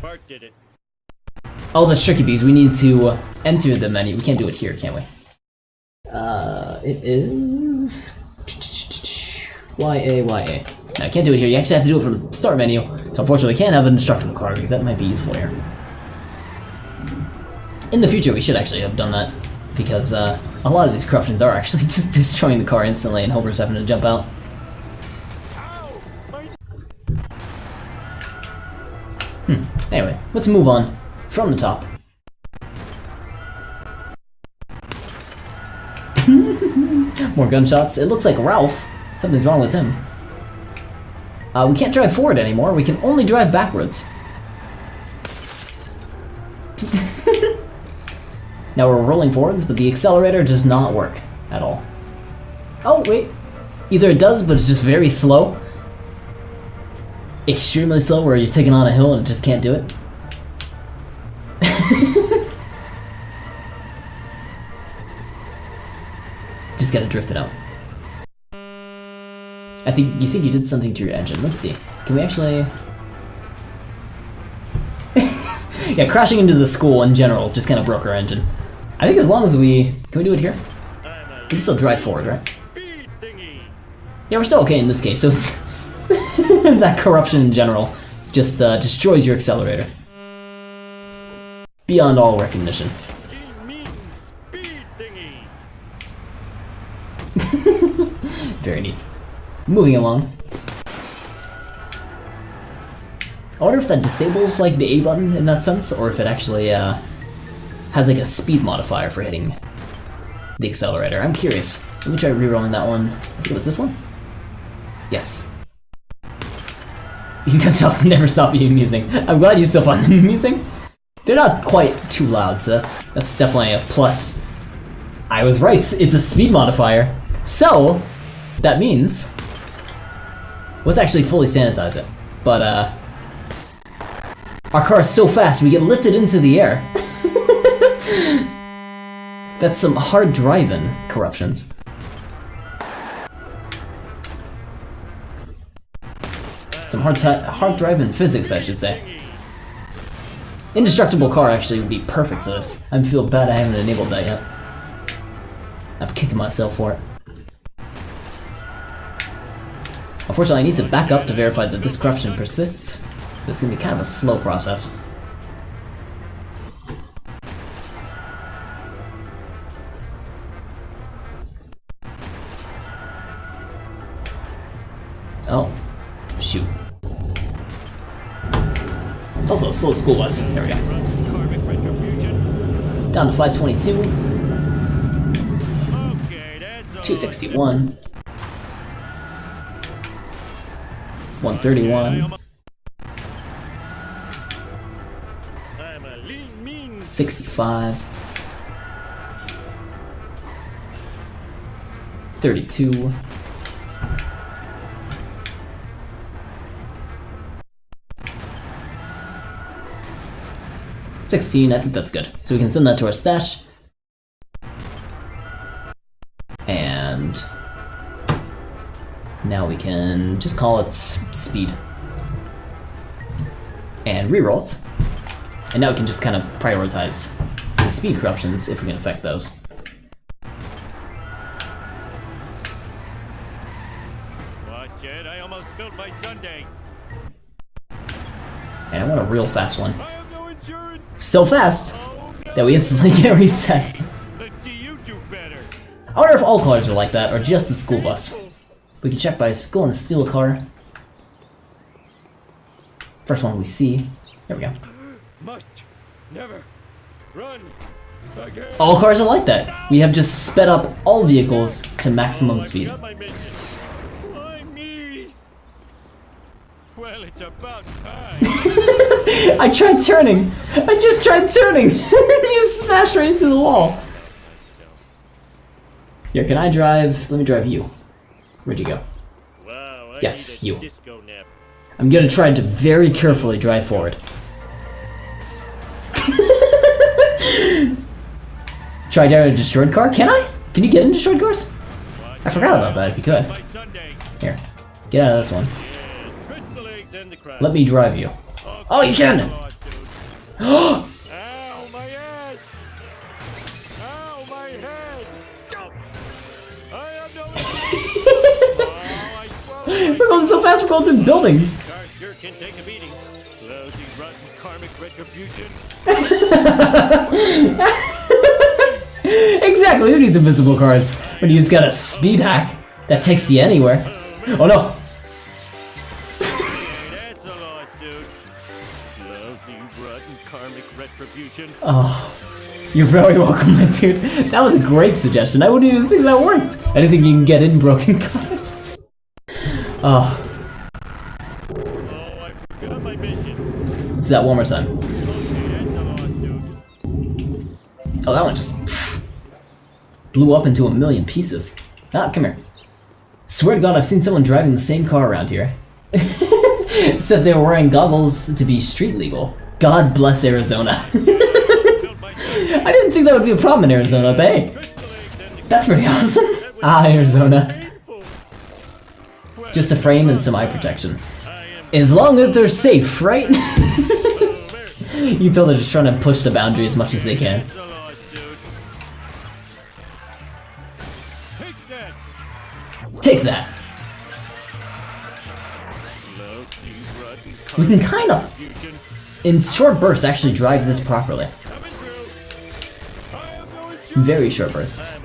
Oh, that's tricky because we need to enter the menu. We can't do it here, can we? It is... YA. No, I can't do it here. You actually have to do it from the start menu. So unfortunately, I can't have an indestructible car because that might be useful here. In the future, we should actually have done that. Because a lot of these corruptions are actually just destroying the car instantly and Homer's having to jump out. Anyway, let's move on from the top. More gunshots. It looks like Ralph. Something's wrong with him. We can't drive forward anymore. We can only drive backwards. Now we're rolling forwards, but the accelerator does not work at all. Oh, wait. Either it does, but it's just very slow. Extremely slow, where you're taking on a hill and it just can't do it. Just gotta drift it out. You think you did something to your engine. Let's see. Can we actually... Yeah, crashing into the school in general just kind of broke our engine. I think as long as we... Can we do it here? We can still drive forward, right? Yeah, we're still okay in this case, so it's... that corruption in general just destroys your accelerator. Beyond all recognition. He means speed thingy. Very neat. Moving along. I wonder if that disables like the A button in that sense, or if it actually has like a speed modifier for hitting the accelerator. I'm curious. Let me try rerolling that one. I think it was this one? Yes. These gunshots never stop being amusing. I'm glad you still find them amusing. They're not quite too loud, so that's definitely a plus. I was right, it's a speed modifier. So, that means... let's actually fully sanitize it. But, our car is so fast, we get lifted into the air. That's some hard driving corruptions. Some hard driving physics, I should say. Indestructible car actually would be perfect for this. I feel bad I haven't enabled that yet. I'm kicking myself for it. Unfortunately, I need to back up to verify that this corruption persists. It's gonna be kind of a slow process. Oh, shoot. It's also a slow school bus. There we go. Down to 522. 261. 131. 65. 32. 16, I think that's good. So we can send that to our stash. And now we can just call it speed. And reroll it. And now we can just kind of prioritize the speed corruptions if we can affect those. Oh shit, I almost spilled my sundae. And I want a real fast one. I have no insurance. So fast that we instantly get reset. Let's see you do better. I wonder if all cars are like that, or just the school bus. We can check by going to steal a car. First one we see. There we go. Must never run again. All cars are like that. We have just sped up all vehicles to maximum speed. Got my mission. Why me? Well, it's about time. I tried turning. I just tried turning. You smashed right into the wall. Here, can I drive? Let me drive you. Where'd you go? Wow, I Yes, need a you. disco nap. I'm gonna try to very carefully drive forward. Try driving a destroyed car? Can I? Can you get in destroyed cars? I forgot about that if you could. My sundae. Here, get out of this one. Yeah, stretch the legs and the crowd. Let me drive you. Oh, you can! Ow, my ass! Ow, my head! I have no We're going so fast, we're going through buildings. car sure can take a beating. Lousy, rotten karmic retribution. Exactly, who needs invisible cards when you just got a speed hack that takes you anywhere? Oh no! That's a loss, dude. Lousy, rotten karmic retribution. Oh, you're very welcome, my dude. That was a great suggestion. I wouldn't even think that worked. Anything you can get in broken cars. Oh, Oh, I forgot my mission. let's do that one more time. Okay, that's a loss, dude. Oh, that one just blew up into a million pieces. Ah, come here. Swear to God, I've seen someone driving the same car around here. Said they were wearing goggles to be street legal. God bless Arizona. I didn't think that would be a problem in Arizona, but hey, that's pretty awesome. Ah, Arizona. Just a frame and some eye protection. As long as they're safe, right? You tell they're just trying to push the boundary as much as they can. That's a loss, dude. Take that. Take that. Lousy, rotten we can kind of, in short bursts, actually drive this properly. Very short bursts.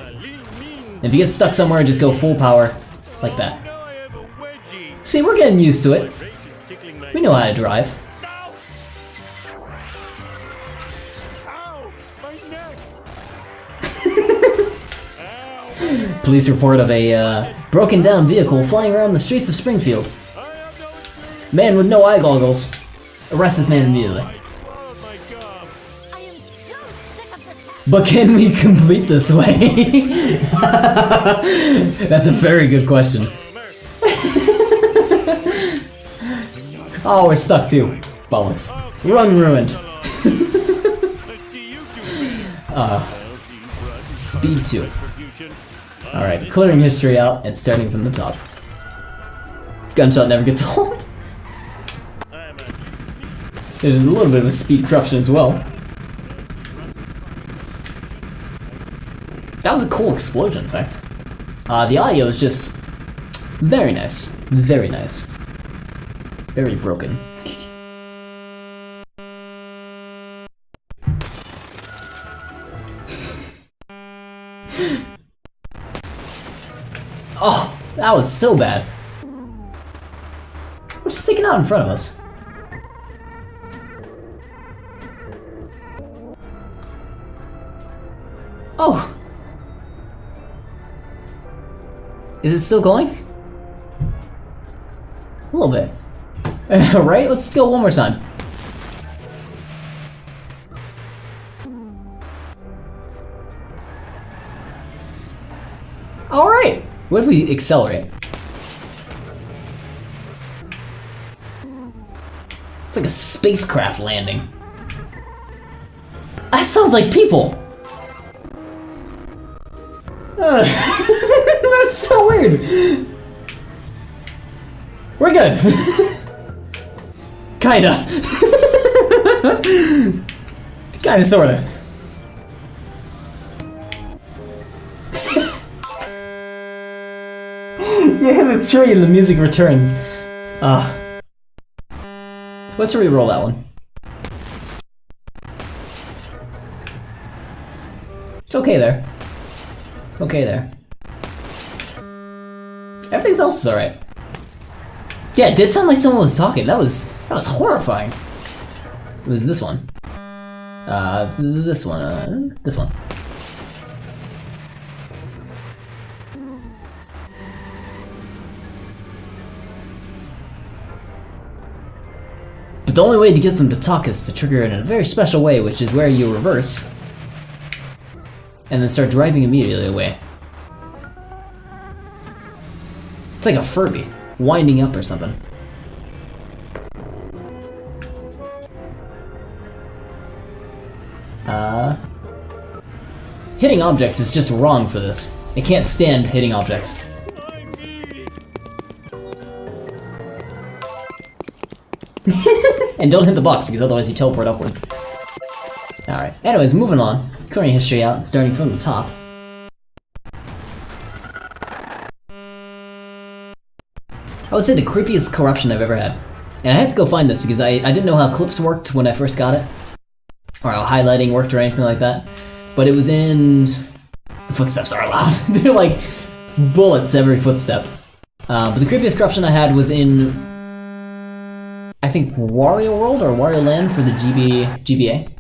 If you get stuck somewhere, just go full power, like that. See, we're getting used to it. We know how to drive. Police report of a broken down vehicle flying around the streets of Springfield. Man with no eye goggles. Arrest this man immediately. I am so sick of this happening. But can we complete this way? That's a very good question. Oh, we're stuck too. Bollocks. Run ruined. Speed 2. Alright, clearing history out and starting from the top. Gunshot never gets old. There's a little bit of a speed corruption as well. That was a cool explosion, in fact. The audio is just very nice. Very nice. Very broken. Oh, that was so bad. What's sticking out in front of us? Oh! Is it still going? A little bit. Right? Let's go one more time. Alright! What if we accelerate? It's like a spacecraft landing. That sounds like people! That's so weird! We're good! Kinda. Kinda, sorta. You hit the tree and the music returns. Let's re-roll that one. It's okay there. Okay there. Everything else is alright. Yeah, it did sound like someone was talking. That was horrifying. It was this one. This one. This one. But the only way to get them to talk is to trigger it in a very special way, which is where you reverse and then start driving immediately away. It's like a Furby winding up or something. Hitting objects is just wrong for this. It can't stand hitting objects. And don't hit the box because otherwise you teleport upwards. Alright, anyways, moving on. Clearing history out, starting from the top. I would say the creepiest corruption I've ever had. And I had to go find this because I didn't know how clips worked when I first got it. Or how highlighting worked or anything like that. But it was in... The footsteps are loud. They're like bullets every footstep. But the creepiest corruption I had was in... I think Wario World or Wario Land for the GBA.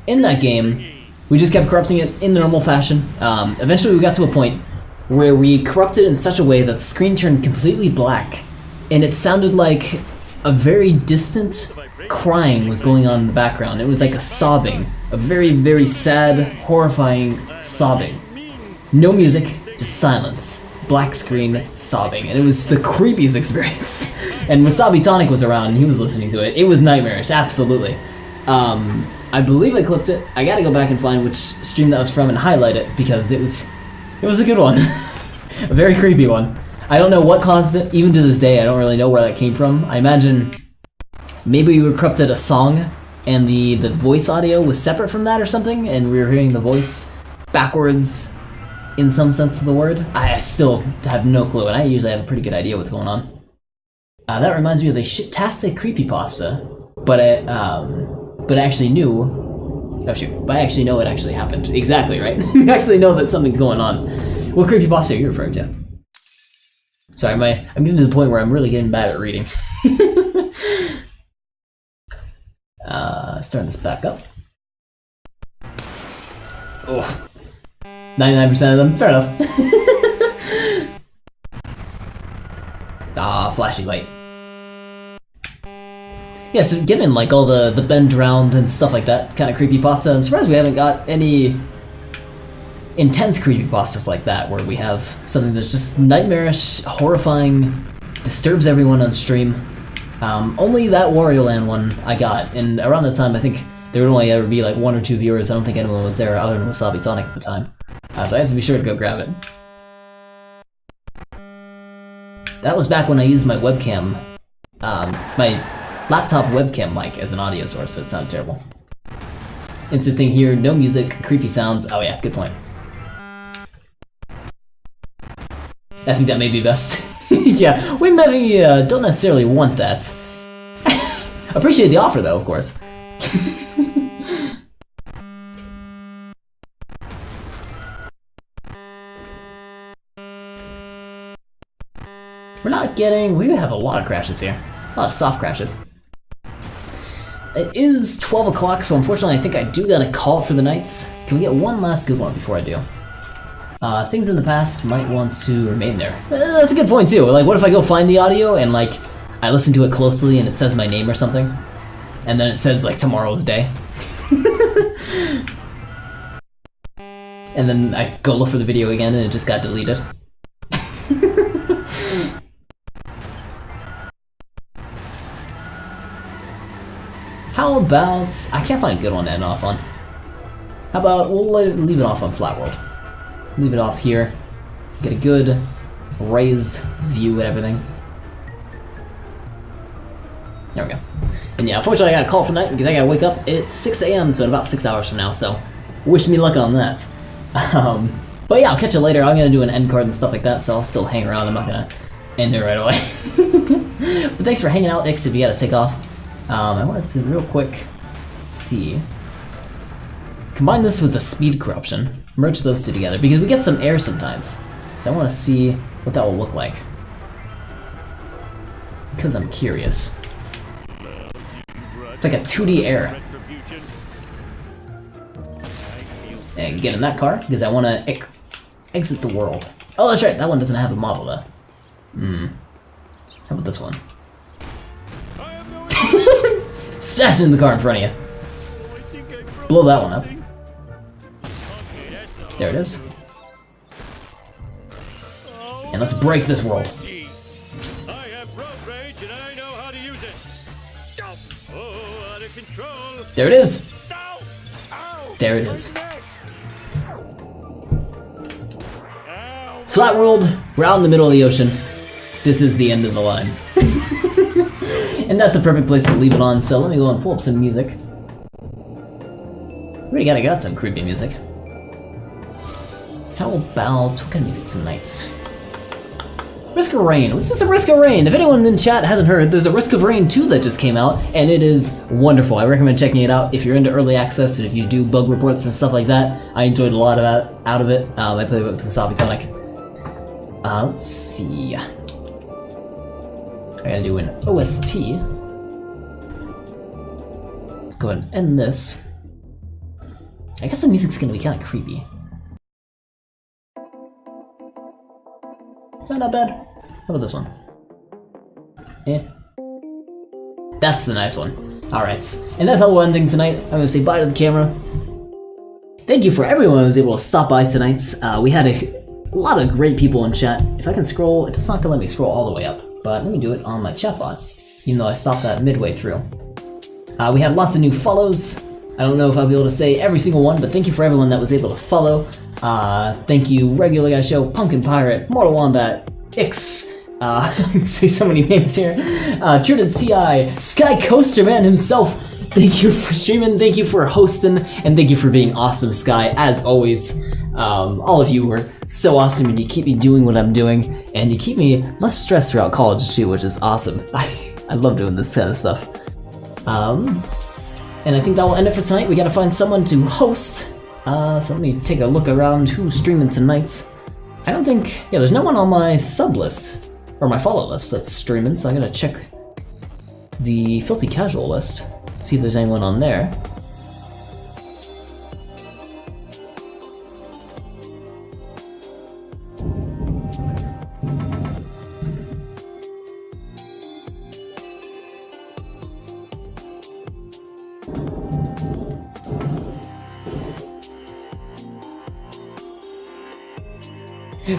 In that game, we just kept corrupting it in the normal fashion. Eventually we got to a point where we corrupted it in such a way that the screen turned completely black, and it sounded like a very distant crying was going on in the background. It was like a sobbing, a very, very sad, horrifying sobbing. No music, just silence. Black screen, sobbing, and it was the creepiest experience. And Wasabi Tonic was around and he was listening to it. It was nightmarish, absolutely. I believe I clipped it. I gotta go back and find which stream that was from and highlight it because it was a good one. A very creepy one. I don't know what caused it, even to this day I don't really know where that came from. I imagine maybe we corrupted a song and the voice audio was separate from that or something, and we were hearing the voice backwards in some sense of the word. I still have no clue, and I usually have a pretty good idea what's going on. That reminds me of a shit-tastic creepypasta, but I actually knew. Oh shoot! But I actually know it actually happened. Exactly right. You actually know that something's going on. What creepypasta are you referring to? Sorry, I'm getting to the point where I'm really getting bad at reading. Starting this back up. Oh, 99% of them. Fair enough. Ah, flashy light. Yeah, so given like all the bend around and stuff like that kind of creepypasta, I'm surprised we haven't got any intense creepypastas like that, where we have something that's just nightmarish, horrifying, disturbs everyone on stream. Only that Wario Land one I got, and around that time I think there would only ever be like 1 or 2 viewers. I don't think anyone was there other than Wasabi Tonic at the time. So I had to be sure to go grab it. That was back when I used my webcam, my laptop webcam mic as an audio source, so it sounded terrible. Insert thing here, no music, creepy sounds. Oh yeah, good point. I think that may be best. Yeah, we maybe don't necessarily want that. Appreciate the offer though, of course. We're not getting... we have a lot of crashes here. A lot of soft crashes. It is 12 o'clock, so unfortunately I think I do gotta call it for the nights. Can we get one last good one before I do? Things in the past might want to remain there. That's a good point too. Like, what if I go find the audio and like, I listen to it closely and it says my name or something? And then it says like tomorrow's day. And then I go look for the video again and it just got deleted. How about... I can't find a good one to end off on. How about we'll leave it off on Flat World. Leave it off here. Get a good raised view and everything. There we go. And yeah, unfortunately I gotta call for night because I gotta wake up at 6 AM, so in about 6 hours from now, so wish me luck on that. But yeah, I'll catch you later. I'm gonna do an end card and stuff like that, so I'll still hang around. I'm not gonna end it right away. But thanks for hanging out, Ix, if you gotta take off. I wanted to real quick see. Combine this with the speed corruption. Merge those two together because we get some air sometimes. So I want to see what that will look like. Because I'm curious. It's like a 2D air. And get in that car because I want to exit the world. Oh, that's right. That one doesn't have a model though. How about this one? Smash it in the car in front of you. Blow that one up. There it is. And let's break this world. There it is. There it is. Flat world, we're out in the middle of the ocean. This is the end of the line. And that's a perfect place to leave it on, so let me go and pull up some music. We already got some creepy music. How about, what kind of music tonight? Risk of Rain. Let's do some Risk of Rain. If anyone in chat hasn't heard, there's a Risk of Rain 2 that just came out, and it is wonderful. I recommend checking it out if you're into early access, and if you do bug reports and stuff like that. I enjoyed a lot of that out of it. I played it with Wasabi Tonic. Let's see. I gotta do an OST. Let's go ahead and end this. I guess the music's gonna be kind of creepy. Is that not bad? How about this one? Eh. That's the nice one. Alright, and that's how we'll end things tonight. I'm gonna say bye to the camera. Thank you for everyone who was able to stop by tonight. We had a lot of great people in chat. If I can scroll, it's not gonna let me scroll all the way up, but let me do it on my chatbot, even though I stopped that midway through. We had lots of new follows. I don't know if I'll be able to say every single one, but thank you for everyone that was able to follow. Thank you, Regular Guy Show, Pumpkin Pirate, Mortal Wombat, Ix, say so many names here, True to TI, Sky Coaster Man himself. Thank you for streaming, thank you for hosting, and thank you for being awesome, Sky, as always. All of you were so awesome, and you keep me doing what I'm doing, and you keep me less stressed throughout college too, which is awesome. I love doing this kind of stuff. And I think that will end it for tonight. We gotta find someone to host. So let me take a look around who's streaming tonight. I don't think, yeah, there's no one on my sub list, or my follow list that's streaming, so I gotta check the Filthy Casual list, see if there's anyone on there.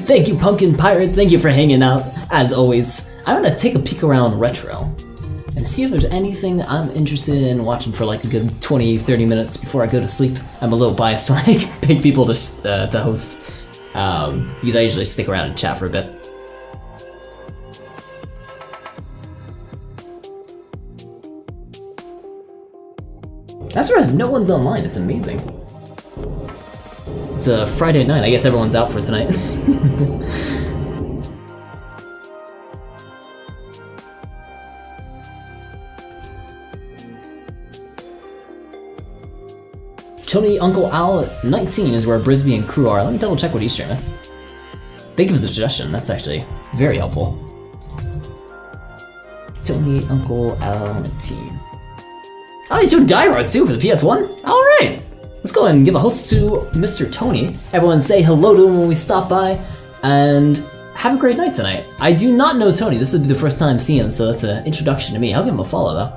Thank you, Pumpkin Pirate, thank you for hanging out, as always. I'm gonna take a peek around Retro and see if there's anything I'm interested in watching for like a good 20-30 minutes before I go to sleep. I'm a little biased when I pick people to host, because I usually stick around and chat for a bit. As far as no one's online, it's amazing. It's a Friday night, I guess everyone's out for tonight. Tony Uncle Al 19 is where Brisby and crew are. Let me double check what he's streaming. Thank you for the suggestion, that's actually very helpful. Tony Uncle Al 19. Oh, he's doing Die Hard too for the PS1? Alright! Let's go ahead and give a host to Mr. Tony. Everyone say hello to him when we stop by, and have a great night tonight. I do not know Tony, this will be the first time seeing him, so that's an introduction to me. I'll give him a follow though.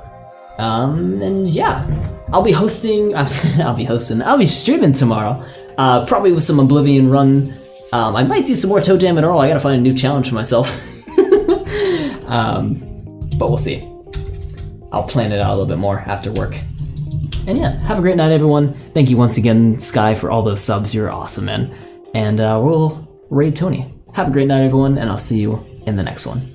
And yeah, I'll be hosting, I'll be streaming tomorrow, probably with some Oblivion run. I might do some more Toe Jam and Earl, I gotta find a new challenge for myself. But we'll see. I'll plan it out a little bit more after work. And yeah, have a great night, everyone. Thank you once again, Sky, for all those subs. You're awesome, man. And we'll raid Tony. Have a great night, everyone, and I'll see you in the next one.